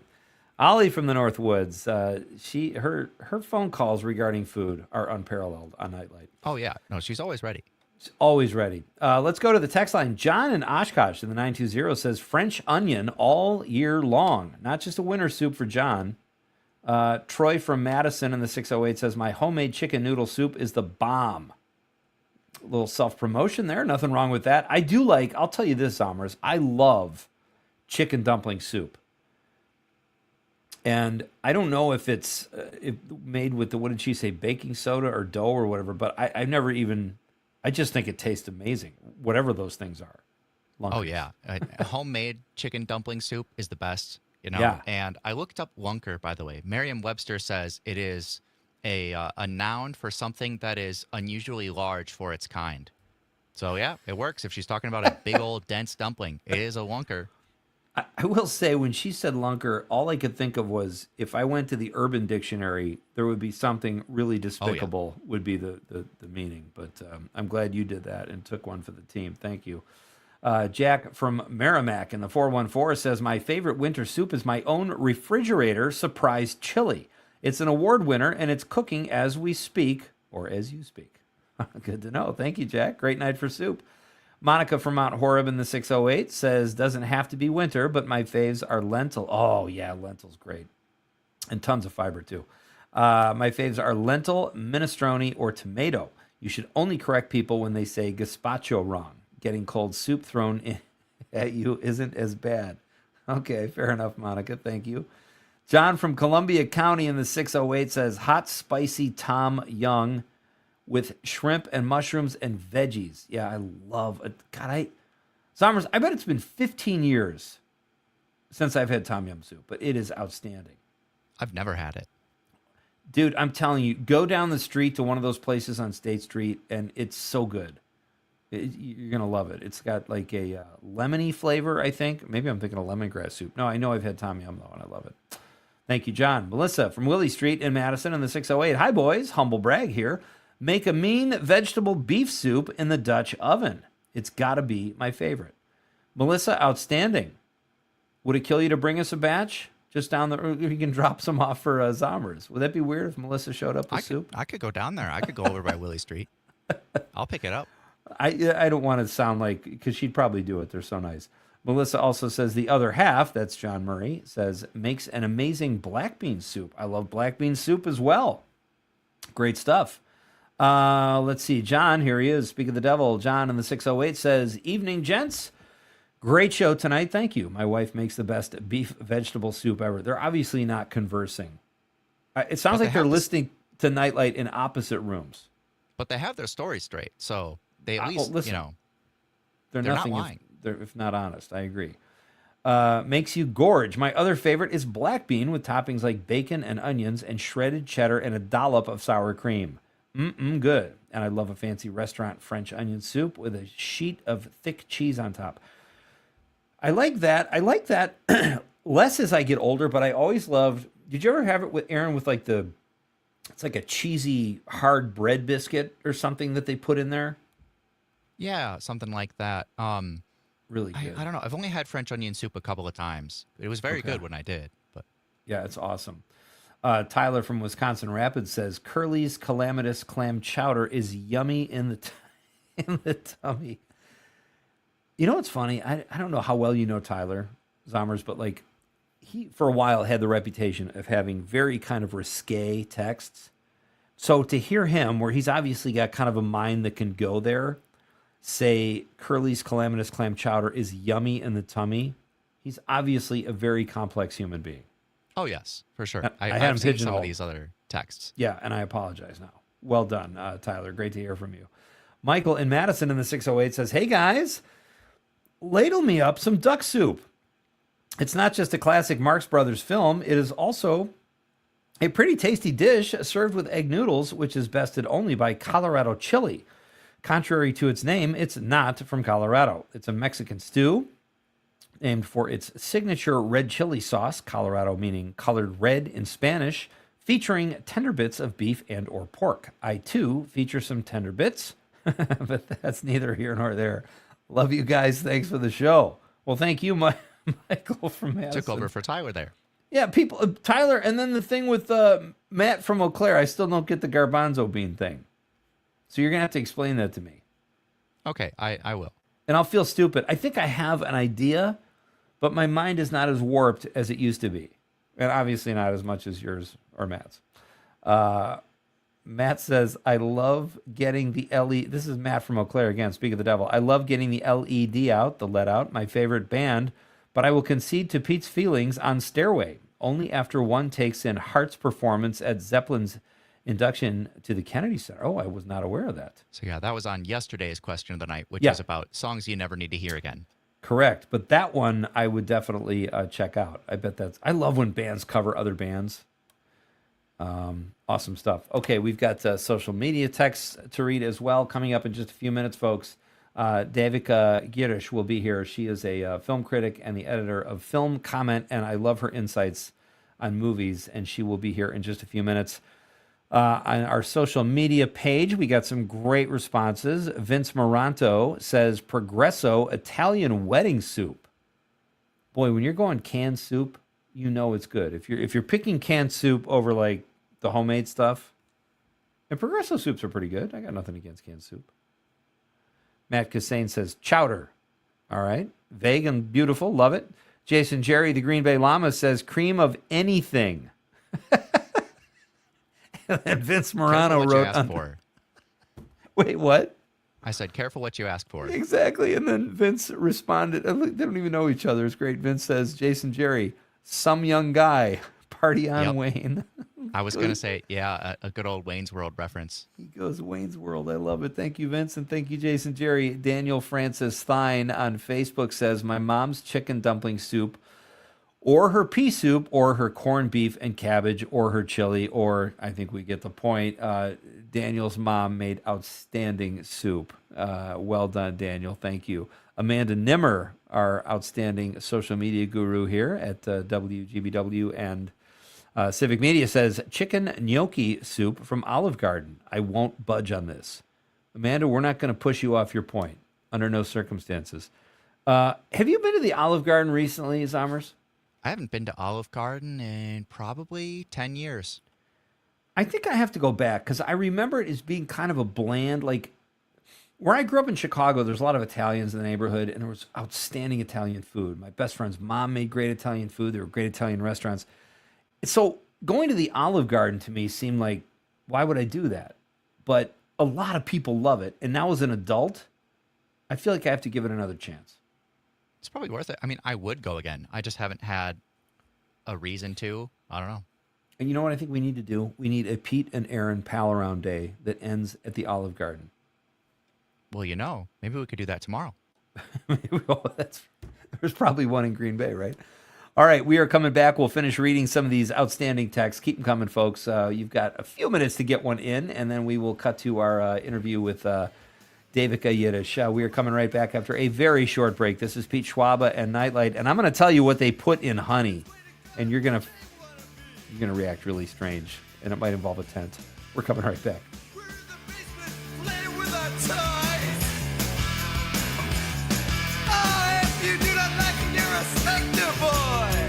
Ali from the North Woods, her phone calls regarding food are unparalleled on Nite Lite. Oh, yeah. No, she's always ready. She's always ready. Let's go to the text line. John in Oshkosh in the 920 says French onion all year long. Not just a winter soup for John. Troy from Madison in the 608 says, my homemade chicken noodle soup is the bomb. A little self-promotion there. Nothing wrong with that. I do like, I'll tell you this, Zomers, I love chicken dumpling soup. And I don't know if it's made with what did she say, baking soda or dough or whatever, but I never even, I just think it tastes amazing, whatever those things are. Lunkers. Oh, yeah. Homemade chicken dumpling soup is the best, you know? Yeah. And I looked up lunker, by the way. Merriam-Webster says it is a noun for something that is unusually large for its kind. So, yeah, it works. If she's talking about a big old dense dumpling, it is a lunker. I will say, when she said lunker, all I could think of was if I went to the Urban Dictionary, there would be something really despicable would be the meaning. But I'm glad you did that and took one for the team. Thank you. Jack from Merrimack in the 414 says, my favorite winter soup is my own refrigerator surprise chili. It's an award winner, and it's cooking as we speak, or as you speak. Good to know. Thank you, Jack. Great night for soup. Monica from Mount Horeb in the 608 says, doesn't have to be winter, but my faves are lentil. Oh, yeah, lentil's great. And tons of fiber, too. My faves are lentil, minestrone, or tomato. You should only correct people when they say gazpacho wrong. Getting cold soup thrown in at you isn't as bad. Okay, fair enough, Monica. Thank you. John from Columbia County in the 608 says, hot, spicy Tom Yum with shrimp and mushrooms and veggies. Yeah, I love it. God, Sommers, I bet it's been 15 years since I've had Tom Yum soup, but it is outstanding. I've never had it. Dude, I'm telling you, go down the street to one of those places on State Street, and it's so good. You're going to love it. It's got like a lemony flavor, I think. Maybe I'm thinking of lemongrass soup. No, I know I've had Tom Yum, though, and I love it. Thank you, John. Melissa from Willie Street in Madison in the 608. Hi, boys. Humble brag here. Make a mean vegetable beef soup in the Dutch oven. It's got to be my favorite. Melissa, outstanding. Would it kill you to bring us a batch? Just down the, you can drop some off for Zomers. Would that be weird if Melissa showed up with soup? I could go down there. I could go over by Willie Street. I'll pick it up. I don't want to sound like, because she'd probably do it. They're so nice. Melissa also says the other half, that's John Murray, says makes an amazing black bean soup. I love black bean soup as well. Great stuff. Let's see. John, here he is. Speak of the devil. John in the 608 says, evening, gents. Great show tonight. Thank you. My wife makes the best beef vegetable soup ever. They're obviously not conversing. It sounds like they're listening to Nite Lite in opposite rooms. But they have their story straight, so they at least, listen, you know, they're not nothing lying. if not honest. I agree. Makes you gorge. My other favorite is black bean with toppings like bacon and onions and shredded cheddar and a dollop of sour cream. Good. And I love a fancy restaurant French onion soup with a sheet of thick cheese on top. I like that. I like that less as I get older, but I always loved. Did you ever have it with Aaron with like it's like a cheesy hard bread biscuit or something that they put in there? Yeah, something like that. Really good. I don't know. I've only had French onion soup a couple of times. It was very good when I did. But yeah, it's awesome. Tyler from Wisconsin Rapids says Curly's calamitous clam chowder is yummy in the in the tummy. You know what's funny? I don't know how well you know Tyler Zommers, but like he for a while had the reputation of having very kind of risque texts. So to hear him, where he's obviously got kind of a mind that can go there, say Curly's calamitous clam chowder is yummy in the tummy, he's obviously a very complex human being. oh yes, for sure. I had him I've seen some of pigeonholed. these other texts. Yeah, and I apologize now. Well done, Tyler. Great to hear from you. Michael in Madison in the 608 says, hey guys, ladle me up some duck soup. It's not just a classic Marx Brothers film, it is also a pretty tasty dish served with egg noodles, which is bested only by Colorado chili. Contrary to its name, it's not from Colorado. It's a Mexican stew named for its signature red chili sauce, Colorado meaning colored red in Spanish, featuring tender bits of beef and or pork. I, too, feature some tender bits, but that's neither here nor there. Love you guys. Thanks for the show. Well, thank you, Michael from Madison. Took over for Tyler there. Yeah, people, Tyler, and then the thing with Matt from Eau Claire, I still don't get the garbanzo bean thing. So you're going to have to explain that to me. Okay, I will. And I'll feel stupid. I think I have an idea, but my mind is not as warped as it used to be. And obviously not as much as yours or Matt's. Matt says, I love getting the LED. This is Matt from Eau Claire again, speak of the devil. I love getting the LED out, the LED out, my favorite band, but I will concede to Pete's feelings on Stairway, only after one takes in Hart's performance at Zeppelin's induction to the Kennedy Center. Oh, I was not aware of that. So yeah, that was on yesterday's question of the night, which Yeah. is about songs you never need to hear again. Correct. But that one I would definitely check out. I bet I love when bands cover other bands. Awesome stuff. Okay, we've got social media texts to read as well coming up in just a few minutes, folks. Davika Girish will be here. She is a film critic and the editor of Film Comment, and I love her insights on movies, and she will be here in just a few minutes. On our social media page, we got some great responses. Vince Moranto says, Progresso Italian wedding soup. Boy, when you're going canned soup, you know it's good. If you're picking canned soup over like the homemade stuff, and Progresso soups are pretty good. I got nothing against canned soup. Matt Cassane says, chowder. All right. Vague and beautiful. Love it. Jason Jerry, the Green Bay Llama, says, cream of anything. And Vince Morano wrote on for. Wait, what? I said, careful what you ask for. Exactly. And then Vince responded. And look, they don't even know each other. It's great. Vince says, Jason Jerry, some young guy, party on Yep. Wayne. I was going to say, yeah, a good old Wayne's World reference. He goes, Wayne's World. I love it. Thank you, Vince. And thank you, Jason Jerry. Daniel Francis Thine on Facebook says, my mom's chicken dumpling soup, or her pea soup, or her corned beef and cabbage, or her chili, or I think we get the point. Daniel's mom made outstanding soup. Well done, Daniel. Thank you. Amanda Nimmer, our outstanding social media guru here at WGBW and Civic Media, says, chicken gnocchi soup from Olive Garden. I won't budge on this. Amanda, we're not going to push you off your point under no circumstances. Have you been to the Olive Garden recently, Zommers? I haven't been to Olive Garden in probably 10 years. I think I have to go back because I remember it as being kind of a bland, like where I grew up in Chicago, there's a lot of Italians in the neighborhood, and there was outstanding Italian food. My best friend's mom made great Italian food. There were great Italian restaurants. So going to the Olive Garden to me seemed like, why would I do that? But a lot of people love it. And now as an adult, I feel like I have to give it another chance. It's probably worth it. I mean, I would go again. I just haven't had a reason to. I don't know. And you know what I think we need to do? We need a Pete and Aaron pal around day that ends at the Olive Garden. Well, you know, maybe we could do that tomorrow. There's probably one in Green Bay, right? All right, we are coming back. We'll finish reading some of these outstanding texts. Keep them coming, folks. You've got a few minutes to get one in, and then we will cut to our interview with Davika Yiddish. We are coming right back after a very short break. This is Pete Schwaba and Nite Lite, and I'm going to tell you what they put in honey, and you're going to react really strange, and it might involve a tent. We're coming right back. I Hector boy!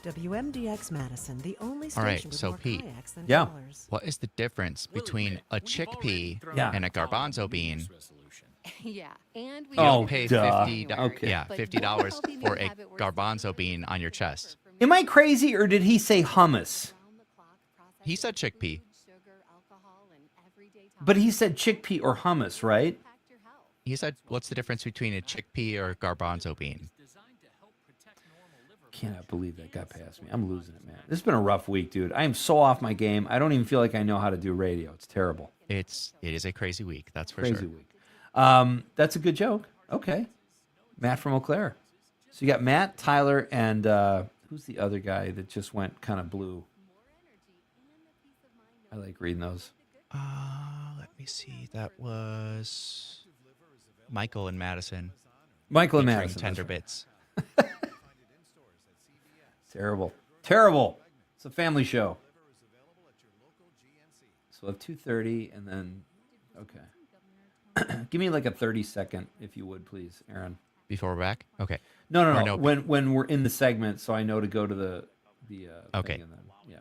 WMDX Madison, the only All station right, with so more Pete, kayaks than Yeah. callers. what is the difference between a chickpea Yeah. and a garbanzo bean? Yeah, and we You don't Oh, pay duh. $50, Okay. yeah, $50 for a garbanzo bean on your chest. Am I crazy, or did he say hummus? He said chickpea. But he said chickpea or hummus, right? He said, what's the difference between a chickpea or a garbanzo bean? Cannot believe that got past me. I'm losing it, man. This has been a rough week, dude. I am so off my game. I don't even feel like I know how to do radio. It's terrible. It is a crazy week, that's for Crazy sure. week. That's a good joke. Okay. Matt from Eau Claire. So you got Matt, Tyler, and who's the other guy that just went kind of blue? I like reading those. Let me see. That was Michael and Madison. Michael and featuring Madison. Tender that's right. Bits. Terrible. Terrible. It's a family show. So we'll have 2:30 and then, okay. Give me like a 30-second, if you would, please, Aaron. Before we're back? Okay. No. Or no. When we're in the segment, so I know to go to the Okay. thing and then, yeah.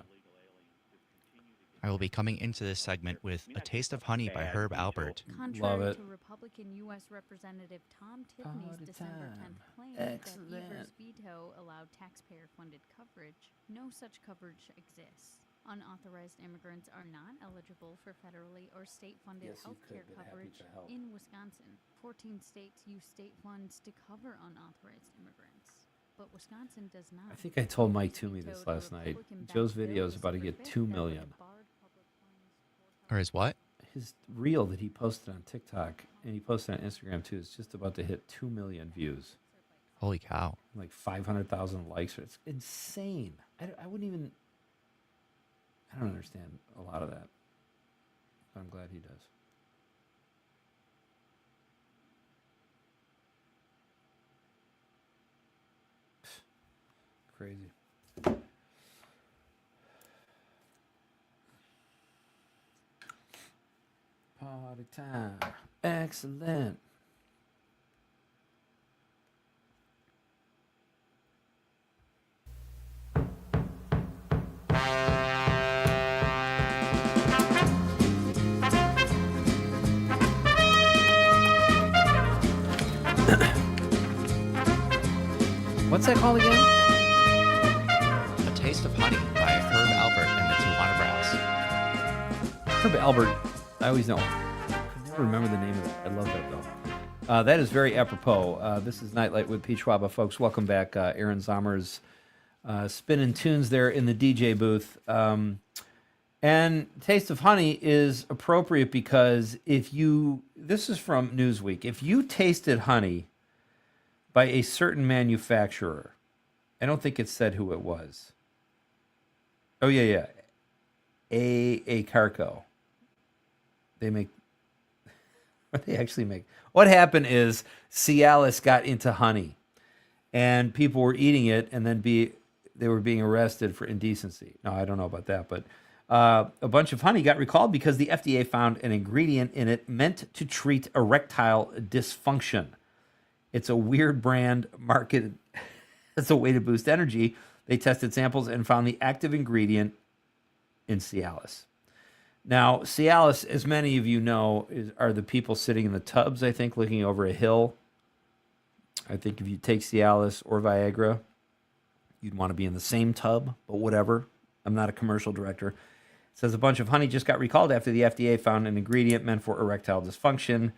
I will be coming into this segment with A Taste of Honey by Herb Albert. Love it. To Republican U.S. Representative Tom Tiffany's All the December time. 10th claim Excellent. that Evers' veto allowed taxpayer-funded coverage, no such coverage exists. Unauthorized immigrants are not eligible for federally or state-funded Yes, you health care could, but happy coverage to help. in Wisconsin. 14 states use state funds to cover unauthorized immigrants, but Wisconsin does not. I think I told Mike Toomey this last night. Joe's video is about to get 2 million. Or is what? His reel that he posted on TikTok and he posted on Instagram too is just about to hit 2 million views. Holy cow. Like 500,000 likes. It's insane. I wouldn't even... I don't understand a lot of that. But I'm glad he does. Crazy. Party time. Excellent. What's that called again? A Taste of Honey by Herb Albert and the Tijuana Brass. Herb Albert, I always know. I can never remember the name of it. I love that, though. That is very apropos. This is Nite Lite with Pete Schwaba, folks. Welcome back. Aaron Zommers spinning tunes there in the DJ booth. And Taste of Honey is appropriate because this is from Newsweek, if you tasted honey by a certain manufacturer, I don't think it said who it was. Oh, yeah. A Carco. They make... What they actually make? What happened is Cialis got into honey, and people were eating it, and then they were being arrested for indecency. No, I don't know about that, but a bunch of honey got recalled because the FDA found an ingredient in it meant to treat erectile dysfunction. It's a weird brand marketed as a way to boost energy. They tested samples and found the active ingredient in Cialis. Now, Cialis, as many of you know, are the people sitting in the tubs, I think, looking over a hill. I think if you take Cialis or Viagra, you'd want to be in the same tub, but whatever. I'm not a commercial director. It says a bunch of honey just got recalled after the FDA found an ingredient meant for erectile dysfunction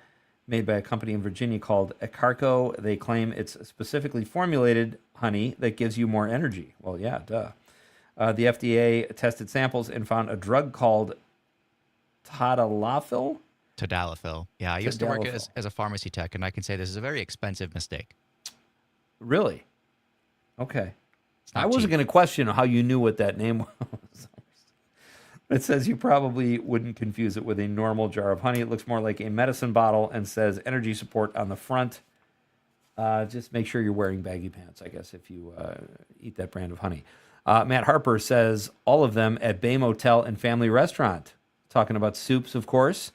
made by a company in Virginia called Ecarco. They claim it's specifically formulated honey that gives you more energy. Well, yeah, duh. The FDA tested samples and found a drug called Tadalafil. Yeah, I used to work as a pharmacy tech, and I can say this is a very expensive mistake. Really? Okay. not I wasn't cheap. going to question how you knew what that name was. It says you probably wouldn't confuse it with a normal jar of honey. It looks more like a medicine bottle and says energy support on the front. Just make sure you're wearing baggy pants, I guess, if you eat that brand of honey. Matt Harper says all of them at Bay Motel and Family Restaurant. talking about soups, of course.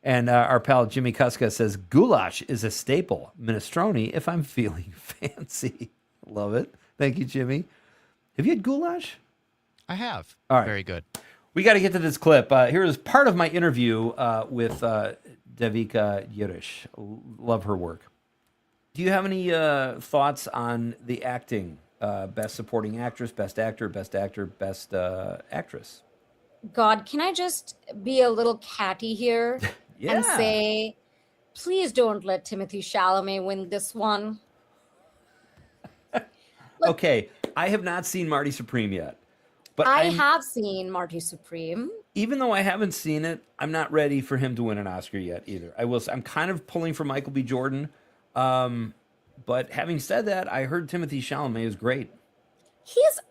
And our pal Jimmy Kuska says, goulash is a staple. Minestrone if I'm feeling fancy. Love it. Thank you, Jimmy. Have you had goulash? I have. All right. Very good. We got to get to this clip. Here is part of my interview with Devika Yurish. Love her work. Do you have any thoughts on the acting? Best supporting actress, best actor, best actress? God, can I just be a little catty here and say, please don't let Timothée Chalamet win this one? Okay, I have not seen Marty Supreme yet. But I have seen Marty Supreme. Even though I haven't seen it, I'm not ready for him to win an Oscar yet either. I'm kind of pulling for Michael B. Jordan. But having said that, I heard Timothée Chalamet is great.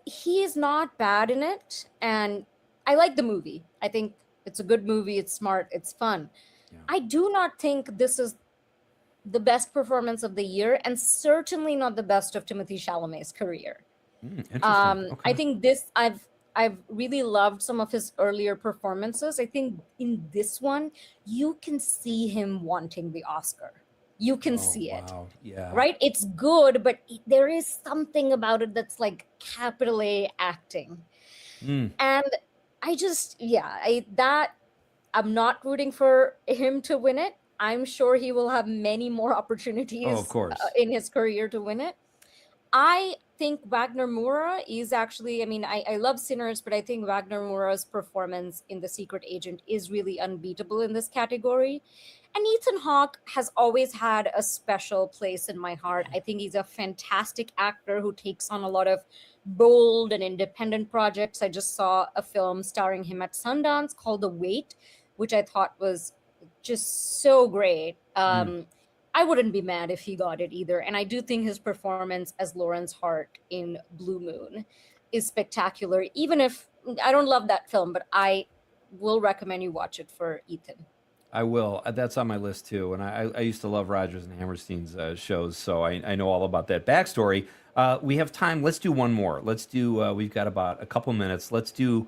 He is not bad in it, and I like the movie. I think it's a good movie. It's smart. It's fun. Yeah. I do not think this is the best performance of the year, and certainly not the best of Timothée Chalamet's career. Interesting. Okay. I think I've really loved some of his earlier performances. I think in this one, you can see him wanting the Oscar. You can see it. Yeah. Right? It's good, but there is something about it that's like capital A acting. And I just, I'm not rooting for him to win it. I'm sure he will have many more opportunities of course. In his career to win it. I think Wagner Moura is actually, I love Sinners, but I think Wagner Moura's performance in The Secret Agent is really unbeatable in this category. And Ethan Hawke has always had a special place in my heart. I think he's a fantastic actor who takes on a lot of bold and independent projects. I just saw a film starring him at Sundance called The Wait, which I thought was just so great. I wouldn't be mad if he got it either. And I do think his performance as Lawrence Hart in Blue Moon is spectacular, even if I don't love that film, but I will recommend you watch it for Ethan. I will. That's on my list too. And I used to love Rodgers and Hammerstein's shows, so I know all about that backstory. We have time. Let's do one more. Let's do, we've got about a couple minutes. Let's do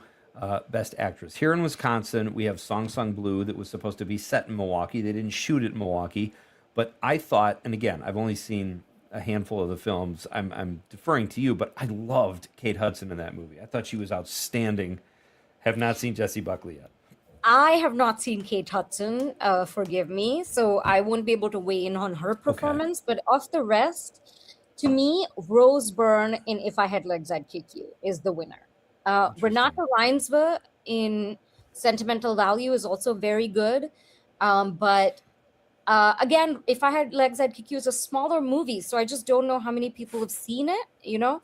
Best Actress. Here in Wisconsin, we have Song Sung Blue that was supposed to be set in Milwaukee. They didn't shoot it in Milwaukee. But I thought, and again, I've only seen a handful of the films. I'm deferring to you, but I loved Kate Hudson in that movie. I thought she was outstanding. Have not seen Jessie Buckley yet. I have not seen Kate Hudson, forgive me, so I won't be able to weigh in on her performance. Okay. But of the rest, to me, Rose Byrne in If I Had Legs, I'd Kick You is the winner. Renata Reinsve in Sentimental Value is also very good, but again, If I Had Legs, I'd Kick You is a smaller movie, so I just don't know how many people have seen it, Yeah.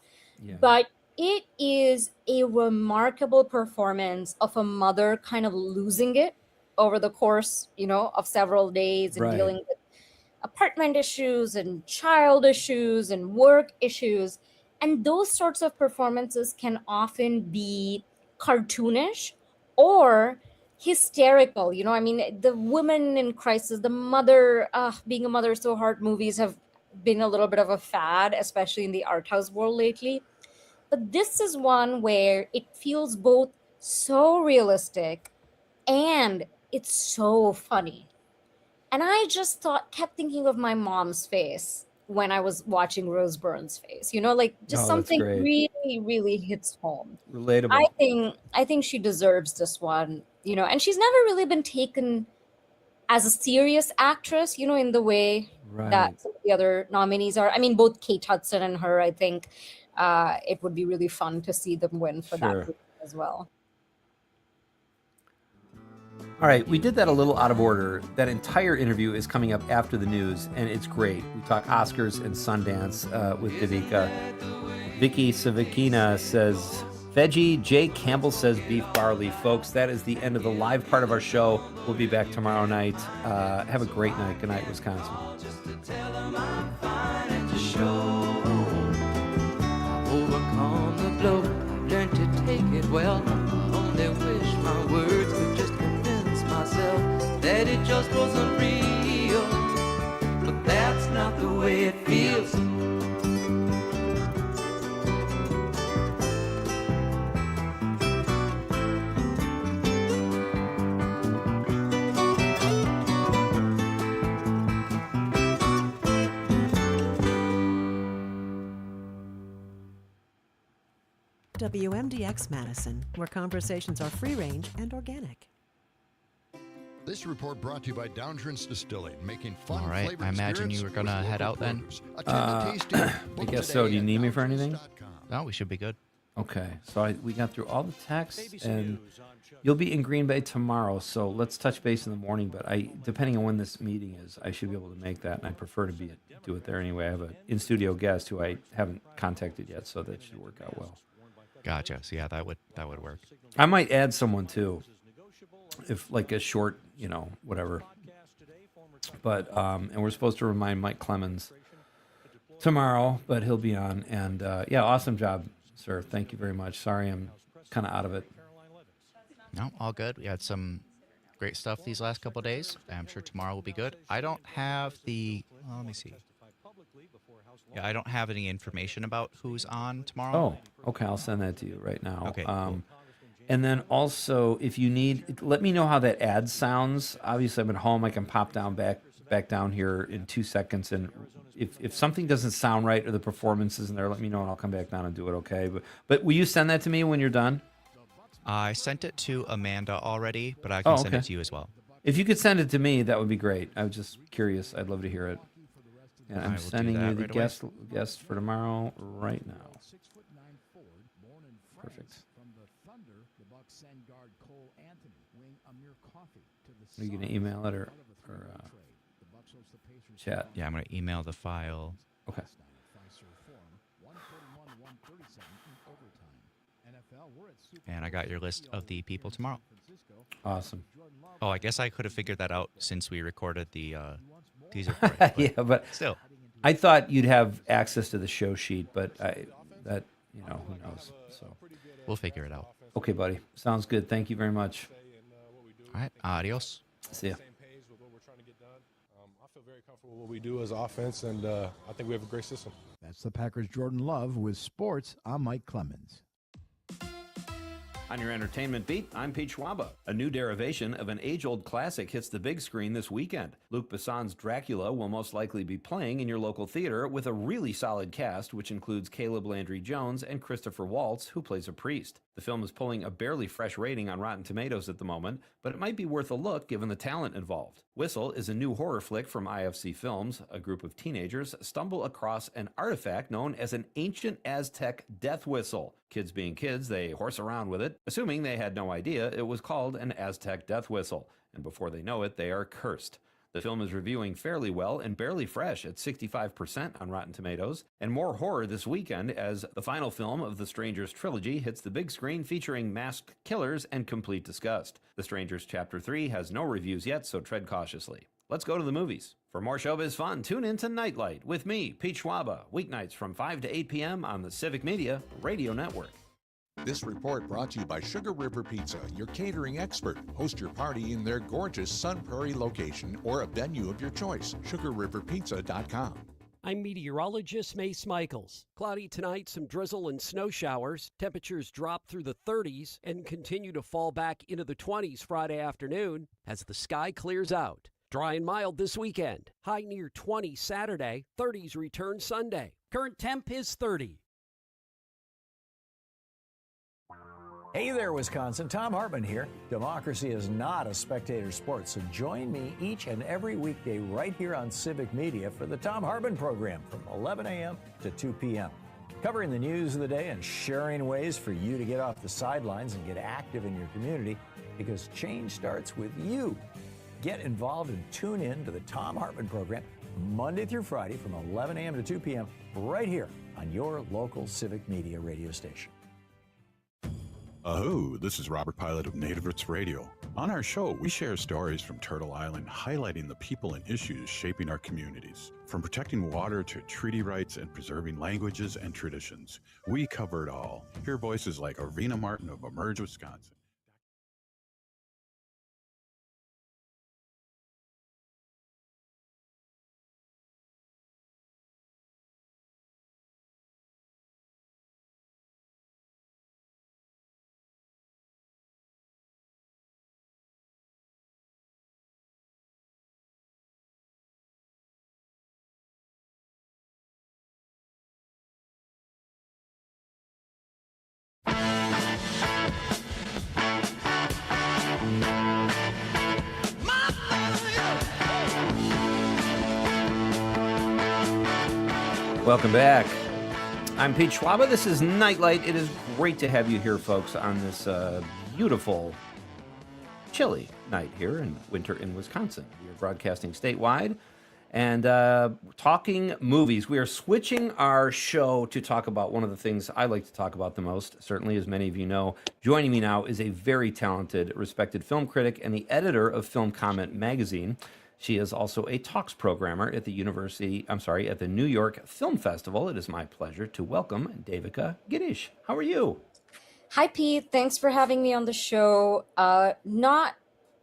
But it is a remarkable performance of a mother kind of losing it over the course, of several days and dealing with apartment issues and child issues and work issues. And those sorts of performances can often be cartoonish or hysterical. The woman in crisis, the mother, being a mother so hard movies have been a little bit of a fad, especially in the art house world lately. But this is one where it feels both so realistic and it's so funny. And I just kept thinking of my mom's face when I was watching Rose Byrne's face, something really, really hits home. Relatable. I think she deserves this one, and she's never really been taken as a serious actress, in the way that some of the other nominees are. Both Kate Hudson and her, I think it would be really fun to see them win for that group as well. All right, we did that a little out of order. That entire interview is coming up after the news, and it's great. We talk Oscars and Sundance with Devika. Vicky Savikina says veggie. Jay Campbell says beef barley. Folks, that is the end of the live part of our show. We'll be back tomorrow night. Have a great night. Good night, Wisconsin. Overcome the blow, learn to take it well. Only wish my words could just convince myself that it just wasn't real. But that's not the way it feels. WMDX Madison, where conversations are free range and organic. This report brought to you by Downtrends Distilling, making fun All right, flavored I imagine you were going to head out then. I guess so. Do you need me for anything? No, we should be good. Okay, so we got through all the texts, and you'll be in Green Bay tomorrow, so let's touch base in the morning, but depending on when this meeting is, I should be able to make that, and I prefer to do it there anyway. I have an in-studio guest who I haven't contacted yet, so that should work out well. Gotcha. So yeah, that would work. I might add someone too, if like a short, whatever. But and we're supposed to remind Mike Clemens tomorrow, but he'll be on. And yeah, awesome job, sir. Thank you very much. Sorry, I'm kind of out of it. No, all good. We had some great stuff these last couple of days. I'm sure tomorrow will be good. I don't have let me see. Yeah, I don't have any information about who's on tomorrow. Oh, okay. I'll send that to you right now. Okay, cool. And then also, if you need, let me know how that ad sounds. Obviously, I'm at home. I can pop back down here in 2 seconds. And if something doesn't sound right or the performance isn't there, let me know and I'll come back down and do it. Okay. But will you send that to me when you're done? I sent it to Amanda already, but I can send it to you as well. If you could send it to me, that would be great. I was just curious. I'd love to hear it. And I'm sending you the guest for tomorrow right now. Perfect. Are you going to email it or chat? Yeah, I'm going to email the file. Okay. And I got your list of the people tomorrow. Awesome. Oh, I guess I could have figured that out since we recorded the teaser for it. Yeah, but still. I thought you'd have access to the show sheet, but who knows? So we'll figure it out. Okay, buddy. Sounds good. Thank you very much. All right. Adios. See ya. I feel very comfortable with what we do as offense, and I think we have a great system. That's the Packers' Jordan Love with sports. I'm Mike Clemens. On your entertainment beat, I'm Pete Schwaba. A new derivation of an age-old classic hits the big screen this weekend. Luc Besson's Dracula will most likely be playing in your local theater with a really solid cast, which includes Caleb Landry Jones and Christopher Waltz, who plays a priest. The film is pulling a barely fresh rating on Rotten Tomatoes at the moment, but it might be worth a look given the talent involved. Whistle is a new horror flick from IFC Films. A group of teenagers stumble across an artifact known as an ancient Aztec death whistle. Kids being kids, they horse around with it, assuming they had no idea it was called an Aztec death whistle. And before they know it, they are cursed. The film is reviewing fairly well and barely fresh at 65% on Rotten Tomatoes. And more horror this weekend as the final film of the Strangers trilogy hits the big screen featuring masked killers and complete disgust. The Strangers Chapter 3 has no reviews yet, so tread cautiously. Let's go to the movies. For more showbiz fun, tune in to Nite Lite with me, Pete Schwaba, weeknights from 5 to 8 p.m. on the Civic Media Radio Network. This report brought to you by Sugar River Pizza, your catering expert. Host your party in their gorgeous Sun Prairie location or a venue of your choice. SugarRiverPizza.com. I'm meteorologist Mace Michaels. Cloudy tonight, some drizzle and snow showers. Temperatures drop through the 30s and continue to fall back into the 20s Friday afternoon as the sky clears out. Dry and mild this weekend. High near 20 Saturday, 30s return Sunday. Current temp is 30. Hey there, Wisconsin. Tom Hartman here. Democracy is not a spectator sport, so join me each and every weekday right here on Civic Media for the Tom Hartman program from 11 a.m. to 2 p.m. Covering the news of the day and sharing ways for you to get off the sidelines and get active in your community, because change starts with you. Get involved and tune in to the Tom Hartman program Monday through Friday from 11 a.m. to 2 p.m. right here on your local Civic Media radio station. Aho, this is Robert Pilot of Native Roots Radio. On our show, we share stories from Turtle Island highlighting the people and issues shaping our communities. From protecting water to treaty rights and preserving languages and traditions, we cover it all. Hear voices like Arvina Martin of Emerge, Wisconsin. Welcome back. I'm Pete Schwaba. This is Nite Lite. It is great to have you here, folks, on this beautiful, chilly night here in winter in Wisconsin. We are broadcasting statewide and talking movies. We are switching our show to talk about one of the things I like to talk about the most, certainly, as many of you know. Joining me now is a very talented, respected film critic and the editor of Film Comment magazine. She is also a talks programmer at the at the New York Film Festival. It is my pleasure to welcome Devika Girish. How are you? Hi, Pete. Thanks for having me on the show.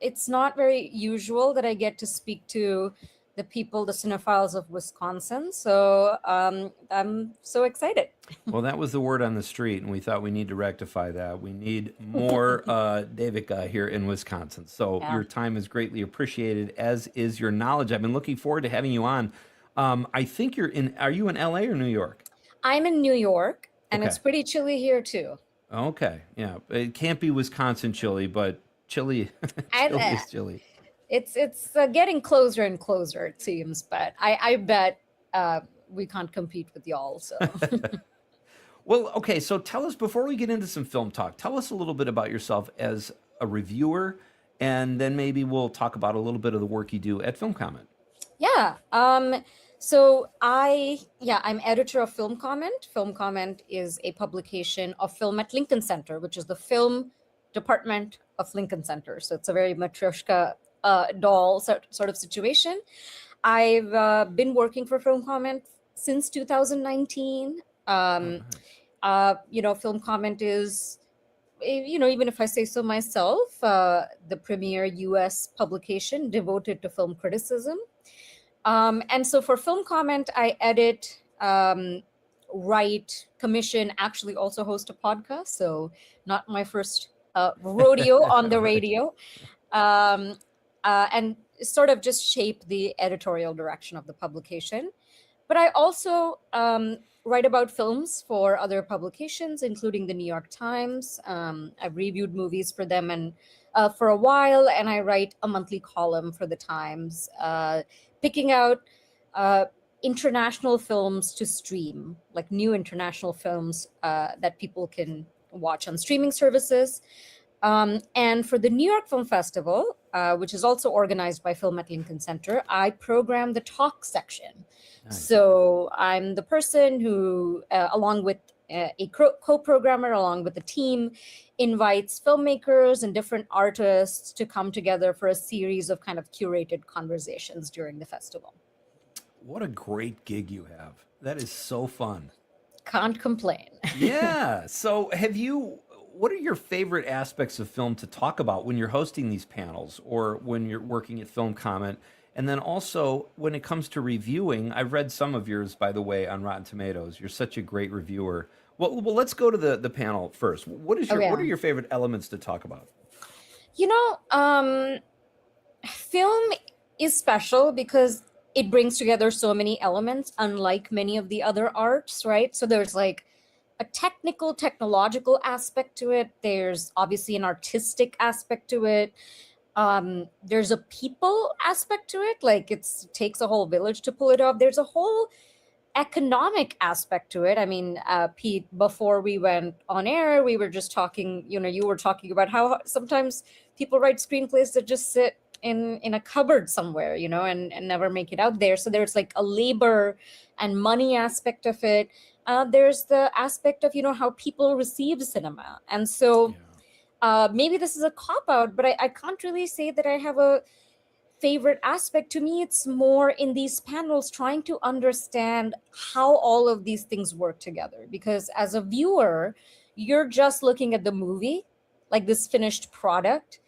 It's not very usual that I get to speak to the people, the cinephiles of Wisconsin. So I'm so excited. Well, that was the word on the street, and we thought we need to rectify that. We need more Devika here in Wisconsin. So your time is greatly appreciated, as is your knowledge. I've been looking forward to having you on. I think are you in LA or New York? I'm in New York, and it's pretty chilly here too. Okay, yeah. It can't be Wisconsin chilly, but chilly, chilly is chilly. It's getting closer and closer, it seems, but I bet we can't compete with y'all. So, well, okay. So tell us, before we get into some film talk, tell us a little bit about yourself as a reviewer, and then maybe we'll talk about a little bit of the work you do at Film Comment. Yeah. So I'm editor of Film Comment. Film Comment is a publication of film at Lincoln Center, which is the film department of Lincoln Center. So it's a very Matryoshka doll sort of situation. I've been working for Film Comment since 2019. Film Comment is, even if I say so myself, the premier US publication devoted to film criticism. And so for Film Comment, I edit, write, commission, actually also host a podcast. So not my first rodeo on the radio. And sort of just shape the editorial direction of the publication. But I also write about films for other publications, including the New York Times. I've reviewed movies for them and for a while, and I write a monthly column for the Times, picking out international films to stream, like new international films that people can watch on streaming services. And for the New York Film Festival, which is also organized by Film at Lincoln Center, I program the talk section. Nice. So I'm the person who, along with a co-programmer, along with the team, invites filmmakers and different artists to come together for a series of kind of curated conversations during the festival. What a great gig you have. That is so fun. Can't complain. Yeah. So what are your favorite aspects of film to talk about when you're hosting these panels or when you're working at Film Comment? And then also, when it comes to reviewing, I've read some of yours, by the way, on Rotten Tomatoes. You're such a great reviewer. Well, let's go to the panel first. What are your favorite elements to talk about? Film is special because it brings together so many elements, unlike many of the other arts, right? So there's like a technological aspect to it. There's obviously an artistic aspect to it. There's a people aspect to it. Like it takes a whole village to pull it off. There's a whole economic aspect to it. I mean, Pete, before we went on air, we were just talking, you were talking about how sometimes people write screenplays that just sit in a cupboard somewhere, and never make it out there. So there's like a labor and money aspect of it. There's the aspect of, how people receive cinema. And so maybe this is a cop-out, but I can't really say that I have a favorite aspect. To me, it's more in these panels trying to understand how all of these things work together. Because as a viewer, you're just looking at the movie, like this finished product,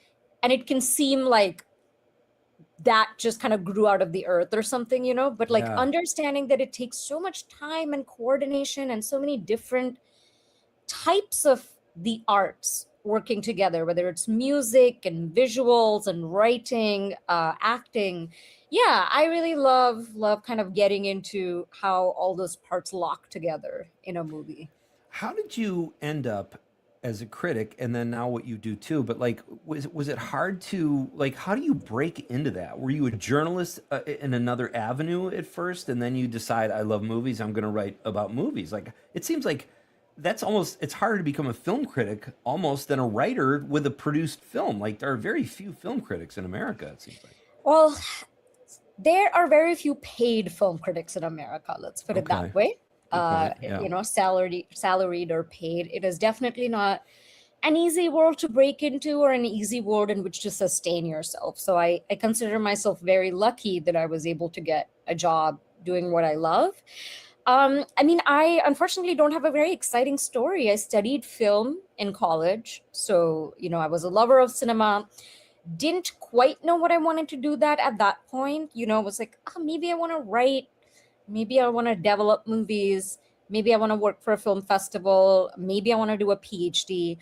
and it can seem like that just kind of grew out of the earth or something, but like understanding that it takes so much time and coordination and so many different types of the arts working together, whether it's music and visuals and writing, acting. Yeah, I really love kind of getting into how all those parts lock together in a movie. How did you end up as a critic, and then now what you do too. But like, was it hard to like? How do you break into that? Were you a journalist in another avenue at first, and then you decide I love movies, I'm going to write about movies? Like, it seems like that's almost it's harder to become a film critic almost than a writer with a produced film. Like, there are very few film critics in America. It seems like. Well, there are very few paid film critics in America. Let's put it that way. Yeah. Salaried or paid. It is definitely not an easy world to break into or an easy world in which to sustain yourself. So I consider myself very lucky that I was able to get a job doing what I love. I mean, I unfortunately don't have a very exciting story. I studied film in college. So, I was a lover of cinema. Didn't quite know what I wanted to do that at that point. Was like, maybe I want to write. Maybe I want to develop movies. Maybe I want to work for a film festival. Maybe I want to do a PhD.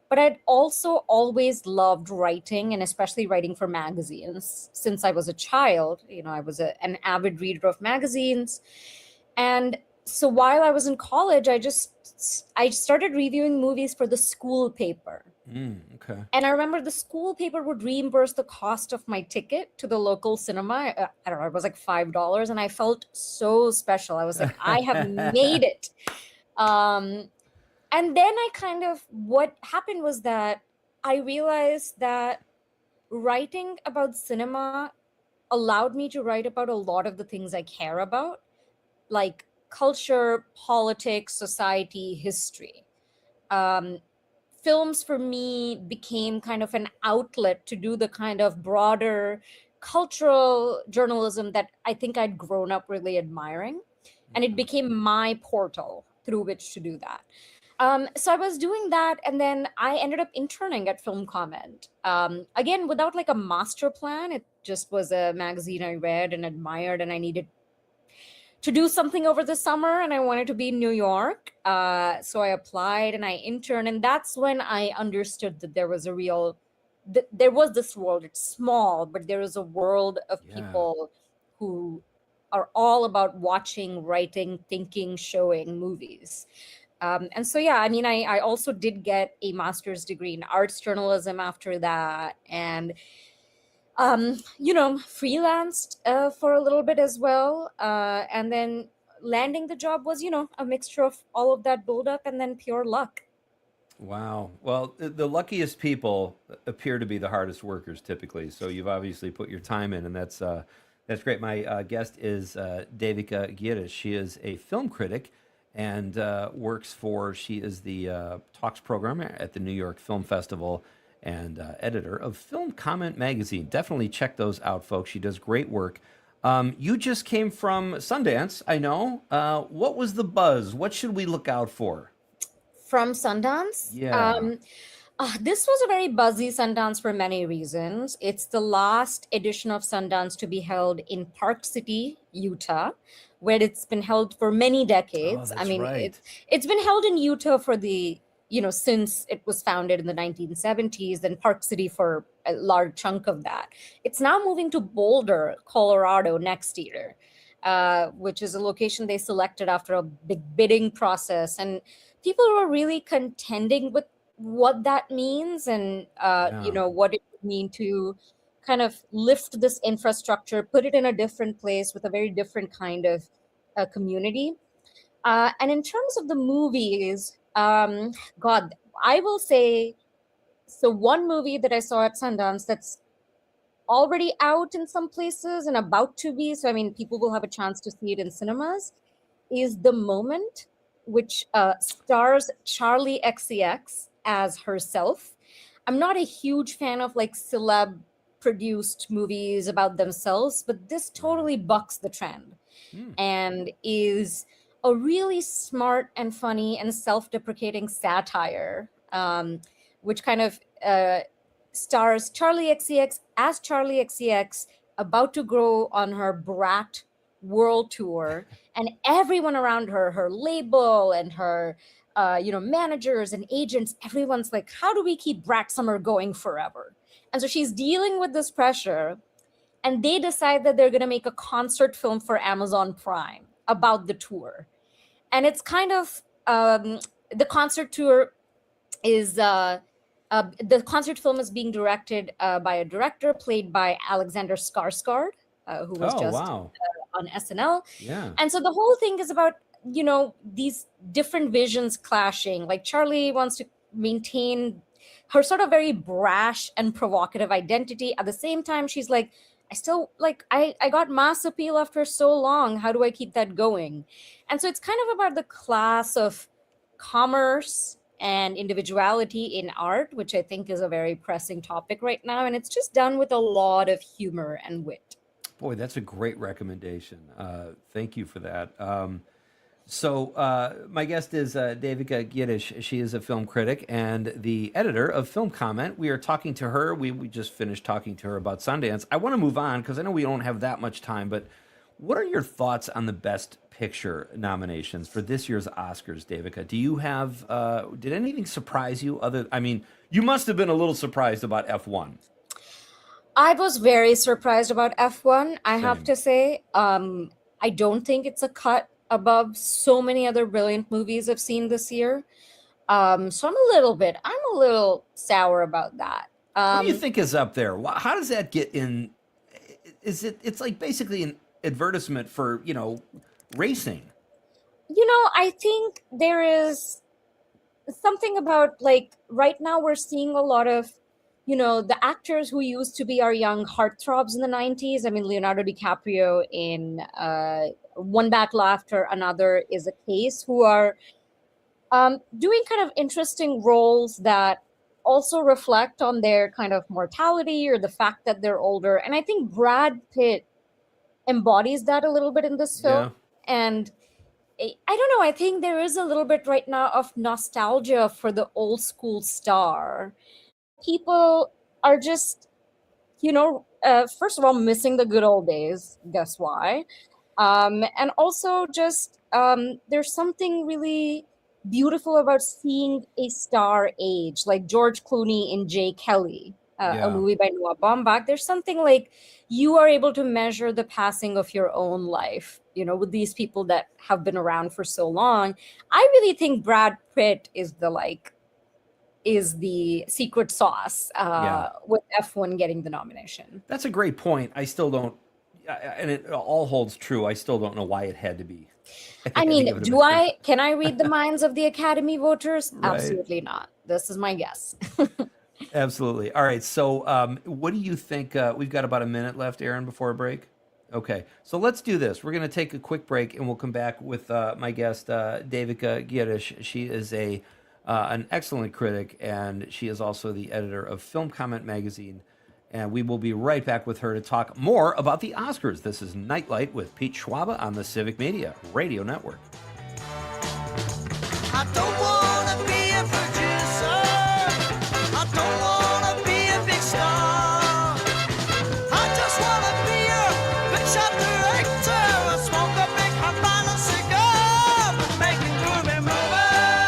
But I'd also always loved writing, and especially writing for magazines. Since I was a child, I was an avid reader of magazines. And so while I was in college, I started reviewing movies for the school paper. Okay. And I remember the school paper would reimburse the cost of my ticket to the local cinema. I don't know, it was like $5. And I felt so special. I was like, I have made it. And then what happened was that I realized that writing about cinema allowed me to write about a lot of the things I care about, like culture, politics, society, history. Films for me became kind of an outlet to do the kind of broader cultural journalism that I think I'd grown up really admiring. And it became my portal through which to do that. So I was doing that, and then I ended up interning at Film Comment. Again, without like a master plan, it just was a magazine I read and admired, and I needed to do something over the summer, and I wanted to be in New York. So I applied and I interned, and that's when I understood that there was there was this world. It's small, but there is a world of people who are all about watching, writing, thinking, showing movies. And so, I mean, I also did get a master's degree in arts journalism after that, and freelanced for a little bit as well. And then landing the job was, a mixture of all of that buildup and then pure luck. Wow. Well, the luckiest people appear to be the hardest workers typically. So you've obviously put your time in, and that's great. My guest is Devika Girish. She is a film critic and she is the talks programmer at the New York Film Festival and editor of Film Comment magazine. Definitely check those out, folks. She does great work. You just came from Sundance, I know. What was the buzz? What should we look out for? From Sundance? Yeah. This was a very buzzy Sundance for many reasons. It's the last edition of Sundance to be held in Park City, Utah, where it's been held for many decades. I mean, right. It's been held in Utah for since it was founded in the 1970s, and Park City for a large chunk of that. It's now moving to Boulder, Colorado next year, which is a location they selected after a big bidding process. And people were really contending with what that means and, what it would mean to kind of lift this infrastructure, put it in a different place with a very different kind of community. And in terms of the movies, God, I will say, so one movie that I saw at Sundance that's already out in some places and about to be, so I mean, people will have a chance to see it in cinemas, is The Moment, which stars Charlie XCX as herself. I'm not a huge fan of like celeb produced movies about themselves, but this totally bucks the trend and is a really smart and funny and self-deprecating satire, which kind of stars Charlie XCX as Charlie XCX about to go on her Brat world tour, and everyone around her label and her managers and agents, everyone's like, how do we keep Brat Summer going forever? And so she's dealing with this pressure, and they decide that they're going to make a concert film for Amazon Prime about the tour. And it's kind of the concert tour is the concert film is being directed by a director played by Alexander Skarsgård, who was just on SNL. Yeah. And so the whole thing is about, these different visions clashing. Like Charlie wants to maintain her sort of very brash and provocative identity. At the same time, she's like, I got mass appeal after so long. How do I keep that going? And so it's kind of about the class of commerce and individuality in art, which I think is a very pressing topic right now. And it's just done with a lot of humor and wit. Boy, that's a great recommendation. Thank you for that. So my guest is Devika Girish. She is a film critic and the editor of Film Comment. We are talking to her. We just finished talking to her about Sundance. I want to move on because I know we don't have that much time, but what are your thoughts on the Best Picture nominations for this year's Oscars, Devika? Do you have, did anything surprise you? You must have been a little surprised about F1. I was very surprised about F1, I have to say. I don't think it's a cut above so many other brilliant movies I've seen this year. So I'm a little sour about that. What do you think is up there? How does that get in? It's like basically an advertisement for, racing. I think there is something about, like, right now we're seeing a lot of, the actors who used to be our young heartthrobs in the 90s. I mean, Leonardo DiCaprio in One Battle After Another is a case, who are doing kind of interesting roles that also reflect on their kind of mortality or the fact that they're older. And I think Brad Pitt embodies that a little bit in this film. Yeah. And I don't know, I think there is a little bit right now of nostalgia for the old school star. People are just, first of all, missing the good old days. Guess why? And also just there's something really beautiful about seeing a star age, like George Clooney in Jay Kelly, a movie by Noah Baumbach. There's something like you are able to measure the passing of your own life, with these people that have been around for so long. I really think Brad Pitt is the secret sauce with F1 getting the nomination. That's a great point. I still don't, and it all holds true. I still don't know why it had to be. I mean, can I read the minds of the Academy voters? Right. Absolutely not. This is my guess. Absolutely. All right. So what do you think? We've got about a minute left, Aaron, before a break. Okay. So let's do this. We're going to take a quick break and we'll come back with my guest, Devika Girish. She is an excellent critic, and she is also the editor of Film Comment magazine. And we will be right back with her to talk more about the Oscars. This is Nite Lite with Pete Schwaba on the Civic Media Radio Network. I don't want to be a producer. I don't want to be a big star. I just want to be a big shot director. I smoke a big Havana cigar. I'm making groovy movies.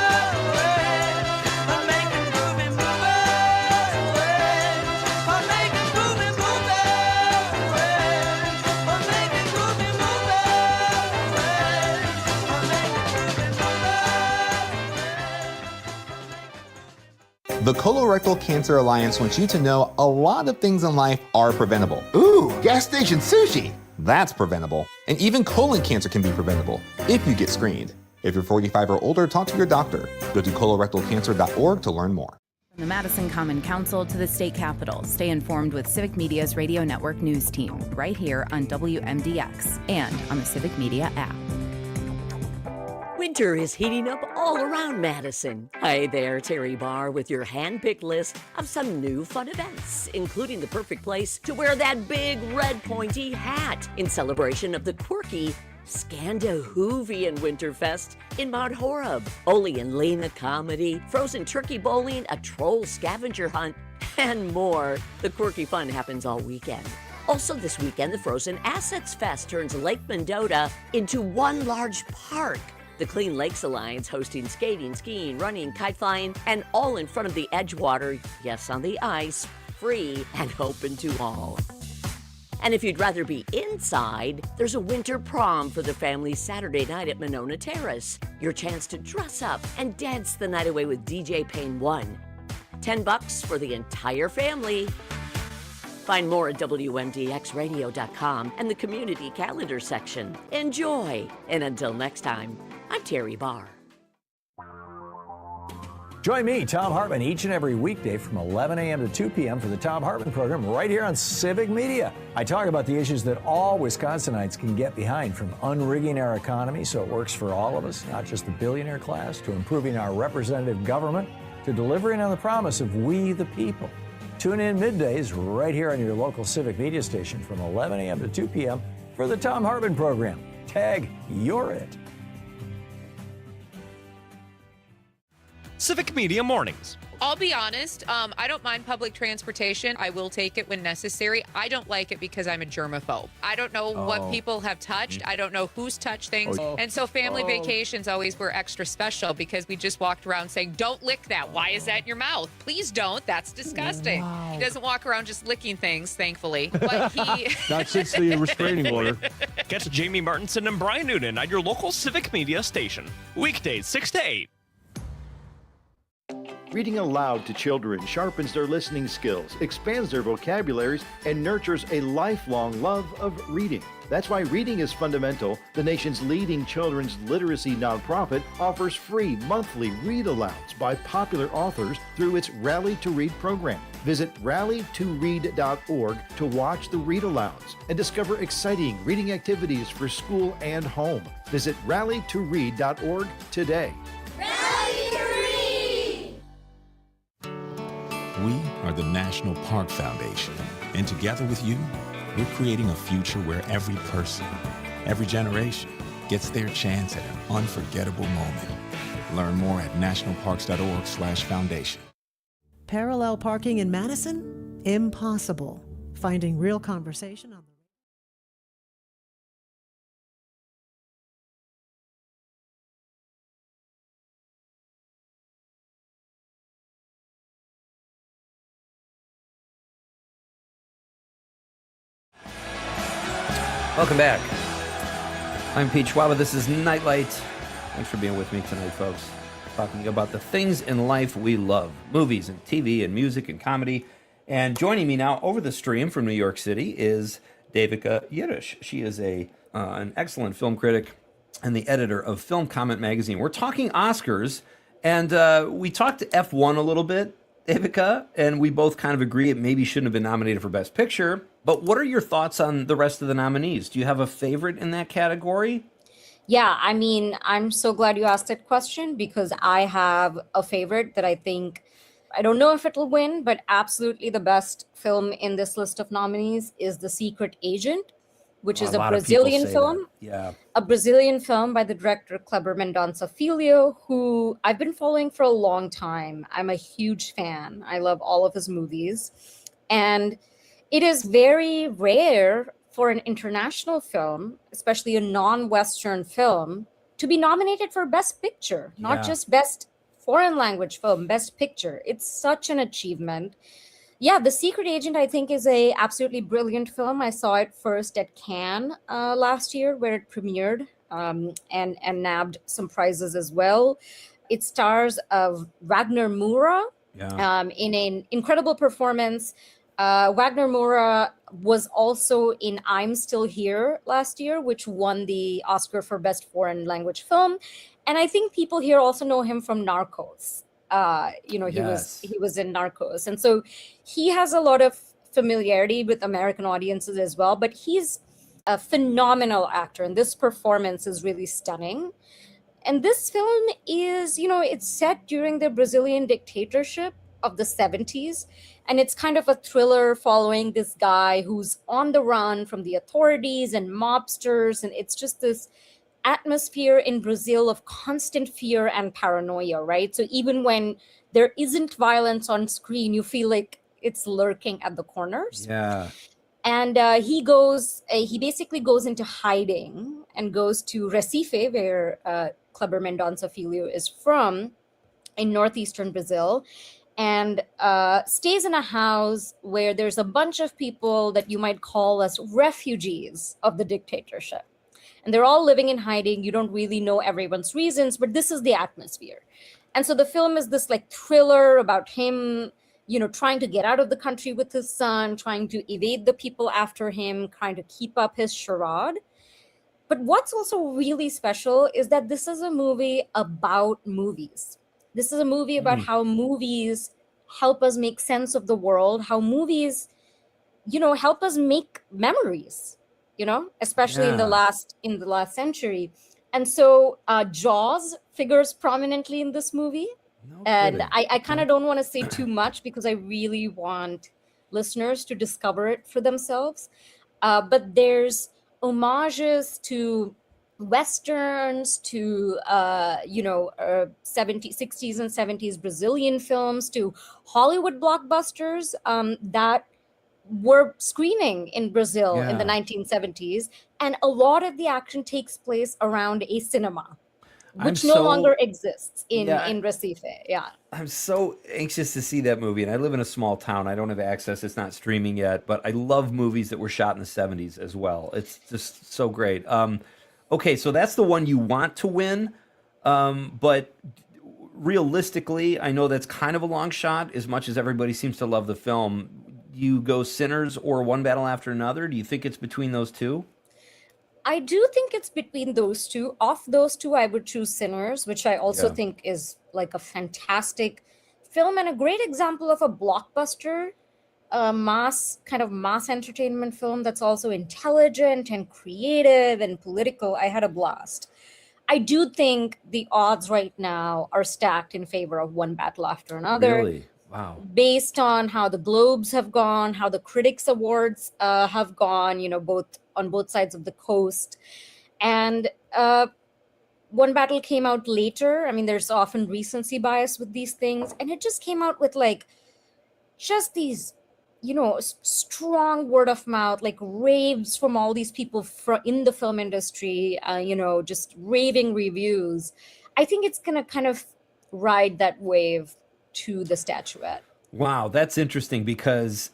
I'm making groovy movies. I'm making groovy movies. I'm making groovy The Colorectal Cancer Alliance wants you to know a lot of things in life are preventable. Ooh, gas station sushi. That's preventable. And even colon cancer can be preventable if you get screened. If you're 45 or older, talk to your doctor. Go to colorectalcancer.org to learn more. From the Madison Common Council to the state capitol, stay informed with Civic Media's Radio Network news team right here on WMDX and on the Civic Media app. Winter is heating up all around Madison. Hi there, Terry Barr with your hand-picked list of some new fun events, including the perfect place to wear that big red pointy hat in celebration of the quirky Scandahoovian Winterfest in Mount Horeb, Ole and Lena comedy, frozen turkey bowling, a troll scavenger hunt, and more. The quirky fun happens all weekend. Also this weekend, the Frozen Assets Fest turns Lake Mendota into one large park. The Clean Lakes Alliance hosting skating, skiing, running, kite flying, and all in front of the Edgewater, yes, on the ice, free and open to all. And if you'd rather be inside, there's a winter prom for the family Saturday night at Monona Terrace. Your chance to dress up and dance the night away with DJ Payne 1. $10 for the entire family. Find more at WMDXradio.com and the community calendar section. Enjoy! And until next time, I'm Terry Barr. Join me, Tom Hartman, each and every weekday from 11 a.m. to 2 p.m. for the Tom Hartman program right here on Civic Media. I talk about the issues that all Wisconsinites can get behind, from unrigging our economy so it works for all of us, not just the billionaire class, to improving our representative government, to delivering on the promise of we the people. Tune in middays right here on your local Civic Media station from 11 a.m. to 2 p.m. for the Tom Hartman program. Tag, you're it. Civic Media Mornings. I'll be honest, I don't mind public transportation. I will take it when necessary. I don't like it because I'm a germaphobe. I don't know what people have touched. I don't know who's touched things. And so family vacations always were extra special because we just walked around saying, don't lick that. Why is that in your mouth? Please don't. That's disgusting. Wow. He doesn't walk around just licking things, thankfully. But he... Not since the restraining order. Catch Jamie Martinson and Brian Noonan at your local Civic Media station. Weekdays, 6 to 8. Reading aloud to children sharpens their listening skills, expands their vocabularies, and nurtures a lifelong love of reading. That's why Reading is Fundamental, the nation's leading children's literacy nonprofit, offers free monthly read-alouds by popular authors through its Rally to Read program. Visit rallytoread.org to watch the read-alouds and discover exciting reading activities for school and home. Visit rallytoread.org today. We are the National Park Foundation, and together with you, we're creating a future where every person, every generation gets their chance at an unforgettable moment. Learn more at nationalparks.org/foundation. Parallel parking in Madison? Impossible. Finding real conversation on the Welcome back. I'm Pete Schwaba. This is Nite Lite. Thanks for being with me tonight, folks. Talking about the things in life we love. Movies and TV and music and comedy. And joining me now over the stream from New York City is Devika Yiddish. She is an excellent film critic and the editor of Film Comment magazine. We're talking Oscars, and we talked to F1 a little bit, Devika, and we both kind of agree it maybe shouldn't have been nominated for Best Picture. But what are your thoughts on the rest of the nominees? Do you have a favorite in that category? Yeah, I mean, I'm so glad you asked that question because I have a favorite that I think, I don't know if it'll win, but absolutely the best film in this list of nominees is The Secret Agent, which is a Brazilian film. Yeah. A Brazilian film by the director Kleber Mendonça Filho, who I've been following for a long time. I'm a huge fan. I love all of his movies. And it is very rare for an international film, especially a non-Western film, to be nominated for Best Picture, not just Best Foreign Language Film, Best Picture. It's such an achievement. Yeah, The Secret Agent, I think, is a absolutely brilliant film. I saw it first at Cannes last year, where it premiered and nabbed some prizes as well. It stars of Wagner Moura in an incredible performance. Wagner Moura was also in I'm Still Here last year, which won the Oscar for Best Foreign Language Film. And I think people here also know him from Narcos. He was in Narcos. And so he has a lot of familiarity with American audiences as well, but he's a phenomenal actor. And this performance is really stunning. And this film is, it's set during the Brazilian dictatorship of the 70s. And it's kind of a thriller following this guy who's on the run from the authorities and mobsters. And it's just this atmosphere in Brazil of constant fear and paranoia, right? So even when there isn't violence on screen, you feel like it's lurking at the corners. Yeah. And he basically goes into hiding and goes to Recife, where Kleber Mendonça Filho is from, in northeastern Brazil. and stays in a house where there's a bunch of people that you might call as refugees of the dictatorship. And they're all living in hiding. You don't really know everyone's reasons, but this is the atmosphere. And so the film is this like thriller about him, trying to get out of the country with his son, trying to evade the people after him, trying to keep up his charade. But what's also really special is that this is a movie about movies. This is a movie about how movies help us make sense of the world, how movies, help us make memories, especially in the last century. And so Jaws figures prominently in this movie. And I kind of don't want to say too much because I really want listeners to discover it for themselves. But there's homages to Westerns, to 60s and 70s Brazilian films, to Hollywood blockbusters that were screening in Brazil in the 1970s. And a lot of the action takes place around a cinema, which no longer exists in Recife. Yeah. I'm so anxious to see that movie. And I live in a small town. I don't have access. It's not streaming yet. But I love movies that were shot in the 70s as well. It's just so great. Okay, so that's the one you want to win. But realistically, I know that's kind of a long shot, as much as everybody seems to love the film. You go Sinners or One Battle After Another? Do you think it's between those two? I do think it's between those two. Of those two, I would choose Sinners, which I also think is like a fantastic film and a great example of a blockbuster, mass entertainment film that's also intelligent and creative and political. I had a blast. I do think the odds right now are stacked in favor of One Battle After Another. Really? Wow. Based on how the Globes have gone, how the Critics Awards have gone, on both sides of the coast. And One Battle came out later. I mean, there's often recency bias with these things. And it just came out with just these, strong word of mouth, like raves from all these people in the film industry, just raving reviews. I think it's going to kind of ride that wave to the statuette. Wow, that's interesting because,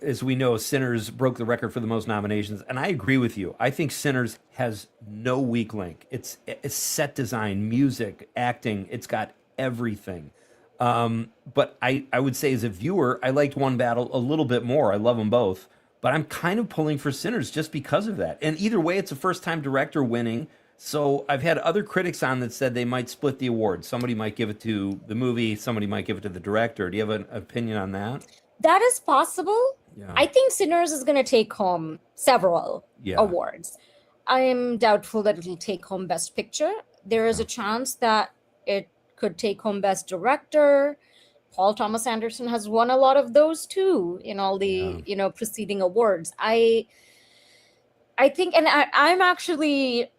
as we know, Sinners broke the record for the most nominations. And I agree with you. I think Sinners has no weak link. It's set design, music, acting. It's got everything. But I would say as a viewer, I liked One Battle a little bit more. I love them both. But I'm kind of pulling for Sinners just because of that. And either way, it's a first-time director winning. So I've had other critics on that said they might split the award. Somebody might give it to the movie. Somebody might give it to the director. Do you have an opinion on that? That is possible. Yeah. I think Sinners is going to take home several awards. I am doubtful that it'll take home Best Picture. There is a chance that it could take home Best Director. Paul Thomas Anderson has won a lot of those too in all the preceding awards. I think, and I'm actually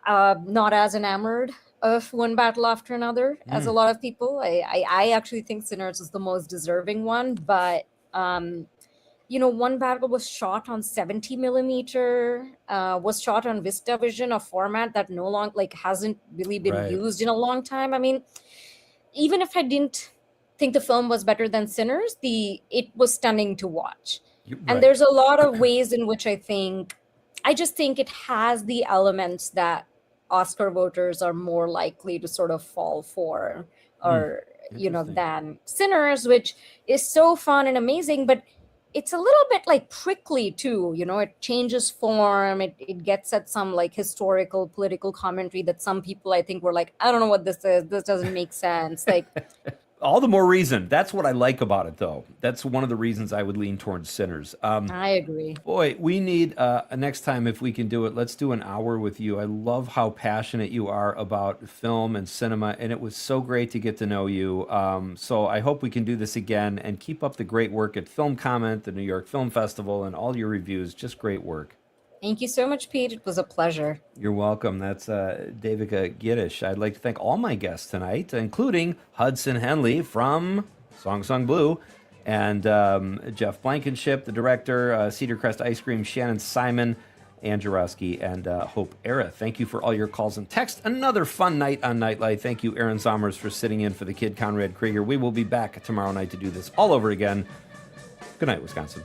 not as enamored of One Battle After Another as a lot of people. I actually think Sinners is the most deserving one, but One Battle was shot on 70 millimeter, was shot on VistaVision, a format that no longer hasn't really been used in a long time. I mean, even if I didn't think the film was better than Sinners, it was stunning to watch. And there's a lot of ways in which I just think it has the elements that Oscar voters are more likely to sort of fall for than Sinners, which is so fun and amazing, but it's a little bit prickly too. It changes form. It gets at some historical political commentary that some people I think were I don't know what this is. This doesn't make sense. All the more reason. That's what I like about it, though. That's one of the reasons I would lean towards Sinners. I agree. Boy, we need, next time, if we can do it, let's do an hour with you. I love how passionate you are about film and cinema, and it was so great to get to know you. So I hope we can do this again, and keep up the great work at Film Comment, the New York Film Festival, and all your reviews. Just great work. Thank you so much, Pete. It was a pleasure. You're welcome. That's Devika Giddish. I'd like to thank all my guests tonight, including Hudson Henley from Song Song Blue, and Jeff Blankenship, the director, Cedar Crest Ice Cream, Shannon Simon, Ann Jarowski, and Hope Era. Thank you for all your calls and text. Another fun night on Nite Lite. Thank you, Aaron Zommers, for sitting in for the kid Conrad Krieger. We will be back tomorrow night to do this all over again. Good night, Wisconsin.